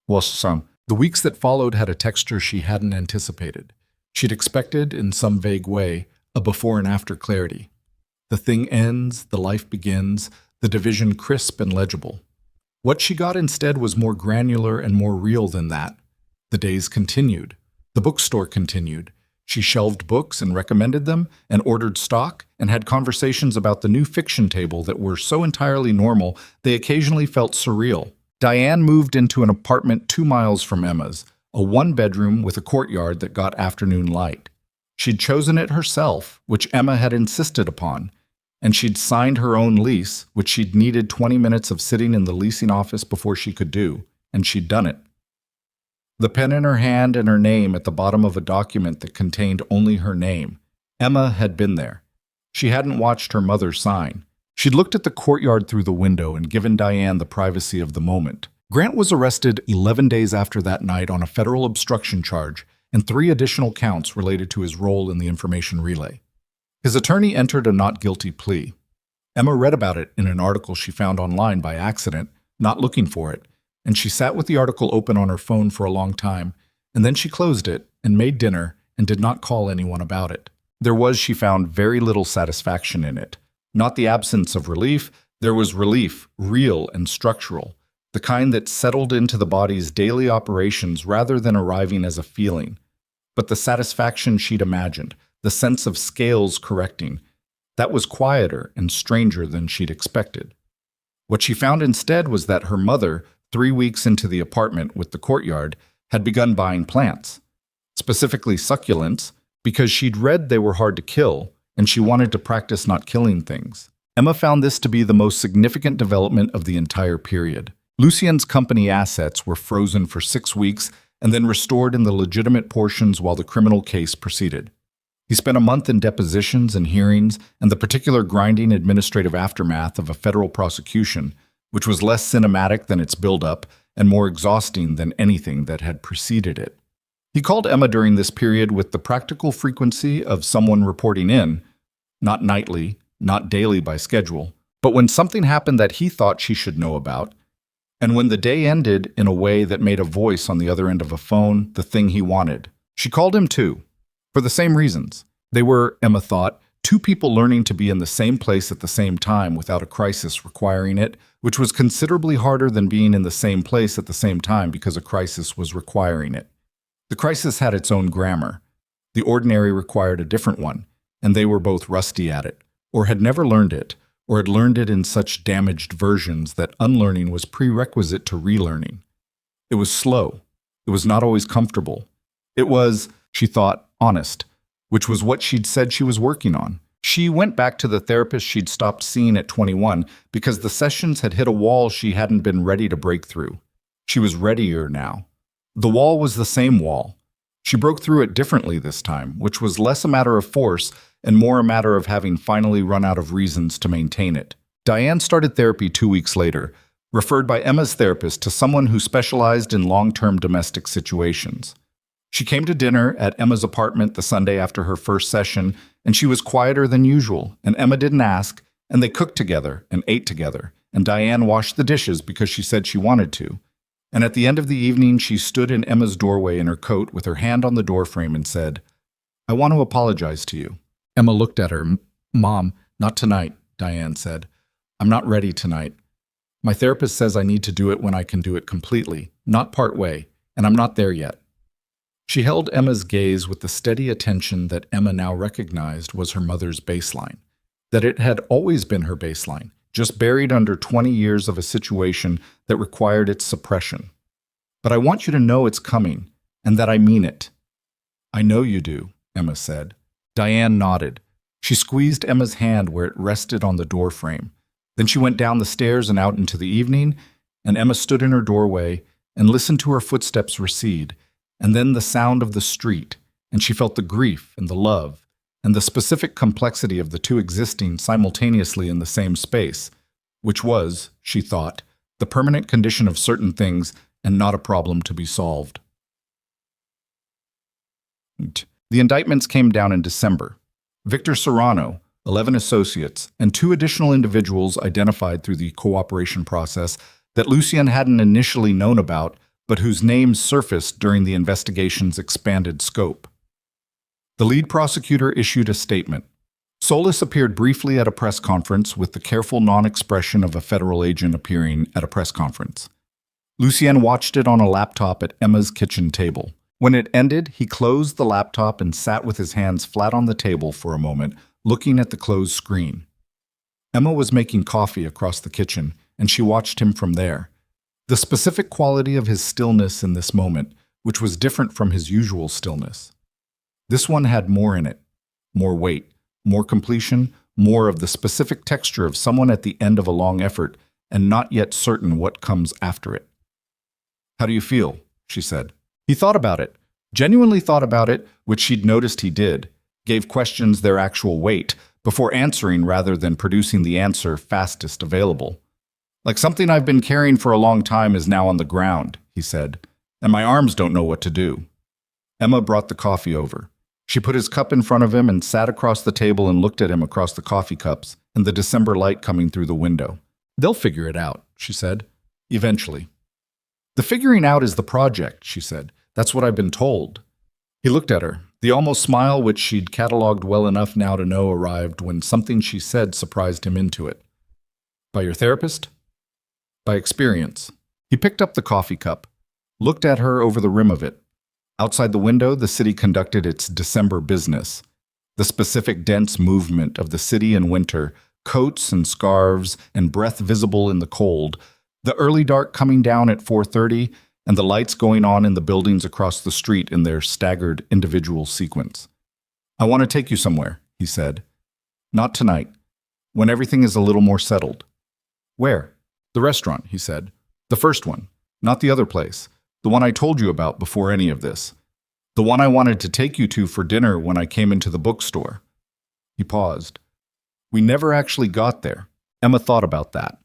The weeks that followed had a texture she hadn't anticipated. She'd expected, in some vague way, a before and after clarity. The thing ends, the life begins, the division crisp and legible. What she got instead was more granular and more real than that. The days continued. The bookstore continued. She shelved books and recommended them, and ordered stock, and had conversations about the new fiction table that were so entirely normal they occasionally felt surreal. Diane moved into an apartment 2 miles from Emma's, a one-bedroom with a courtyard that got afternoon light. She'd chosen it herself, which Emma had insisted upon, and she'd signed her own lease, which she'd needed 20 minutes of sitting in the leasing office before she could do, and she'd done it. The pen in her hand and her name at the bottom of a document that contained only her name. Emma had been there. She hadn't watched her mother sign. She'd looked at the courtyard through the window and given Diane the privacy of the moment. Grant was arrested 11 days after that night on a federal obstruction charge and 3 additional counts related to his role in the information relay. His attorney entered a not guilty plea. Emma read about it in an article she found online by accident, not looking for it, and she sat with the article open on her phone for a long time, and then she closed it and made dinner and did not call anyone about it. There was, she found, very little satisfaction in it. Not the absence of relief, there was relief, real and structural, the kind that settled into the body's daily operations rather than arriving as a feeling. But the satisfaction she'd imagined, the sense of scales correcting, that was quieter and stranger than she'd expected. What she found instead was that her mother, 3 weeks into the apartment with the courtyard, had begun buying plants, specifically succulents, because she'd read they were hard to kill, and she wanted to practice not killing things. Emma found this to be the most significant development of the entire period. Lucien's company assets were frozen for 6 weeks and then restored in the legitimate portions while the criminal case proceeded. He spent a month in depositions and hearings and the particular grinding administrative aftermath of a federal prosecution, which was less cinematic than its buildup and more exhausting than anything that had preceded it. He called Emma during this period with the practical frequency of someone reporting in, not nightly, not daily by schedule, but when something happened that he thought she should know about, and when the day ended in a way that made a voice on the other end of a phone the thing he wanted. She called him too, for the same reasons. They were, Emma thought, 2 people learning to be in the same place at the same time without a crisis requiring it, which was considerably harder than being in the same place at the same time because a crisis was requiring it. The crisis had its own grammar. The ordinary required a different one, and they were both rusty at it, or had never learned it, or had learned it in such damaged versions that unlearning was prerequisite to relearning. It was slow. It was not always comfortable. It was, she thought, honest, which was what she'd said she was working on. She went back to the therapist she'd stopped seeing at 21 because the sessions had hit a wall she hadn't been ready to break through. She was readier now. The wall was the same wall. She broke through it differently this time, which was less a matter of force and more a matter of having finally run out of reasons to maintain it. Diane started therapy 2 weeks later, referred by Emma's therapist to someone who specialized in long-term domestic situations. She came to dinner at Emma's apartment the Sunday after her first session, and she was quieter than usual, and Emma didn't ask, and they cooked together and ate together, and Diane washed the dishes because she said she wanted to. And at the end of the evening, she stood in Emma's doorway in her coat with her hand on the doorframe and said, "I want to apologize to you." Emma looked at her. "Mom, not tonight," Diane said. "I'm not ready tonight. My therapist says I need to do it when I can do it completely, not part way, and I'm not there yet." She held Emma's gaze with the steady attention that Emma now recognized was her mother's baseline. that it had always been her baseline, just buried under 20 years of a situation that required its suppression. But I want you to know it's coming, and that I mean it. I know you do, Emma said. Diane nodded. She squeezed Emma's hand where it rested on the doorframe. Then she went down the stairs and out into the evening, and Emma stood in her doorway and listened to her footsteps recede, and then the sound of the street, and she felt the grief and the love, and the specific complexity of the two existing simultaneously in the same space, which was, she thought, the permanent condition of certain things and not a problem to be solved. The indictments came down in December. Victor Serrano, 11 associates, and 2 additional individuals identified through the cooperation process that Lucien hadn't initially known about, but whose names surfaced during the investigation's expanded scope. The lead prosecutor issued a statement. Solis appeared briefly at a press conference with the careful non-expression of a federal agent appearing at a press conference. Lucien watched it on a laptop at Emma's kitchen table. When it ended, he closed the laptop and sat with his hands flat on the table for a moment, looking at the closed screen. Emma was making coffee across the kitchen, and she watched him from there. The specific quality of his stillness in this moment, which was different from his usual stillness. This one had more in it, more weight, more completion, more of the specific texture of someone at the end of a long effort and not yet certain what comes after it. "How do you feel?" she said. He thought about it, genuinely thought about it, which she'd noticed he did, gave questions their actual weight, before answering rather than producing the answer fastest available. "Like something I've been carrying for a long time is now on the ground," he said, "and my arms don't know what to do." Emma brought the coffee over. She put his cup in front of him and sat across the table and looked at him across the coffee cups and the December light coming through the window. "They'll figure it out," she said. "Eventually." "The figuring out is the project," she said. "That's what I've been told." He looked at her. The almost smile which she'd catalogued well enough now to know arrived when something she said surprised him into it. "By your therapist?" "By experience." He picked up the coffee cup, looked at her over the rim of it. Outside the window, the city conducted its December business. The specific dense movement of the city in winter, coats and scarves and breath visible in the cold, the early dark coming down at 4:30, and the lights going on in the buildings across the street in their staggered individual sequence. "I want to take you somewhere," he said. "Not tonight. When everything is a little more settled." "Where?" "The restaurant," he said. "The first one. Not the other place. The one I told you about before any of this. The one I wanted to take you to for dinner when I came into the bookstore." He paused. "We never actually got there." Emma thought about that.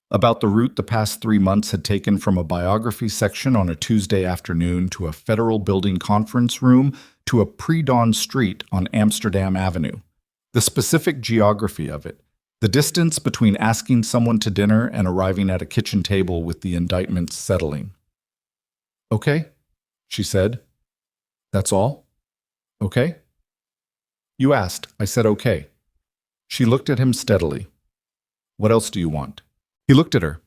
About the route the past 3 months had taken from a biography section on a Tuesday afternoon to a federal building conference room to a pre-dawn street on Amsterdam Avenue. The specific geography of it. The distance between asking someone to dinner and arriving at a kitchen table with the indictments settling. "Okay," she said. "That's all? Okay?" "You asked. I said okay." She looked at him steadily. "What else do you want?" He looked at her.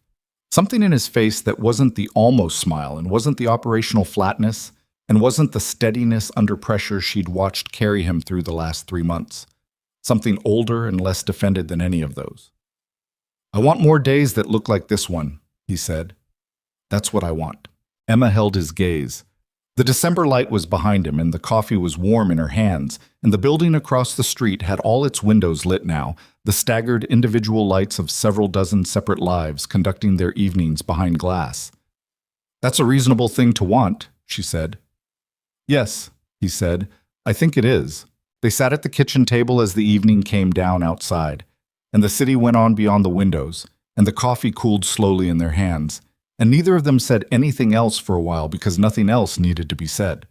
Something in his face that wasn't the almost smile and wasn't the operational flatness and wasn't the steadiness under pressure she'd watched carry him through the last 3 months. Something older and less defended than any of those. "I want more days that look like this one," he said. "That's what I want." Emma held his gaze. The December light was behind him, and the coffee was warm in her hands, and the building across the street had all its windows lit now, the staggered individual lights of several dozen separate lives conducting their evenings behind glass. "That's a reasonable thing to want," she said. "Yes," he said, "I think it is." They sat at the kitchen table as the evening came down outside, and the city went on beyond the windows, and the coffee cooled slowly in their hands, and neither of them said anything else for a while because nothing else needed to be said.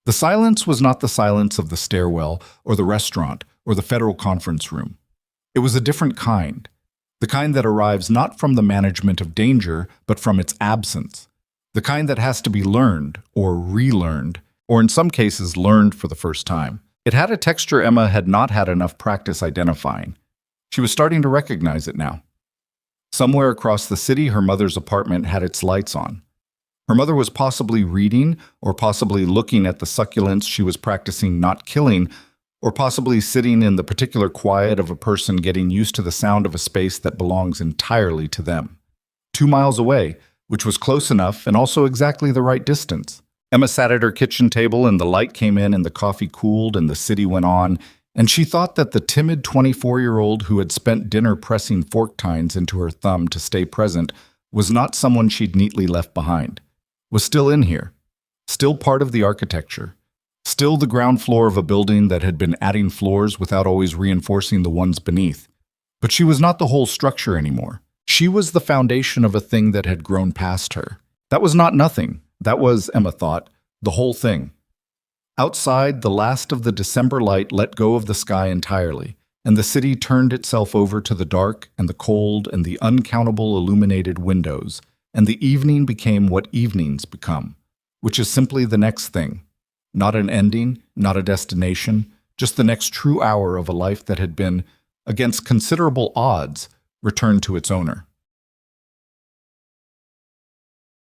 The silence was not the silence of the stairwell or the restaurant or the federal conference room. It was a different kind, the kind that arrives not from the management of danger, but from its absence, the kind that has to be learned or relearned, or in some cases learned for the first time. It had a texture Emma had not had enough practice identifying. She was starting to recognize it now. Somewhere across the city, her mother's apartment had its lights on. Her mother was possibly reading or possibly looking at the succulents she was practicing not killing, or possibly sitting in the particular quiet of a person getting used to the sound of a space that belongs entirely to them. 2 miles away, which was close enough and also exactly the right distance. Emma sat at her kitchen table and the light came in and the coffee cooled and the city went on, and she thought that the timid 24-year-old who had spent dinner pressing fork tines into her thumb to stay present was not someone she'd neatly left behind, was still in here, still part of the architecture, still the ground floor of a building that had been adding floors without always reinforcing the ones beneath. But she was not the whole structure anymore. She was the foundation of a thing that had grown past her. That was not nothing. That was, Emma thought, the whole thing. Outside, the last of the December light let go of the sky entirely, and the city turned itself over to the dark and the cold and the uncountable illuminated windows, and the evening became what evenings become, which is simply the next thing. Not an ending, not a destination, just the next true hour of a life that had been, against considerable odds, returned to its owner.